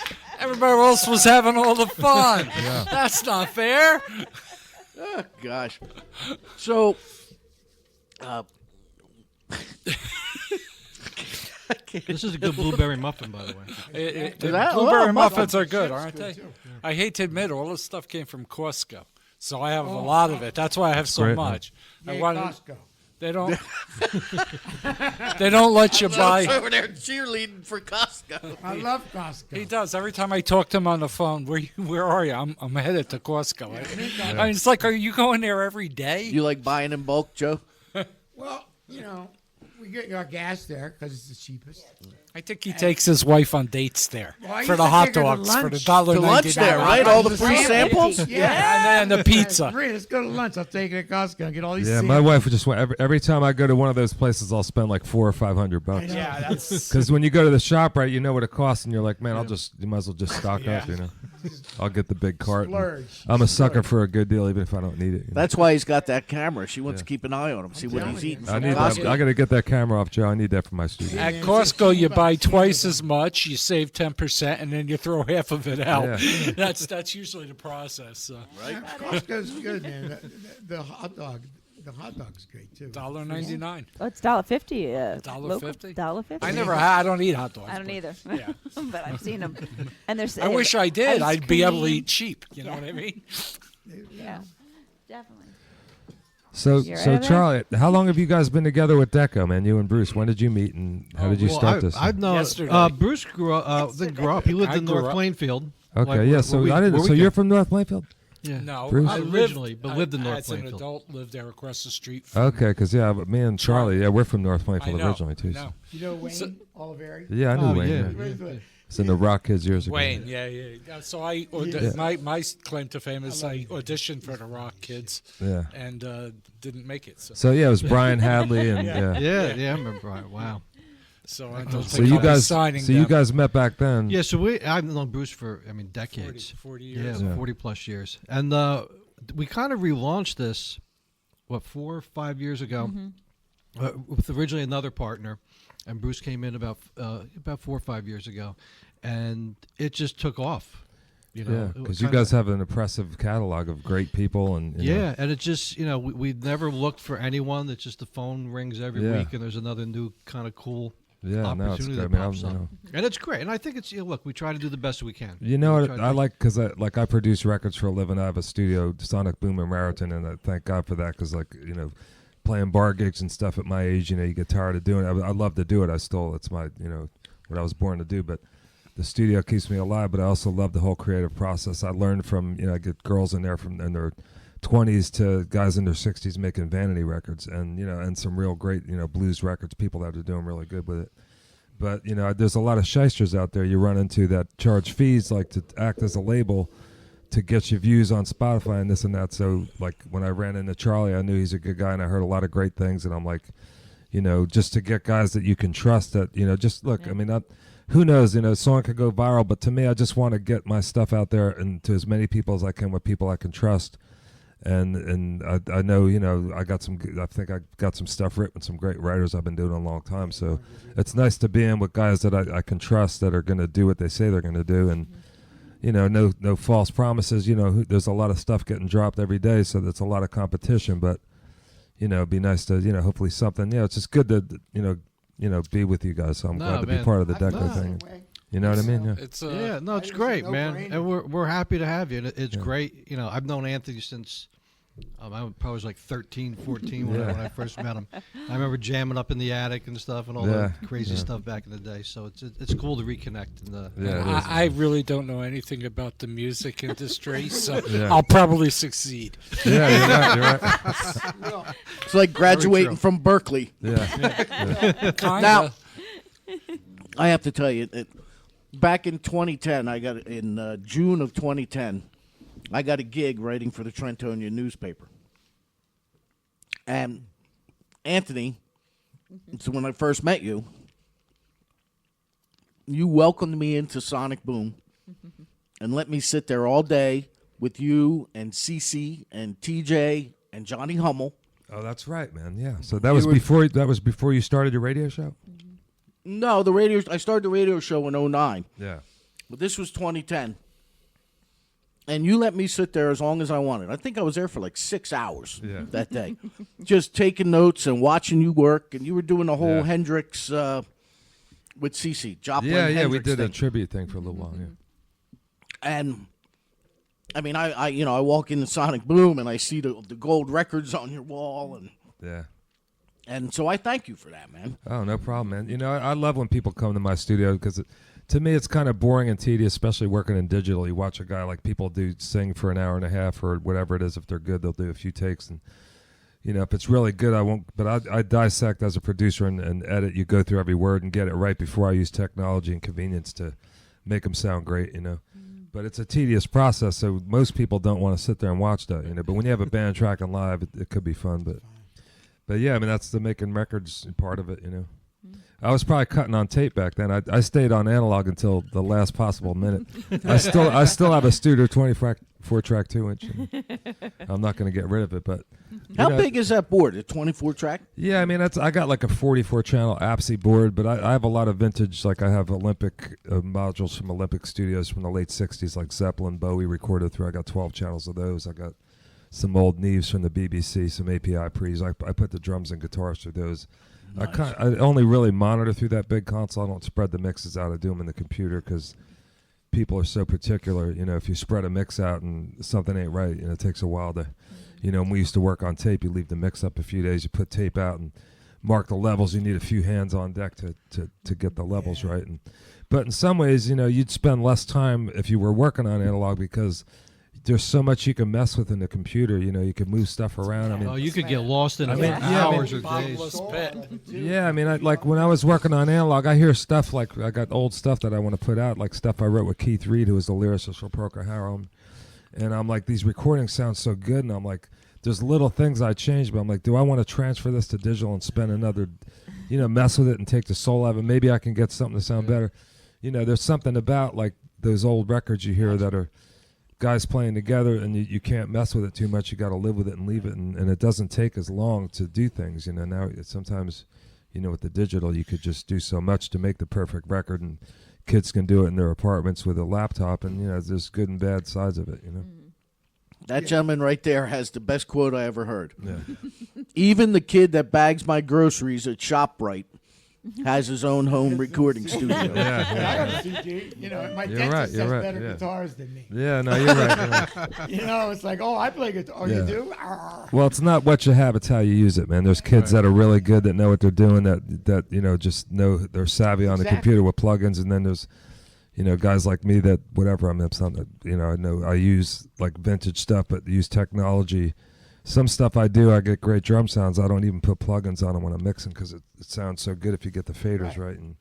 [SPEAKER 7] Everybody else was having all the fun.
[SPEAKER 5] Yeah.
[SPEAKER 7] That's not fair.
[SPEAKER 3] Oh, gosh. So,
[SPEAKER 6] This is a good blueberry muffin, by the way.
[SPEAKER 7] Blueberry muffins are good, aren't they? I hate to admit it, all this stuff came from Costco. So I have a lot of it. That's why I have so
[SPEAKER 5] Great.
[SPEAKER 7] much.
[SPEAKER 4] Yeah,
[SPEAKER 7] I wanted,
[SPEAKER 4] Costco.
[SPEAKER 7] they don't they don't let you buy.
[SPEAKER 3] over there cheerleading for Costco.
[SPEAKER 4] I love Costco.
[SPEAKER 7] He does. Every time I talk to him on the phone, where are you? I'm headed to Costco. I mean, it's like, are you going there every day?
[SPEAKER 3] You like buying in bulk, Joe?
[SPEAKER 4] Well, we get our gas there because it's the cheapest.
[SPEAKER 7] I think he takes his wife on dates there
[SPEAKER 4] Well, I
[SPEAKER 7] for
[SPEAKER 4] used
[SPEAKER 7] the
[SPEAKER 4] to
[SPEAKER 7] hot
[SPEAKER 4] take her to
[SPEAKER 7] dogs for the
[SPEAKER 4] lunch.
[SPEAKER 7] $1.99.
[SPEAKER 3] To lunch there, right? All the free samples?
[SPEAKER 7] Yeah, and then the pizza.
[SPEAKER 4] Maria, let's go to lunch. I'll take her to Costco and get all these
[SPEAKER 5] Yeah, my
[SPEAKER 4] samples.
[SPEAKER 5] wife would just want every time I go to one of those places, I'll spend like $400 or $500.
[SPEAKER 7] Yeah, that's
[SPEAKER 5] Because when you go to the shop, right, you know what it costs, and you're like, man, you might as well just stock up, I'll get the big cart.
[SPEAKER 4] Splurge.
[SPEAKER 5] I'm a sucker for a good deal, even if I don't need it.
[SPEAKER 3] That's why he's got that camera. She wants to keep an eye on him, see what he's eating.
[SPEAKER 5] I
[SPEAKER 3] From
[SPEAKER 5] need that.
[SPEAKER 3] Costco.
[SPEAKER 5] I got to get that camera off, Joe. I need that for my studio.
[SPEAKER 7] At Costco, you buy twice as much, you save 10%, and then you throw half of it out.
[SPEAKER 5] Yeah.
[SPEAKER 7] That's usually the process.
[SPEAKER 3] Right?
[SPEAKER 4] Costco's good, man. The hot dog, The hot dog's great too.
[SPEAKER 7] $1.99.
[SPEAKER 2] Oh, it's $1.50.
[SPEAKER 7] $1.50?
[SPEAKER 2] $1.50.
[SPEAKER 7] I don't eat hot dogs.
[SPEAKER 2] I don't
[SPEAKER 7] but-
[SPEAKER 2] either.
[SPEAKER 7] Yeah.
[SPEAKER 2] But I've seen them. And there's.
[SPEAKER 7] I wish I did.
[SPEAKER 2] ice
[SPEAKER 7] I'd be able to
[SPEAKER 2] cream.
[SPEAKER 7] eat cheap. You know what I mean?
[SPEAKER 2] Yeah, definitely.
[SPEAKER 5] So,
[SPEAKER 2] You
[SPEAKER 5] so
[SPEAKER 2] ready?
[SPEAKER 5] Charlie, how long have you guys been together with Deko, man? You and Bruce. When did you meet, and how did you start this?
[SPEAKER 6] I've known
[SPEAKER 7] Yesterday.
[SPEAKER 6] Bruce grew up. Didn't grow up. He lived
[SPEAKER 7] I
[SPEAKER 6] in
[SPEAKER 7] grew
[SPEAKER 6] North
[SPEAKER 7] up.
[SPEAKER 6] Plainfield.
[SPEAKER 5] Okay,
[SPEAKER 6] like
[SPEAKER 5] yeah.
[SPEAKER 6] where
[SPEAKER 5] So
[SPEAKER 6] we-
[SPEAKER 5] I didn't.
[SPEAKER 6] where we
[SPEAKER 5] So you're
[SPEAKER 6] came-
[SPEAKER 5] from North Plainfield?
[SPEAKER 6] Yeah.
[SPEAKER 7] No,
[SPEAKER 5] Bruce?
[SPEAKER 7] I
[SPEAKER 6] Originally, but lived in North
[SPEAKER 7] as an
[SPEAKER 6] Plainfield.
[SPEAKER 7] adult, lived there across the street. From
[SPEAKER 5] Okay, because yeah, but me and Charlie, yeah, we're from North
[SPEAKER 7] I
[SPEAKER 5] Plainfield
[SPEAKER 7] know,
[SPEAKER 5] originally too.
[SPEAKER 7] I
[SPEAKER 5] so-
[SPEAKER 7] know.
[SPEAKER 4] You know Wayne Oliveri?
[SPEAKER 5] Yeah, I knew
[SPEAKER 6] Oh,
[SPEAKER 5] Wayne.
[SPEAKER 6] yeah.
[SPEAKER 5] Yeah. It's in the Rock Kids years ago.
[SPEAKER 7] Wayne, yeah. So I my claim to fame is I auditioned for the Rock Kids
[SPEAKER 5] Yeah.
[SPEAKER 7] and didn't make it.
[SPEAKER 5] So yeah, it was Brian Hadley and yeah.
[SPEAKER 6] Yeah, I remember. Right. Wow.
[SPEAKER 7] So I don't
[SPEAKER 5] So
[SPEAKER 7] think
[SPEAKER 5] you
[SPEAKER 7] I'll be
[SPEAKER 5] guys,
[SPEAKER 7] signing
[SPEAKER 5] so you
[SPEAKER 7] them.
[SPEAKER 5] guys met back then.
[SPEAKER 6] Yeah, so I've known Bruce for decades.
[SPEAKER 7] 40 years.
[SPEAKER 6] Yeah, 40 plus years. And we kind of relaunched this, 4 or 5 years ago, with originally another partner, and Bruce came in about 4 or 5 years ago, and it just took off. You know,
[SPEAKER 5] Yeah,
[SPEAKER 6] It
[SPEAKER 5] because you
[SPEAKER 6] kinda-
[SPEAKER 5] guys have an impressive catalog of great people, and you know.
[SPEAKER 6] Yeah, and it just we never looked for anyone. It's just the phone rings every
[SPEAKER 5] Yeah.
[SPEAKER 6] week, and there's another new kind of cool
[SPEAKER 5] Yeah, no, it's
[SPEAKER 6] opportunity
[SPEAKER 5] good.
[SPEAKER 6] that
[SPEAKER 5] I mean,
[SPEAKER 6] pops up.
[SPEAKER 5] you know.
[SPEAKER 6] And it's great. And I think it's look, we try to do the best we can.
[SPEAKER 5] You know
[SPEAKER 6] We
[SPEAKER 5] what
[SPEAKER 6] try to
[SPEAKER 5] I
[SPEAKER 6] do-
[SPEAKER 5] like, because I produce records for a living. I have a studio, Sonic Boom in Raritan, and I thank God for that, because playing bar gigs and stuff at my age, you get tired of doing it. I love to do it. It's my what I was born to do, but the studio keeps me alive. But I also love the whole creative process. I learned from I get girls in there in their 20s to guys in their 60s making vanity records, and and some real great blues records, people that are doing really good with it. But there's a lot of shysters out there you run into that charge fees like to act as a label to get you views on Spotify and this and that. So like when I ran into Charlie, I knew he's a good guy, and I heard a lot of great things, and I'm like, just to get guys that you can trust, that just look. I mean, who knows? A song could go viral, but to me, I just want to get my stuff out there and to as many people as I can, with people I can trust. And I know I think I got some stuff written with some great writers I've been doing a long time. So it's nice to be in with guys that I can trust, that are going to do what they say they're going to do, and no false promises. There's a lot of stuff getting dropped every day, so that's a lot of competition. But it'd be nice to hopefully something. It's just good to be with you guys. So I'm glad to be part of the Deko thing. You know what I mean? Yeah.
[SPEAKER 7] It's
[SPEAKER 6] No, it's great, man, and we're happy to have you. And it's great. I've known Anthony since I probably was like 13, 14 when I first met him. I remember jamming up in the attic and stuff, and all that crazy stuff back in the day. So it's cool to reconnect.
[SPEAKER 7] I really don't know anything about the music industry, so I'll probably succeed.
[SPEAKER 5] Yeah, you're right.
[SPEAKER 3] It's like graduating from Berkeley.
[SPEAKER 5] Yeah.
[SPEAKER 3] Now, I have to tell you that back in 2010, in June of 2010, I got a gig writing for the Trentonian newspaper. And Anthony, so when I first met you, you welcomed me into Sonic Boom and let me sit there all day with you and Cece and TJ and Johnny Hummel.
[SPEAKER 5] Oh, that's right, man. Yeah. So that was before you started your radio show?
[SPEAKER 3] No, I started the radio show in 2009.
[SPEAKER 5] Yeah.
[SPEAKER 3] But this was 2010. And you let me sit there as long as I wanted. I think I was there for like 6 hours that day. Just taking notes and watching you work. And you were doing the whole Hendrix with CeCe. Joplin
[SPEAKER 5] Yeah, we
[SPEAKER 3] Hendrix
[SPEAKER 5] did a
[SPEAKER 3] thing.
[SPEAKER 5] tribute thing for a little while, yeah.
[SPEAKER 3] And, I mean, I walk into Sonic Boom and I see the gold records on your wall. And so I thank you for that, man.
[SPEAKER 5] Oh, no problem, man. I love when people come to my studio, because to me it's kind of boring and tedious, especially working in digital. You watch a guy like people do sing for an hour and a half or whatever it is. If they're good, they'll do a few takes, and if it's really good, I won't. But I dissect as a producer and edit. You go through every word and get it right before I use technology and convenience to make them sound great. But it's a tedious process, so most people don't want to sit there and watch that. But when you have a band tracking live, it could be fun. But yeah, I mean, that's the making records part of it, I was probably cutting on tape back then. I stayed on analog until the last possible minute. I still have a Studer 24-track 2-inch. I'm not going to get rid of it, but
[SPEAKER 3] How big is that board? A 24-track?
[SPEAKER 5] Yeah, I mean, I got like a 44-channel APSI board, but I have a lot of vintage. Like I have Olympic modules from Olympic studios from the late '60s, like Zeppelin, Bowie recorded through. I got 12 channels of those. I got some old Neves from the BBC, some API pre's. I put the drums and guitars through those.
[SPEAKER 3] Nice.
[SPEAKER 5] I only really monitor through that big console. I don't spread the mixes out. I do them in the computer because people are so particular. If you spread a mix out and something ain't right, it takes a while to, when we used to work on tape, you leave the mix up a few days, you put tape out and mark the levels. You need a few hands on deck to get the levels right. But in some ways, you'd spend less time if you were working on analog because there's so much you can mess with in the computer. You can move stuff around.
[SPEAKER 6] You could get lost in hours or days.
[SPEAKER 5] Yeah, like when I was working on analog, I hear stuff like I got old stuff that I want to put out, like stuff I wrote with Keith Reed, who was the lyricist for Procol Harum, and I'm like, these recordings sound so good, and I'm like, there's little things I changed, but I'm like, do I want to transfer this to digital and spend another, mess with it and take the soul out of it? Maybe I can get something to sound better. There's something about like those old records you hear that are guys playing together, and you can't mess with it too much. You got to live with it and leave it, and it doesn't take as long to do things. Now sometimes, with the digital, you could just do so much to make the perfect record, and kids can do it in their apartments with a laptop, and there's good and bad sides of it.
[SPEAKER 3] That gentleman right there has the best quote I ever heard.
[SPEAKER 5] Yeah.
[SPEAKER 3] Even the kid that bags my groceries at ShopRite has his own home recording studio.
[SPEAKER 4] I got a CD. My dentist has better guitars than me.
[SPEAKER 5] Yeah, no, you're right.
[SPEAKER 4] It's like, I play guitar. Oh, you do?
[SPEAKER 5] Well, it's not what you have; it's how you use it, man. There's kids that are really good that know what they're doing. That just know they're savvy on the computer with plugins, and then there's guys like me that whatever I know I use like vintage stuff, but use technology. Some stuff I do, I get great drum sounds. I don't even put plugins on them when I'm mixing because it sounds so good if you get the faders right and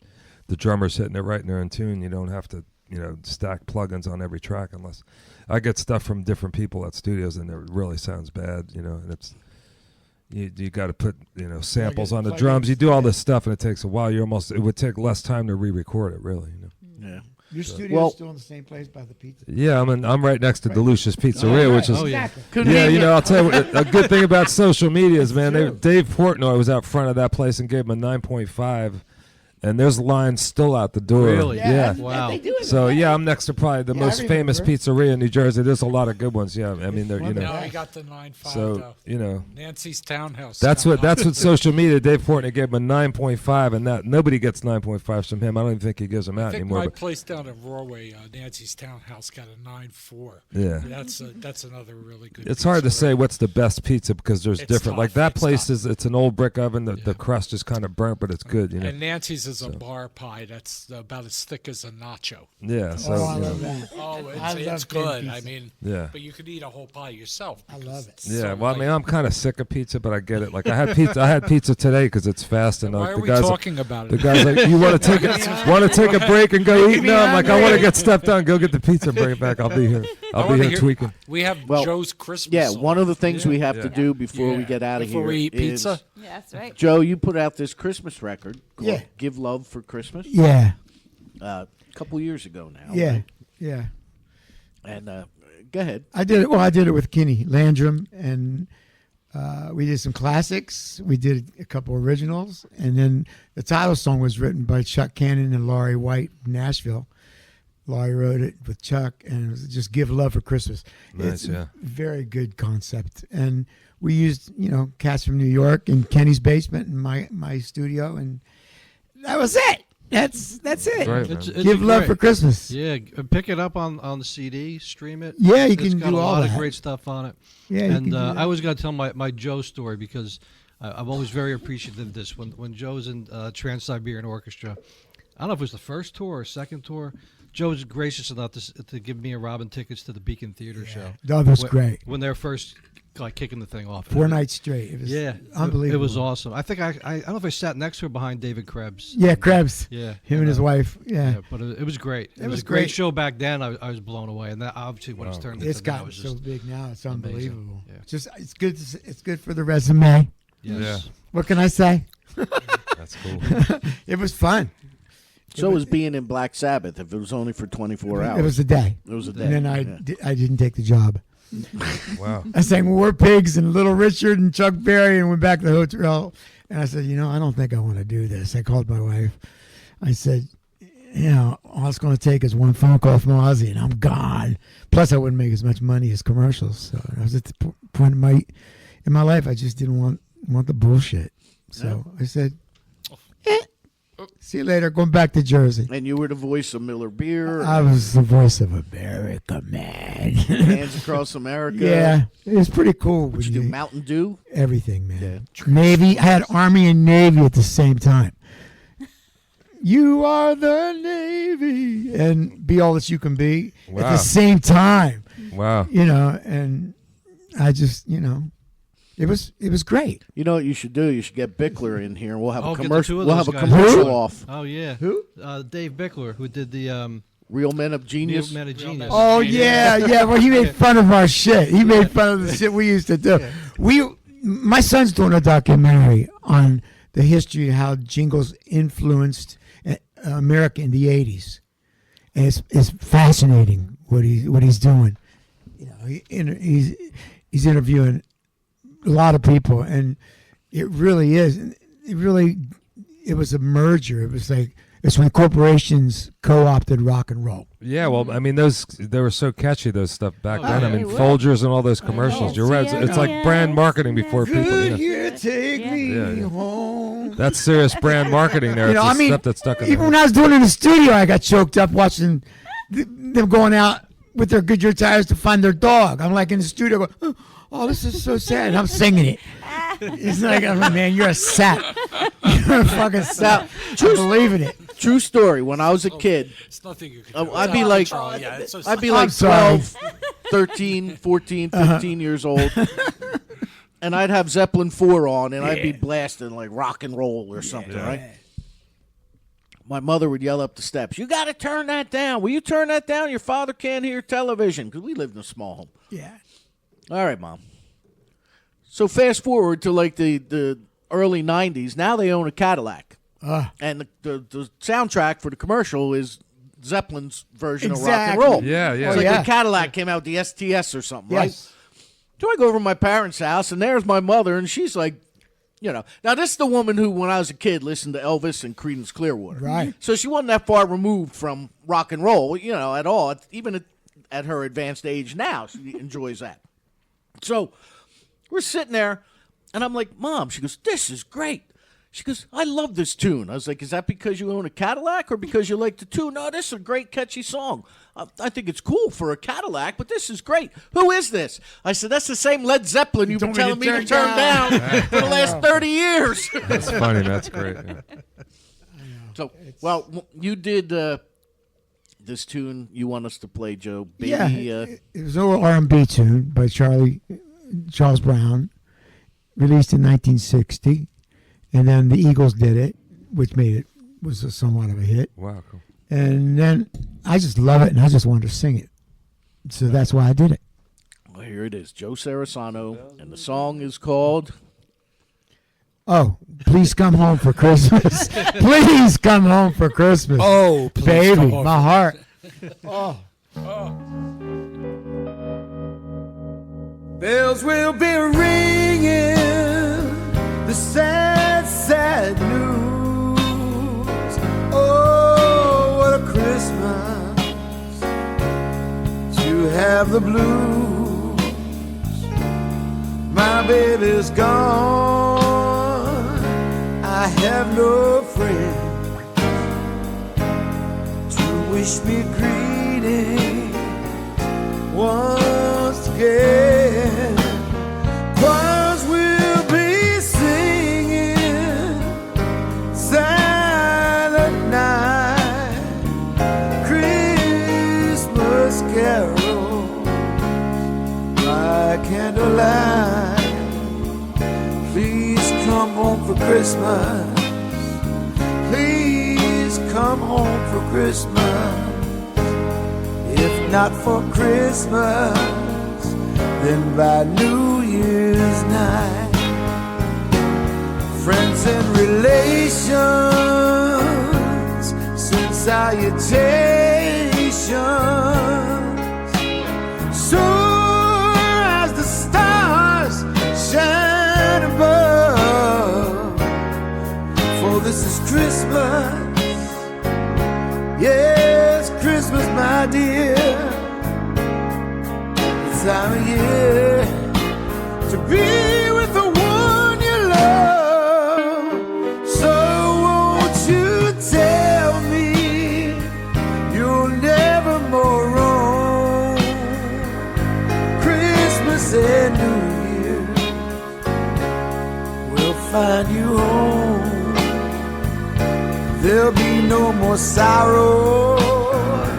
[SPEAKER 5] the drummer's hitting it right and they're in tune. You don't have to, stack plugins on every track unless I get stuff from different people at studios and it really sounds bad, and it's you got to put samples on the drums. You do all this stuff and it takes a while. It would take less time to re-record it, really.
[SPEAKER 3] Yeah.
[SPEAKER 4] Your studio's still in the same place by the pizza.
[SPEAKER 5] Yeah, I'm right next to Delucia's Pizzeria, which is
[SPEAKER 4] Exactly.
[SPEAKER 5] I'll tell you a good thing about social media is, man, Dave Portnoy was out front of that place and gave him a 9.5, and there's lines still out the door.
[SPEAKER 6] Really?
[SPEAKER 5] Yeah.
[SPEAKER 6] Wow.
[SPEAKER 5] So I'm next to probably the most famous pizzeria in New Jersey. There's a lot of good ones. Yeah, they're
[SPEAKER 7] Now we got the 9.5.
[SPEAKER 5] So
[SPEAKER 7] Nancy's Townhouse.
[SPEAKER 5] that's what social media. Dave Portnoy gave him a 9.5, and that nobody gets 9.5s from him. I don't even think he gives them out
[SPEAKER 7] I think
[SPEAKER 5] anymore.
[SPEAKER 7] my place down in Roarway, Nancy's Townhouse, got a 9.4.
[SPEAKER 5] Yeah.
[SPEAKER 7] That's another really good.
[SPEAKER 5] It's hard to
[SPEAKER 7] pizza.
[SPEAKER 5] say what's the best pizza because there's
[SPEAKER 7] It's
[SPEAKER 5] different.
[SPEAKER 7] tough.
[SPEAKER 5] Like that
[SPEAKER 7] It's
[SPEAKER 5] place
[SPEAKER 7] tough.
[SPEAKER 5] it's an old brick oven. The crust is kind of burnt, but it's good.
[SPEAKER 7] And Nancy's is a bar pie that's about as thick as a nacho.
[SPEAKER 5] Yeah. So
[SPEAKER 4] I love that.
[SPEAKER 7] Oh,
[SPEAKER 4] I
[SPEAKER 7] it's
[SPEAKER 4] love
[SPEAKER 7] good.
[SPEAKER 4] pizza.
[SPEAKER 7] I mean,
[SPEAKER 5] Yeah.
[SPEAKER 7] But you could eat a whole pie yourself.
[SPEAKER 4] I love it.
[SPEAKER 5] Yeah, well, I mean, I'm kind of sick of pizza, but I get it. Like, I had pizza today because it's fast, and
[SPEAKER 7] Why are
[SPEAKER 5] the
[SPEAKER 7] we
[SPEAKER 5] guys,
[SPEAKER 7] talking about
[SPEAKER 5] the
[SPEAKER 7] it?
[SPEAKER 5] guys like, you want to take a break and go eat? No, I'm like, I want to get stuff done. Go get the pizza and bring it back. I'll be here. I'll be here tweaking.
[SPEAKER 7] We have Joe's Christmas.
[SPEAKER 3] Yeah,
[SPEAKER 7] song.
[SPEAKER 3] one of the things we have to do before we get out of here
[SPEAKER 7] Before we eat
[SPEAKER 3] is-
[SPEAKER 7] pizza.
[SPEAKER 2] Yeah, that's right.
[SPEAKER 3] Joe, you put out this Christmas record called
[SPEAKER 4] Yeah.
[SPEAKER 3] "Give Love for Christmas."
[SPEAKER 4] Yeah.
[SPEAKER 3] A couple years ago now.
[SPEAKER 4] Yeah.
[SPEAKER 3] right?
[SPEAKER 4] Yeah.
[SPEAKER 3] And go ahead.
[SPEAKER 4] I did it. Well, I did it with Kenny Landrum, and we did some classics. We did a couple originals, and then the title song was written by Chuck Cannon and Laurie White from Nashville. Laurie wrote it with Chuck, and it was just "Give Love for Christmas."
[SPEAKER 5] Nice,
[SPEAKER 4] It's
[SPEAKER 5] yeah.
[SPEAKER 4] a very good concept, and we used cats from New York in Kenny's basement in my studio, and that was it. That's it.
[SPEAKER 5] Great, man.
[SPEAKER 6] It's
[SPEAKER 4] Give Love
[SPEAKER 6] great.
[SPEAKER 4] for Christmas.
[SPEAKER 6] Yeah, pick it up on the CD, stream it.
[SPEAKER 4] Yeah, you
[SPEAKER 6] It's
[SPEAKER 4] can
[SPEAKER 6] got
[SPEAKER 4] do
[SPEAKER 6] a
[SPEAKER 4] all
[SPEAKER 6] lot of
[SPEAKER 4] that.
[SPEAKER 6] great stuff on it.
[SPEAKER 4] Yeah, you
[SPEAKER 6] and
[SPEAKER 4] can do that.
[SPEAKER 6] I always got to tell my Joe story because I'm always very appreciative of this. When Joe's in Trans-Siberian Orchestra, I don't know if it was the first tour or second tour, Joe was gracious enough to give me and Robin tickets to the Beacon Theater show.
[SPEAKER 4] That was great.
[SPEAKER 6] When they're first kicking the thing off.
[SPEAKER 4] 4 nights straight. It was unbelievable.
[SPEAKER 6] It was awesome. I think I don't know if I sat next to her behind David Krebs.
[SPEAKER 4] Yeah, Krebs.
[SPEAKER 6] Yeah.
[SPEAKER 4] Him and his wife. Yeah.
[SPEAKER 6] But it was great. It was
[SPEAKER 4] was
[SPEAKER 6] a great
[SPEAKER 4] great.
[SPEAKER 6] show back then. I was blown away, and that obviously what it's turned
[SPEAKER 4] It's
[SPEAKER 6] into now
[SPEAKER 4] gotten
[SPEAKER 6] is
[SPEAKER 4] so
[SPEAKER 6] just
[SPEAKER 4] big now. It's unbelievable.
[SPEAKER 6] Yeah.
[SPEAKER 4] Just it's good. It's good for the resume.
[SPEAKER 6] yes.
[SPEAKER 4] What can I say?
[SPEAKER 5] That's cool.
[SPEAKER 4] It was fun.
[SPEAKER 3] So was being in Black Sabbath if it was only for 24 hours.
[SPEAKER 4] It was a day.
[SPEAKER 3] It was a day.
[SPEAKER 4] And then I didn't take the job.
[SPEAKER 5] Wow.
[SPEAKER 4] I sang War Pigs and Little Richard and Chuck Berry and went back to the hotel. And I said, I don't think I want to do this. I called my wife. I said, all it's going to take is one phone call from Ozzy, and I'm gone. Plus, I wouldn't make as much money as commercials. So I was at the point in my life, I just didn't want the bullshit. So I said, see you later. Going back to Jersey.
[SPEAKER 3] And you were the voice of Miller Beer.
[SPEAKER 4] I was the voice of America, man.
[SPEAKER 3] Hands Across America.
[SPEAKER 4] Yeah, it was pretty cool.
[SPEAKER 3] Would you do Mountain Dew?
[SPEAKER 4] Everything, man. Yeah. Navy. I had Army and Navy at the same time. You are the Navy, and Be All That You Can Be at the same time.
[SPEAKER 5] Wow.
[SPEAKER 4] And I just, it was great.
[SPEAKER 3] You know what you should do? You should get Bickler in here, and we'll have a
[SPEAKER 6] get the
[SPEAKER 3] commercial.
[SPEAKER 6] two of
[SPEAKER 3] We'll
[SPEAKER 6] those
[SPEAKER 3] have a
[SPEAKER 6] guys.
[SPEAKER 3] commercial
[SPEAKER 6] Who?
[SPEAKER 3] off.
[SPEAKER 6] Oh yeah.
[SPEAKER 4] Who?
[SPEAKER 6] Dave Bickler, who did the
[SPEAKER 3] Real Men of Genius.
[SPEAKER 6] Real Men of Genius.
[SPEAKER 4] Oh yeah. Well, he made fun of our shit. He made fun of the shit we used to do. My son's doing a documentary on the history of how jingles influenced America in the '80s, and it's fascinating what he's doing. He's interviewing a lot of people, and it really is. It was a merger. It was like it's when corporations co-opted rock and roll.
[SPEAKER 5] Yeah, well, I mean, they were so catchy, those stuff back then. I mean, Folgers and all those commercials. You're right. It's like brand marketing before people.
[SPEAKER 4] Could you take me home?
[SPEAKER 5] That's serious brand marketing there. It's stuff that's stuck in
[SPEAKER 4] even when I was doing it in the studio, I got choked up watching them going out with their Goodyear tires to find their dog. I'm like in the studio going, oh, this is so sad. And I'm singing it. It's like, I'm like, man, you're a sap. You're a fucking sap. I'm believing it.
[SPEAKER 3] True story. When I was a kid,
[SPEAKER 7] It's nothing you can do.
[SPEAKER 3] I'd be like, I'd be like 12, 13, 14, 15 years old. And I'd have Zeppelin 4 on, and I'd be blasting like rock and roll or something, right? My mother would yell up the steps, "You got to turn that down. Will you turn that down? Your father can't hear television." Because we lived in a small home.
[SPEAKER 4] Yeah.
[SPEAKER 3] All right, Mom. So fast forward to like the early 90s. Now they own a Cadillac. And the soundtrack for the commercial is Zeppelin's version of rock and roll.
[SPEAKER 5] Yeah, yeah.
[SPEAKER 3] It's like the Cadillac came out, the STS or something, right? So I go over to my parents' house, and there's my mother, and she's like, now this is the woman who, when I was a kid, listened to Elvis and Creedence Clearwater.
[SPEAKER 4] Right.
[SPEAKER 3] So she wasn't that far removed from rock and roll, at all. Even at her advanced age now, she enjoys that. So we're sitting there, and I'm like, Mom, she goes, this is great. She goes, I love this tune. I was like, is that because you own a Cadillac or because you like the tune? No, this is a great, catchy song. I think it's cool for a Cadillac, but this is great. Who is this? I said, that's the same Led Zeppelin you've been telling me to turn down for the last 30 years.
[SPEAKER 5] That's funny. That's great. Yeah.
[SPEAKER 3] So, well, you did this tune you want us to play, Joe. Baby,
[SPEAKER 4] it was an old R&B tune by Charles Brown, released in 1960. And then the Eagles did it, which was somewhat of a hit.
[SPEAKER 5] Wow, cool.
[SPEAKER 4] And then I just love it, and I just wanted to sing it. So that's why I did it.
[SPEAKER 3] Well, here it is, Joe Cerisano, and the song is called...
[SPEAKER 4] Oh, please come home for Christmas. Please come home for Christmas.
[SPEAKER 7] Oh, please
[SPEAKER 4] baby,
[SPEAKER 7] come home.
[SPEAKER 4] my heart. Oh.
[SPEAKER 10] Bells will be ringing, the sad, sad news. Oh, what a Christmas to have the blues. My baby's gone, I have no friend to wish me greeting once again. Choirs will be singing Silent Night, Christmas carols by candlelight. Please come home for Christmas. Please come home for Christmas. If not for Christmas, then by New Year's night. Friends and relations send salutations. Soar as the stars shine above. For this is Christmas. Yeah, home. There'll be no more sorrow,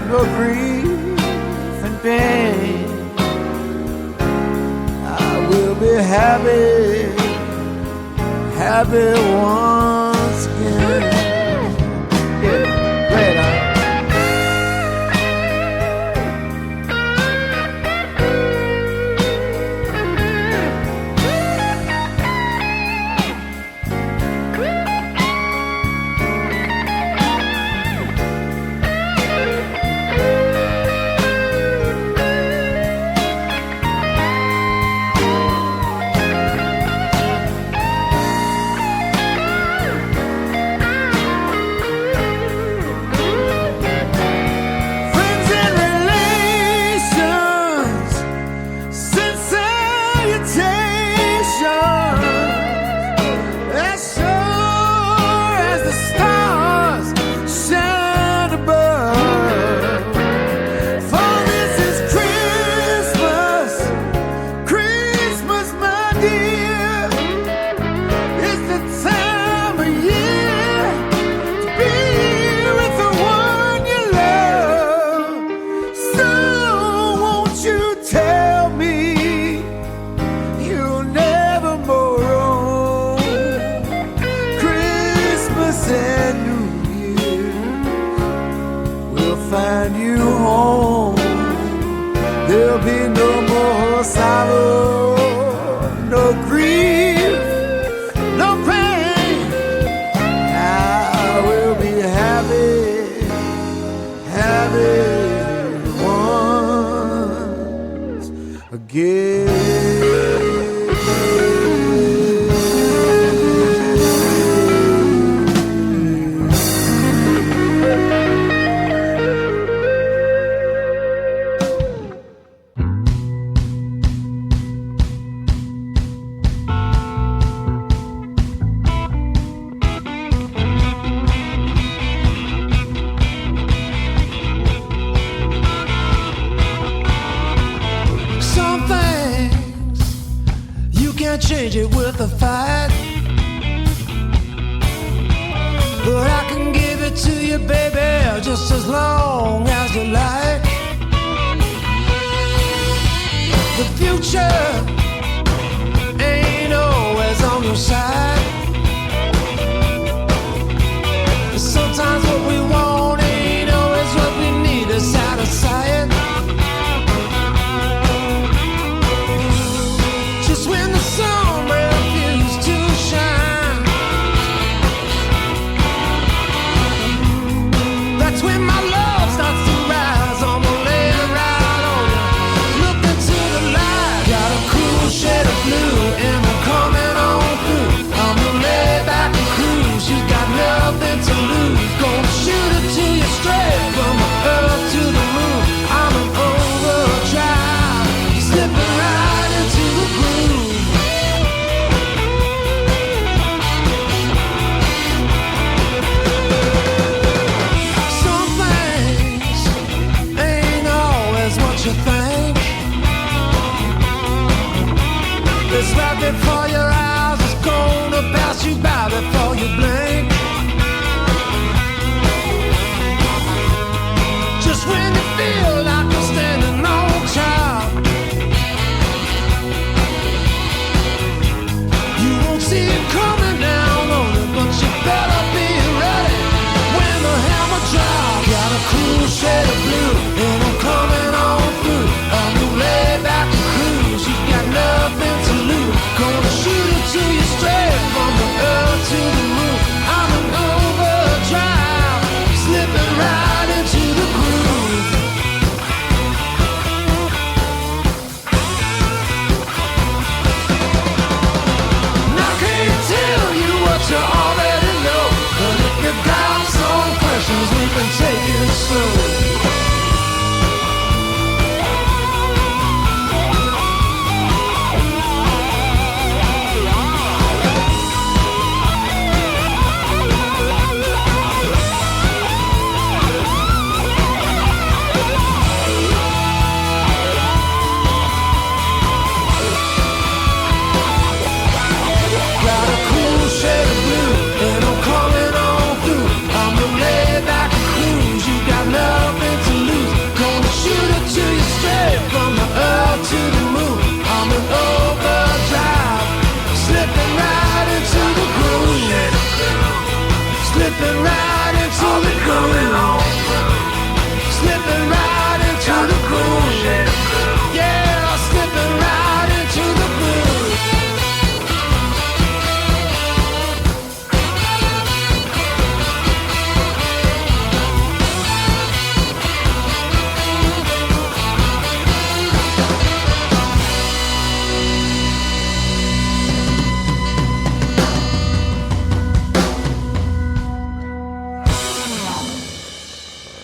[SPEAKER 10] no grief and pain. I will be happy, happy once again. Yeah, play it out. Find you home. There'll be no more sorrow, no grief, no pain. I will be happy, happy once again. Change it with a fight, but I can give it to you, baby, just as long as you like. The future ain't always on your side. Sometimes what we want ain't always what we need is out of sight. Just when the sun refused to shine, that's when my love starts to rise. I'm gonna lay it right on you. Look into the light, got a cool shade of blue, and I'm coming on through. I'm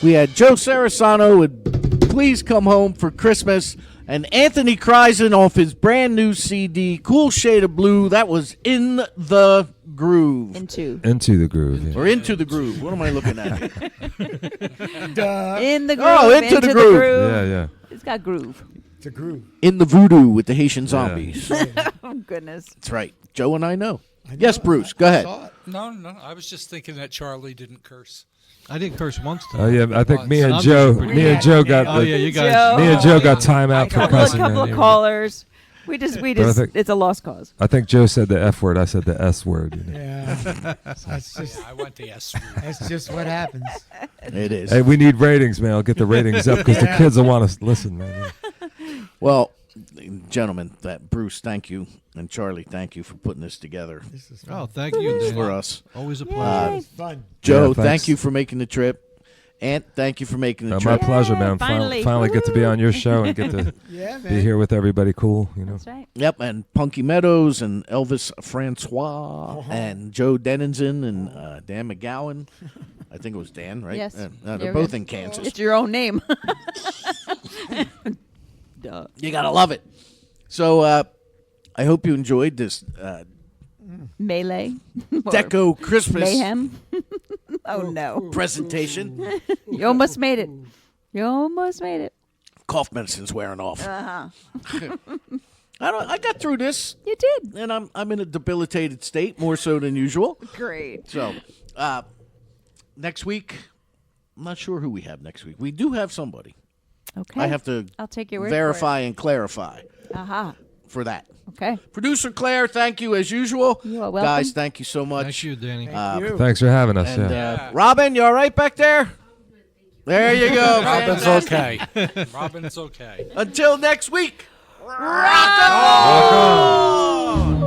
[SPEAKER 3] We had Joe Cerisano with Please Come Home for Christmas, and Anthony Krizan off his brand new CD, Cool Shade of Blue. That was In the Groove.
[SPEAKER 2] Into
[SPEAKER 5] the groove. Yeah.
[SPEAKER 3] Or Into the Groove. What am I looking at?
[SPEAKER 2] In the groove.
[SPEAKER 3] Oh, Into the Groove.
[SPEAKER 5] Yeah.
[SPEAKER 2] It's got groove.
[SPEAKER 4] It's a groove.
[SPEAKER 3] In the Voodoo with the Haitian Zombies.
[SPEAKER 2] Oh, goodness.
[SPEAKER 3] That's right. Joe and I know. Yes, Bruce, go ahead.
[SPEAKER 7] No. I was just thinking that Charlie didn't curse.
[SPEAKER 6] I didn't curse once. Today.
[SPEAKER 5] Oh yeah, I think me and
[SPEAKER 6] I'm
[SPEAKER 5] Joe,
[SPEAKER 6] just
[SPEAKER 5] me and Joe got.
[SPEAKER 6] Oh yeah, you guys.
[SPEAKER 5] Me and Joe got time out for cussing.
[SPEAKER 2] Couple of callers. We just. It's a lost cause.
[SPEAKER 5] I think Joe said the F word. I said the S word. You know?
[SPEAKER 4] Yeah. That's just.
[SPEAKER 7] I went the S word.
[SPEAKER 4] That's just what happens.
[SPEAKER 3] It is.
[SPEAKER 5] Hey, we need ratings, man. I'll get the ratings up because the kids will want to listen, man.
[SPEAKER 3] Well, gentlemen, Bruce, thank you, and Charlie, thank you for putting this together.
[SPEAKER 4] This is fun.
[SPEAKER 6] Thank you, Danny.
[SPEAKER 3] For us.
[SPEAKER 6] Always a pleasure.
[SPEAKER 4] It's fun.
[SPEAKER 3] Joe,
[SPEAKER 5] Yeah,
[SPEAKER 3] thank you for making the trip. Ant, thank you for making the
[SPEAKER 5] My
[SPEAKER 3] trip.
[SPEAKER 5] pleasure, man.
[SPEAKER 2] Finally.
[SPEAKER 5] Finally get to be on your show and get to
[SPEAKER 4] Yeah, man.
[SPEAKER 5] be here with everybody. Cool, you know.
[SPEAKER 2] That's right.
[SPEAKER 3] Yep, and Punky Meadows and Elvis Francois and Joe Denizen and Dan McGowan. I think it was Dan, right?
[SPEAKER 2] Yes.
[SPEAKER 3] They're
[SPEAKER 2] There
[SPEAKER 3] both
[SPEAKER 2] it
[SPEAKER 3] in
[SPEAKER 2] is.
[SPEAKER 3] Kansas.
[SPEAKER 2] It's your own name. Duh.
[SPEAKER 3] You gotta love it. So I hope you enjoyed this
[SPEAKER 2] Melee. Or
[SPEAKER 3] Deko Christmas
[SPEAKER 2] Mayhem. Oh no.
[SPEAKER 3] presentation.
[SPEAKER 2] You almost made it. You almost made it.
[SPEAKER 3] Cough medicine's wearing off.
[SPEAKER 2] Uh-huh.
[SPEAKER 3] I got through this,
[SPEAKER 2] You did.
[SPEAKER 3] and I'm in a debilitated state, more so than usual.
[SPEAKER 2] Great.
[SPEAKER 3] So next week, I'm not sure who we have next week. We do have somebody.
[SPEAKER 2] Okay.
[SPEAKER 3] I have to
[SPEAKER 2] I'll take your word
[SPEAKER 3] verify and clarify
[SPEAKER 2] for it. Aha.
[SPEAKER 3] for that.
[SPEAKER 2] Okay.
[SPEAKER 3] Producer Claire, thank you as usual.
[SPEAKER 2] You are welcome.
[SPEAKER 3] Guys, thank you so much.
[SPEAKER 6] Thank you, Danny.
[SPEAKER 4] Thank you.
[SPEAKER 5] Thanks for having us.
[SPEAKER 3] And
[SPEAKER 5] Yeah.
[SPEAKER 3] Robin, you all right back there? There you go.
[SPEAKER 7] Robin's
[SPEAKER 3] Fantastic.
[SPEAKER 7] okay. Robin's okay.
[SPEAKER 3] Until next week.
[SPEAKER 2] Rock on!